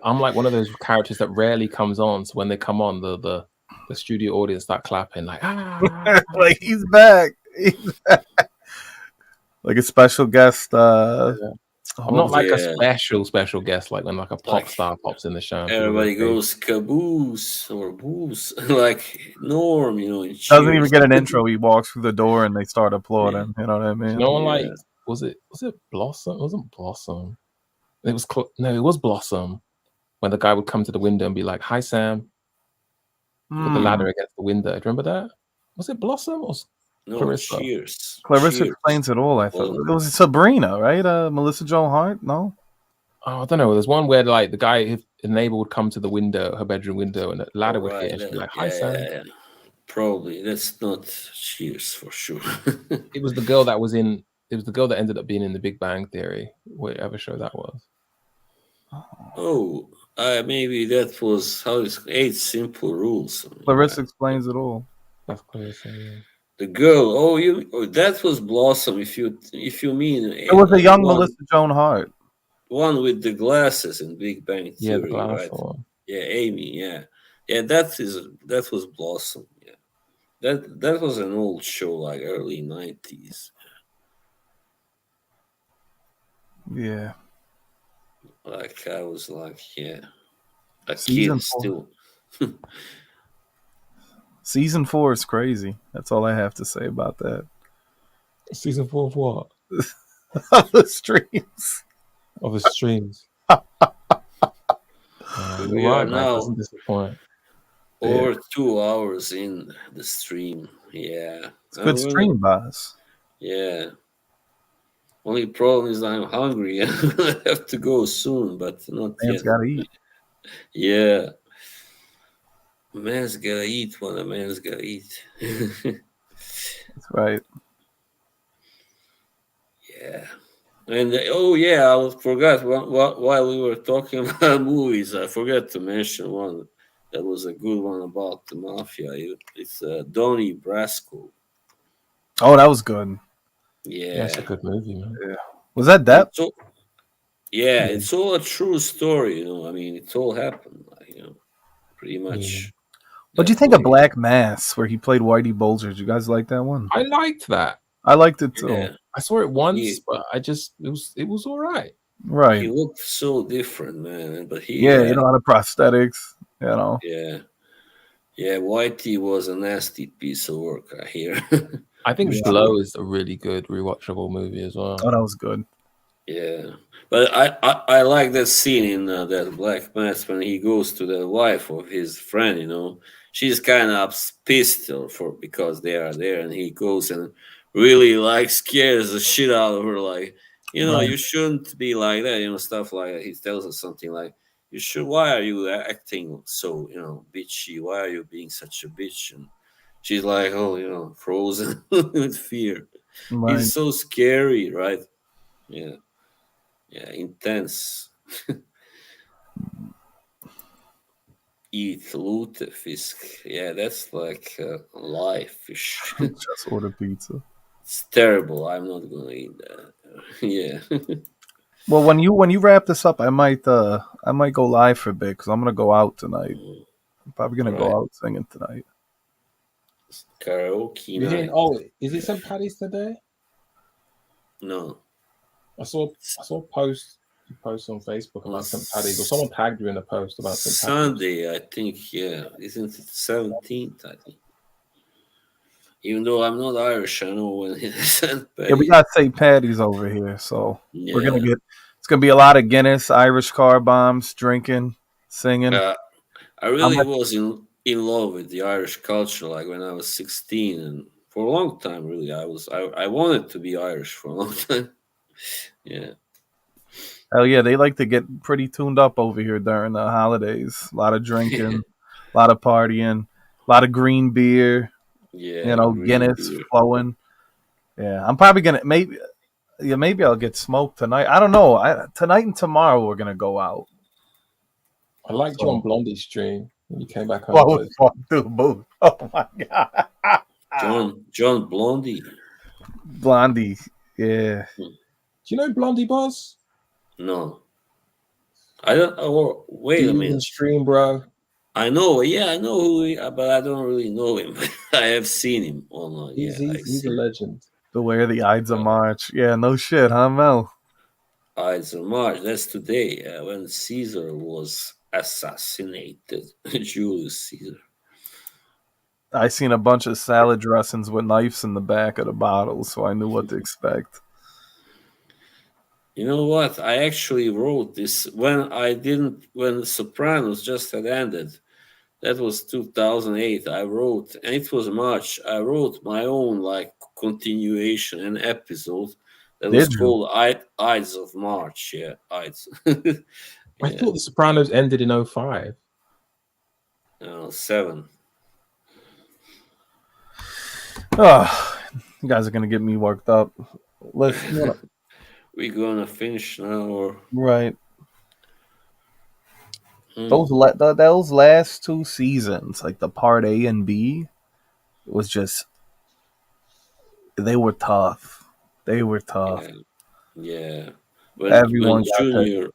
I'm like one of those characters that rarely comes on. So when they come on, the studio audience start clapping like ah. like he's back. Like a special guest. I'm not like a Yeah. special guest like when like a pop Like, star pops in the show. and people Everybody go goes caboose or booze, like Norm, you know. In doesn't even Cheers. get an intro. He walks through the door and they start applauding. You know what I crazy. mean? No one Yeah. like was it Blossom? It wasn't Blossom. It was it was Blossom. When the guy would come to the window and be like, "Hi Sam," with the ladder against the window. Do you remember that? Was it Blossom or No, Clarissa? Cheers. Clarissa Cheers. explains it all. I thought Well- it was Sabrina, right? Melissa Joan Hart. No, Oh, I don't know. There's one where like the guy, his neighbor would come to the window, her bedroom window, and the ladder would hit, and she'd be like, "Hi, Sam." Yeah. Probably that's not Cheers for sure. It was the girl that was in. It was the girl that ended up being in The Big Bang Theory, whatever show that was. Oh, maybe that was how it's 8 Simple Rules. Clarissa explains it all. That's Clarissa. Yeah. The girl. That was Blossom. If you mean It was a young one, Melissa Joan Hart. one with the glasses in Big Bang Yeah, Theory, the glass right? one. Yeah, Amy. Yeah, that was Blossom. Yeah, that was an old show, like early 90s. Yeah. Like I was like, yeah, a Season kid 4. still. Season 4 is crazy. That's all I have to say about that. Season 4 of what? The streams. Of the streams. We You're are right, man. now- Doesn't disappoint. Over 2 hours in the stream. Yeah, It's a good stream, boss. Yeah. Only problem is I'm hungry. I'm gonna have to go soon, but not Man's yet. gotta eat. Yeah. Man's gotta eat what a man's gotta eat. That's right. Yeah. And I forgot while we were talking about movies, I forgot to mention one that was a good one about the mafia. It's Donnie Brasco. Oh, that was good. Yeah. That's a good movie, man. Was that Depp? So, yeah, it's all a true story, you know. I mean, it's all happened, like, you know, pretty much. What do you that think of way. Black Mass, where he played Whitey Bulger? Did you guys like that one? I liked that. I liked it too. Yeah. I saw it once, Yeah. but it was all right. Right. He looked so different, man. But he, Yeah, you know, the prosthetics, you know. yeah, Whitey was a nasty piece of work, I hear. I think Yeah. Blow is a really good rewatchable movie as well. Oh, that was good. Yeah, but I like that scene in that Black Mass when he goes to the wife of his friend. You know, she's kind of pissed because they are there, and he goes and really like scares the shit out of her. Like, you know, Right. you shouldn't be like that. You know, stuff like that. He tells her something like, "You should. Why are you acting so, you know, bitchy? Why are you being such a bitch?" And she's like, "Oh, you know, frozen with fear." Right. He's so scary, right? Yeah. Yeah, intense. Eat, loot, fisk. Yeah, that's like life. Just order pizza. It's terrible. I'm not gonna eat that. Yeah. Well, when you wrap this up, I might go live for a bit because I'm gonna go out tonight. I'm probably gonna Right. go out singing tonight. Karaoke night. Is it St. Paddy's today? No. I saw a post on Facebook about St. Paddy's, or someone tagged you in a post about St. Paddy's. Sunday, I think. Yeah, isn't it 17th? I think. Even though I'm not Irish, I know when it is St. Yeah, we got St. Patty's over here, so we're gonna Yeah. get. It's gonna be a lot of Guinness, Irish car bombs, drinking, singing. I really was in love with the Irish culture, like when I was 16, and for a long time, really, I wanted to be Irish for a long time. Yeah. Hell yeah, they like to get pretty tuned up over here during the holidays. A lot of drinking, a lot of partying, a lot of green beer. Yeah, You know, green Guinness beer. flowing. Yeah, I'm probably gonna maybe I'll get smoked tonight. I don't know. Tonight and tomorrow we're gonna go out. I liked you on Blondie's stream when you came back home. Both, dude, both. Oh my god, John Blondie. Blondie. Yeah, Do you know Blondie Boss? No, I don't. Oh, wait a minute. Stream, bro. I know. Yeah, I know who he, but I don't really know him. I have seen him online. He's a legend. the way of the Ides of March. Yeah, no shit, huh, Mel? Ides of March. That's today when Caesar was assassinated. Julius Caesar. I seen a bunch of salad dressings with knives in the back of the bottles, so I knew what to expect. You know what? I actually wrote this when The Sopranos just had ended. That was 2008. I wrote, and it was March. I wrote my own like continuation, an episode that was called Ides of March. Yeah, Ides. I thought The Sopranos ended in 05. 7. Oh, you guys are gonna get me worked up. Let's We gonna finish now, or right. Those last two seasons, like the part A and B, was just they were tough. They were tough. Yeah. Everyone got Junior.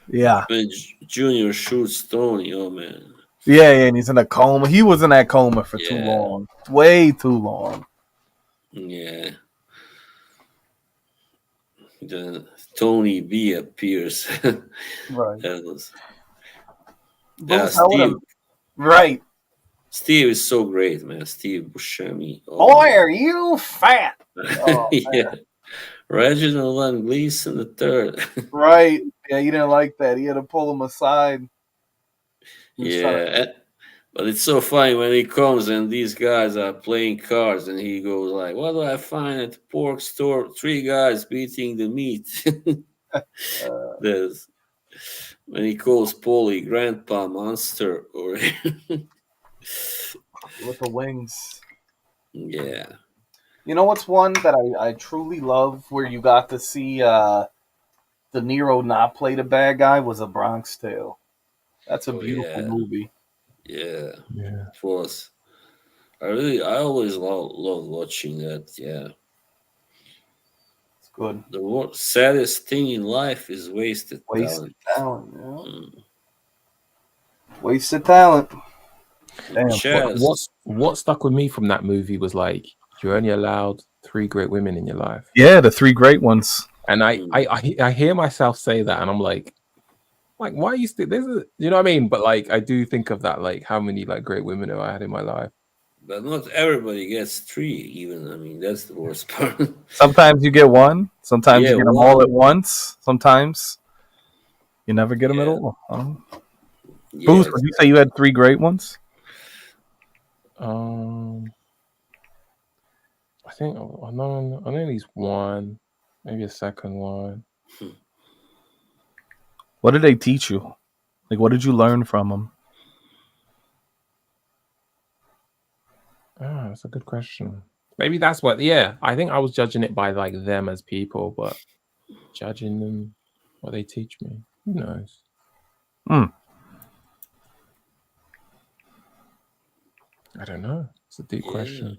Yeah. When Junior shoots Tony, oh man. Yeah, and he's in a coma. He was in that coma for too long. Way too long. Yeah. Then Tony B appears. Right. Steve. Right. Steve is so great, man. Steve Buscemi. Boy, are you fat? Oh, yeah. Reginald Van Gleeson III. Right. Yeah, he didn't like that. He had to pull him aside. Yeah. But it's so funny when he comes and these guys are playing cards and he goes like, what do I find at the pork store? 3 guys beating the meat. There's when he calls Paulie Grandpa Monster or with the wings. Yeah. You know what's one that I truly love where you got to see De Niro not play the bad guy was A Bronx Tale. That's a beautiful movie. Yeah. Of course. I always love watching that. Yeah. It's good. The saddest thing in life is wasted talent. Yeah. Wasted talent. Damn. What stuck with me from that movie was like you're only allowed 3 great women in your life. Yeah, the 3 great ones. And I hear myself say that, and I'm like why are you still you know what I mean? But like I do think of that, like how many like great women have I had in my life. But not everybody gets 3 even. I mean, that's the worst part. Sometimes you get 1. Sometimes you get them all at once. Sometimes you never get them at all. Boost, would you say you had 3 great ones? I think I know at least 1, maybe a second one. What did they teach you? Like, what did you learn from them? That's a good question. Maybe that's what. Yeah, I think I was judging it by like them as people, but judging them what they teach me, who knows? I don't know. It's a deep question.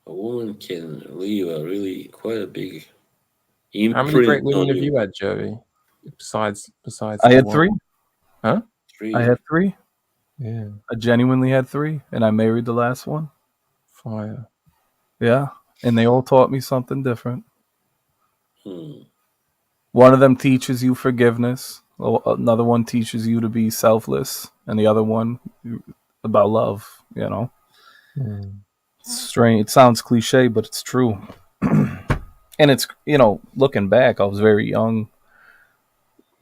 A woman can leave a really quite a big imprint. How many great women have you had, Joey? Besides, I had 3. Huh? 3. I had 3. Yeah. I genuinely had 3, and I married the last one. Fire. Yeah, and they all taught me something different. One of them teaches you forgiveness. Another one teaches you to be selfless, and the other one about love. You know, It's strange. It sounds cliche, but it's true. And it's looking back, I was very young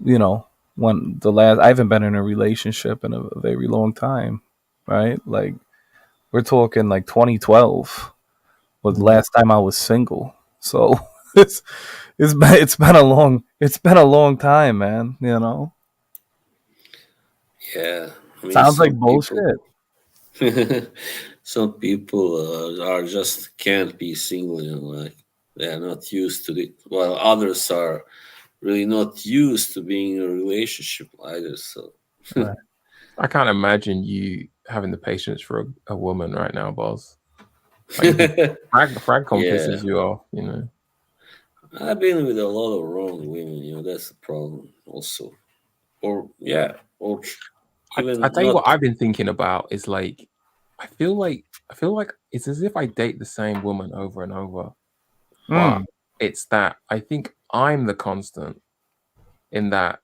you know, when the last I haven't been in a relationship in a very long time, right? Like we're talking like 2012 was the last time I was single. So it's it's been a long time, man. You know, Yeah, I mean, sounds like some people, bullshit. some people are just can't be single. Like they are not used to it, while others are really not used to being in a relationship either. So, Right. I can't imagine you having the patience for a woman right now, boss. Like Fragcom yeah, pisses you off, you know. I've been with a lot of wrong women. That's the problem, also. Or yeah, or I even tell you not. what I've been thinking about is like I feel like it's as if I date the same woman over and over, but Mm, it's that I think I'm the constant in that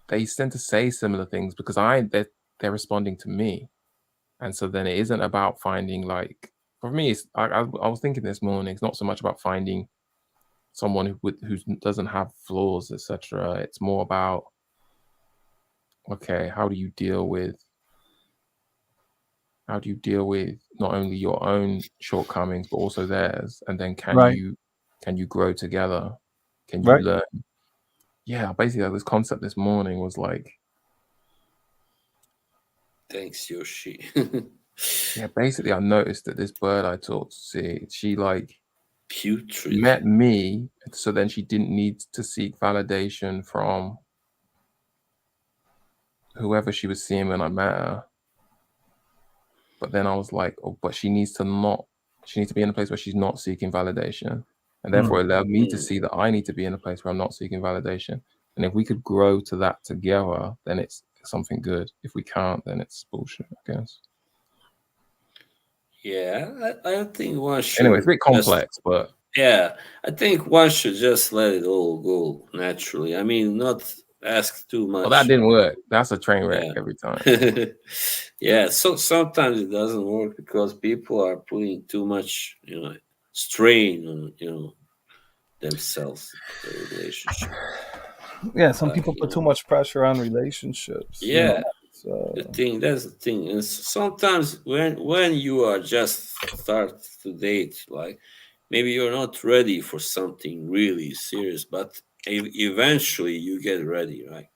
they tend to say similar things because they're responding to me. And so then it isn't about finding like for me, I was thinking this morning, it's not so much about finding someone who doesn't have flaws, etc. It's more about okay, how do you deal with not only your own shortcomings but also theirs, and then right. can you grow together? Can you Right. learn? Yeah, basically this concept this morning was like, Thanks, Yoshi. yeah, basically I noticed that this bird I taught to see, she like Putrid. met me, so then she didn't need to seek validation from whoever she was seeing when I met her. But then I was like, oh, but she needs to be in a place where she's not seeking validation. And Mm, therefore it allowed me to Mm. see that I need to be in a place where I'm not seeking validation. And if we could grow to that together, then it's something good. If we can't, then it's bullshit, I guess. Yeah, I think one Anyway, it's a should bit just. complex, but Yeah, I think one should just let it all go naturally. I mean, not ask too well, that much. didn't work. That's a train wreck Yeah. every time. Yeah, so sometimes it doesn't work because people are putting too much, strain on, themselves, the relationship. yeah, some Like, people put too much pressure on relationships. You know, yeah, so that's the thing. And sometimes when you are just start to date, like maybe you're not ready for something really serious, but eventually you get ready, right?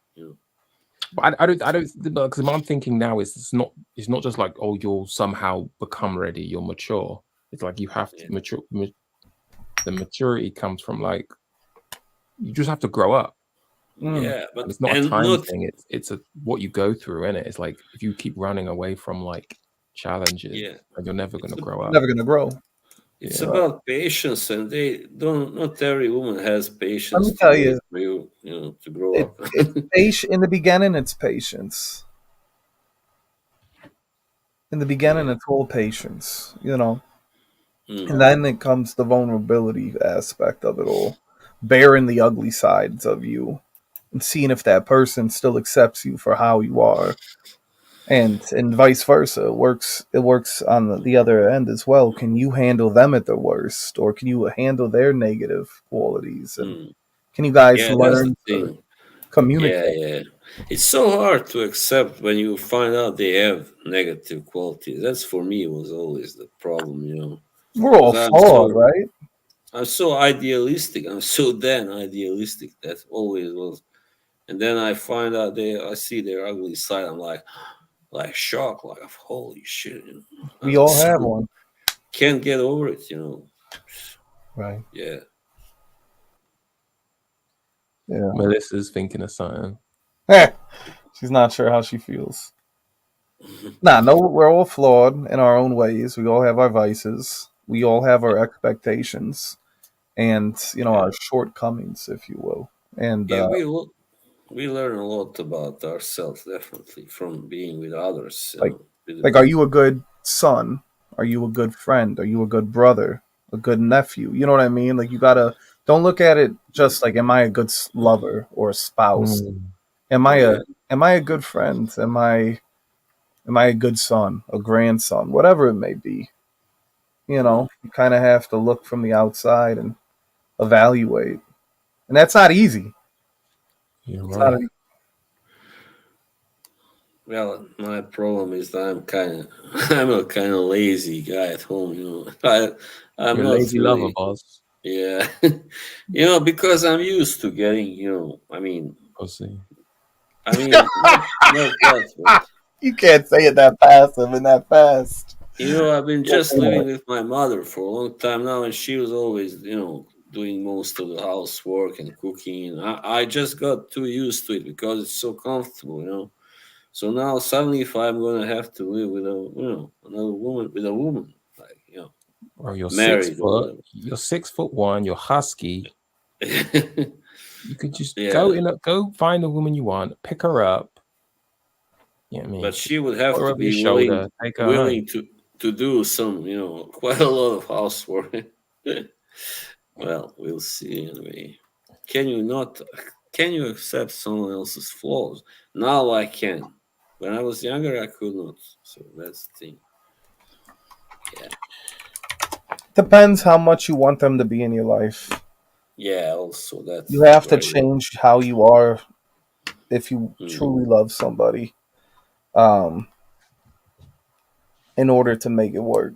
But I don't, because what I'm thinking now is it's not just like, oh, you'll somehow become ready, you're mature. It's like you have to Yeah, mature. The maturity comes from like you just have to grow up, mm, yeah, and but it's not a and time not. thing. It's a what you go through in it. It's like if you keep running away from like challenges, Yeah, and you're never it's gonna a, grow up. never gonna grow. it's Yeah, Right. about patience, and they don't. Not every woman has Let patience me to tell wait you, for you, to grow up. it's patient in the beginning. It's patience. In the beginning, Yeah. it's all patience. You know, and Mm. then it comes the vulnerability aspect of it all, bearing the ugly sides of you, and seeing if that person still accepts you for how you are, and vice versa. It works on the other end as well. Can you handle them at the worst, or can you handle their negative qualities, and Mm. can you guys Yeah, that's the learn to thing. Yeah, communicate? yeah. It's so hard to accept when you find out they have negative qualities. That's for me was always the problem. We're all Because flawed, right? I'm so idealistic. I'm so damn idealistic. That always was. And then I find out I see their ugly side. I'm like shocked, like holy shit. We all have So one, can't get over it. right? Yeah. Yeah. Melissa's thinking of something. She's not sure how she feels. Nah, no, we're all flawed in our own ways. We all have our vices. We all have our expectations and, Yeah. our shortcomings, if you will. And Yeah, we learn a lot about ourselves definitely from being with others. like, With, like, are you a good son? Are you a good friend? Are you a good brother? A good nephew? You know what I mean? Like, you gotta don't look at it just like, am I a good lover or a spouse? Mm. Am I a yeah. am I a good friend? Am I a good son, a grandson, whatever it may be? Mm. You kind of have to look from the outside and evaluate, and that's not easy. You're It's not right. any- Well, my problem is that I'm a kind of lazy guy at home. I'm You're a not lazy lover, really. boss. Yeah, because I'm used to getting. Pussy. Not that, but You can't say it that passive and that fast. I've been Can't just say living that. with my mother for a long time now, and she was always, doing most of the housework and cooking. I just got too used to it because it's so comfortable. So now suddenly, if I'm gonna have to live with another woman, like Bro, you're six married or foot. whatever. You're 6'1". You're husky. You could just Yeah, go find a woman you want, pick her up. You know what I mean? but she would Put have her to over your be shoulder, take her home. willing to do some, quite a lot of housework. Well, we'll see anyway. Can you not? Can you accept someone else's flaws? Now I can. When I was younger, I could not. So that's the thing. Yeah, Depends how much you want them to be in your life. yeah. Also, You that's have to very well. change how you are if you Mm, truly love somebody, um, in order to make it work.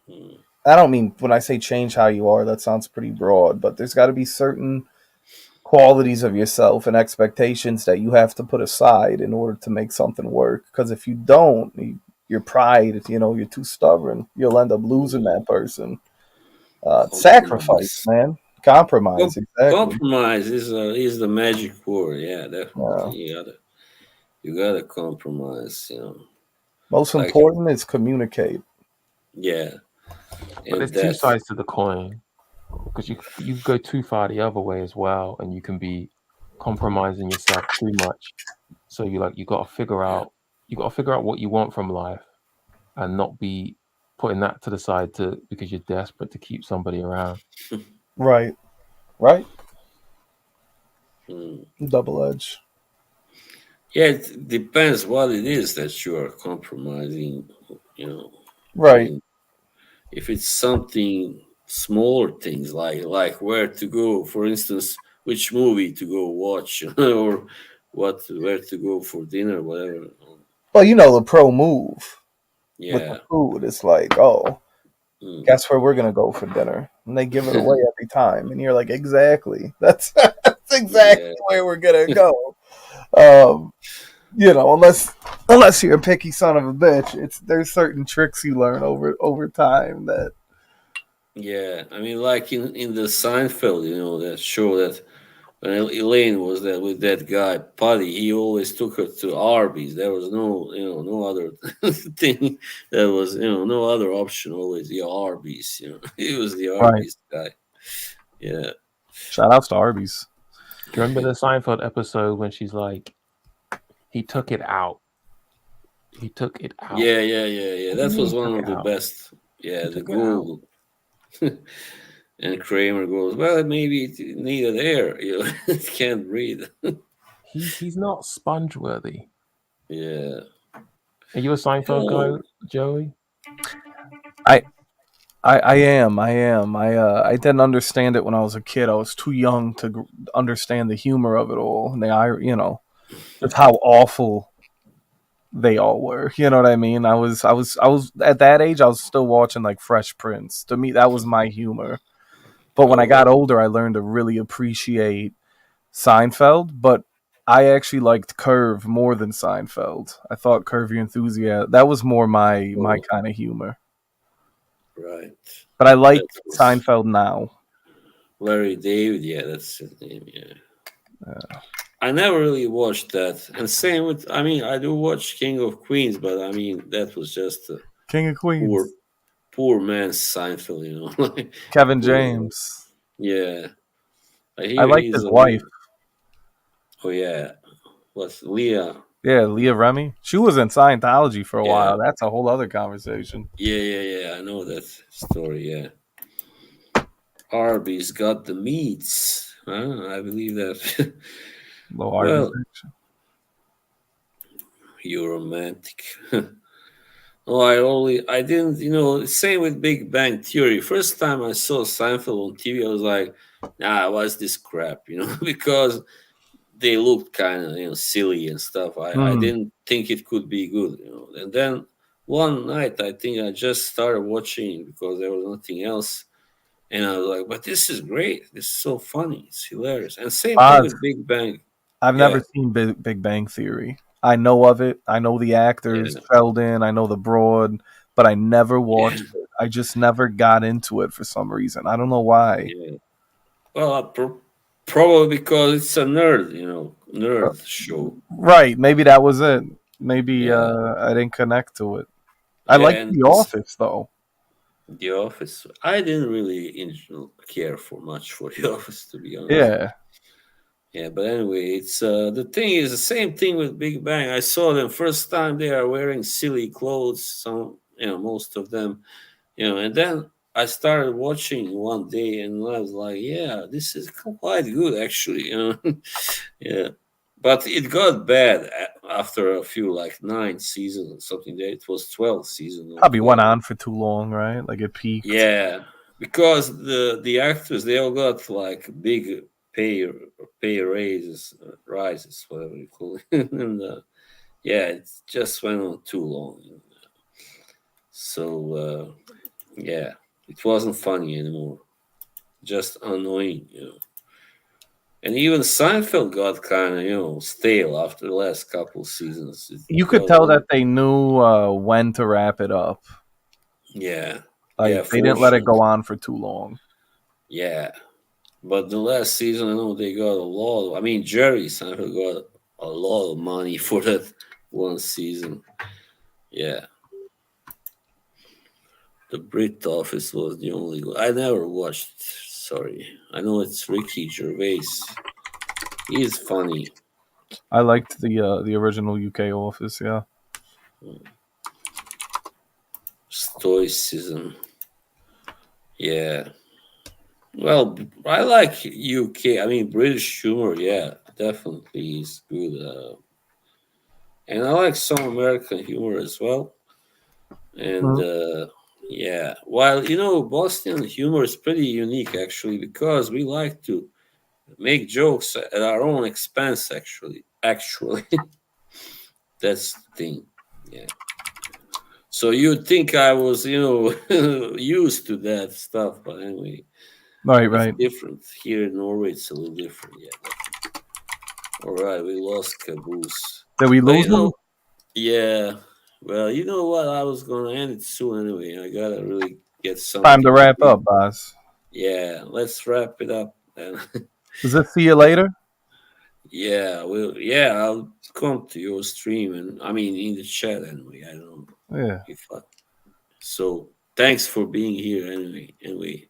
mm, I don't mean when I say change how you are, that sounds pretty broad, but there's got to be certain qualities of yourself and expectations that you have to put aside in order to make something work. Because if you don't, your pride, you're too stubborn, you'll end up losing mm. that person. Sacrifice, Compromise. man. Compromise, exactly. Compromise is the magic word. Yeah, definitely. Yeah. You gotta compromise. Most Like important is communicate. yeah, But and there's two that. sides to the coin because you go too far the other way as well, and you can be compromising yourself too much. So you got to figure Yeah. out what you want from life, and not be putting that to the side because you're desperate to keep somebody around. Right. Right. Mm. Double edge. Yeah, it depends what it is that you are compromising. You know, I Right. mean, if it's something smaller things like where to go, for instance, which movie to go watch, or where to go for dinner, whatever. Well, the pro move with the Yeah. food. It's like, oh, Mm. guess where we're gonna go for dinner, and they give it away every time, and you're like, exactly. That's exactly Yeah. where we're gonna go. Um, unless you're a picky son of a bitch, there's certain tricks you learn over time that. Yeah. I mean, like in the Seinfeld, that show that when Elaine was there with that guy Buddy, he always took her to Arby's. There was no other thing. There was no other option. Always the Arby's. He was the Right. Arby's guy. Yeah, Shout outs to Arby's. Do you remember the Seinfeld episode when she's like, he took it out? He took it out. yeah. What do you That mean was he one took of it the out? best. Yeah, He the took it out. gold. And Kramer goes, well, maybe it needed air. It can't breathe. He's not sponge worthy. Yeah. Are you a Seinfeld Oh, guy, Joey? I am. I didn't understand it when I was a kid. I was too young to understand the humor of it all, and just how awful they all were. You know what I mean? I was at that age. I was still watching like Fresh Prince. To me, that was my humor. But when I got oh, older, I learned to really appreciate Seinfeld. But I actually liked Curve more than Seinfeld. I thought Curve Your Enthusiasm, that was more my oh, kind of humor. right. But I That like was Seinfeld now. Larry David. Yeah, that's his name. Yeah. Uh, I never really watched that. And same with, I mean, I do watch King of Queens, but I mean, that was just a King of poor, Queens, poor man's Seinfeld, like Kevin poor man. James. Yeah. I I hear liked he's his a wife. little, oh, yeah. What's Leah? Yeah, Leah Remy. She was in Scientology for a Yeah. while. That's a whole other conversation. Yeah. I know that story. Yeah. Arby's got the meats. Huh? I believe that. Low Arby's Well, action. you're romantic. Oh, I didn't, same with Big Bang Theory. First time I saw Seinfeld on TV, I was like, what's this crap, because they looked kind of silly and stuff. I didn't think it could be good, And then one night, I think I just started watching because there was nothing else, and I was like, "But this is great! This is so funny! It's hilarious!" And same thing with Big Bang. I've never seen Big Bang Theory. I know of it. I know the actors, Sheldon. I know the Broad, but I never watched it. I just never got into it for some reason. I don't know why. Yeah. Well, probably because it's a nerd, nerd show. Right. Maybe that was it. Maybe I didn't connect to it. I like The Office, though. The Office. I didn't really care for much for The Office, to be honest. Yeah. Yeah, but anyway, it's the thing is the same thing with Big Bang. I saw them first time they are wearing silly clothes. Some, most of them, and then I started watching one day, and I was like, "Yeah, this is quite good, actually." Yeah, but it got bad after a few, like 9 seasons or something. There, it was 12 seasons. Probably went on for too long, right? Like it peaked. Yeah, because the actors they all got like big pay rises, whatever you call it, and yeah, it just went on too long. So yeah, it wasn't funny anymore, just annoying, And even Seinfeld got kind of stale after the last couple seasons. You could tell that they knew when to wrap it up. Yeah, like they didn't let it go on for too long. Yeah. But the last season, I know they got a lot. I mean, Jerry Seinfeld got a lot of money for that one season. Yeah. The Brit Office was the only one. I never watched. Sorry. I know it's Ricky Gervais. He's funny. I liked the original UK Office, yeah. Stoicism. Yeah. Well, I like UK. I mean, British humor, yeah, definitely is good. And I like some American humor as well. And yeah, while Boston humor is pretty unique actually because we like to make jokes at our own expense. Actually, that's the thing. Yeah. So you'd think I was, used to that stuff, but anyway. Right. It's different. Here in Norway, it's a little different, yeah. All right, we lost Caboose. Did we lose him? Yeah. Well, you know what? I was going to end it soon anyway. I got to really get something. Time to wrap up, boss. Yeah, let's wrap it up. Does it see you later? Yeah, I'll come to your stream and I mean in the chat anyway. I don't know. Yeah. So thanks for being here anyway.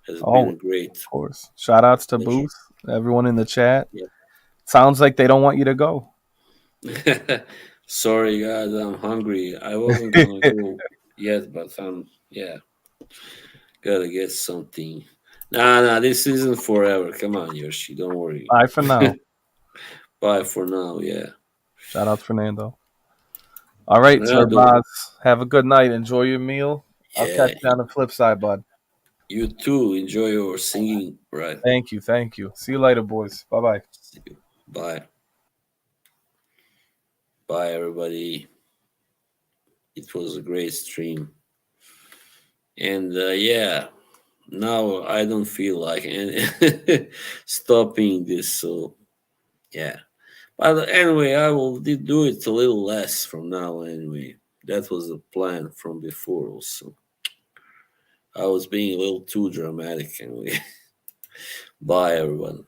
It's been great. Of course. Shout outs to Booth, everyone in the chat. Yeah. Sounds like they don't want you to go. Sorry, guys, I'm hungry. I wasn't going to go yet, but gotta get something. Nah, this isn't forever. Come on, Yoshi, don't worry. Bye for now. Bye for now, yeah. Shout out Fernando. All right, Sir Boz. Have a good night. Enjoy your meal. Yeah. I'll catch you on the flip side, bud. You too. Enjoy your singing, right? Thank you. See you later, boys. Bye-bye. Bye. Bye, everybody. It was a great stream. And yeah, now I don't feel like stopping this. So yeah. But anyway, I will do it a little less from now anyway. That was the plan from before also. I was being a little too dramatic anyway. Bye, everyone.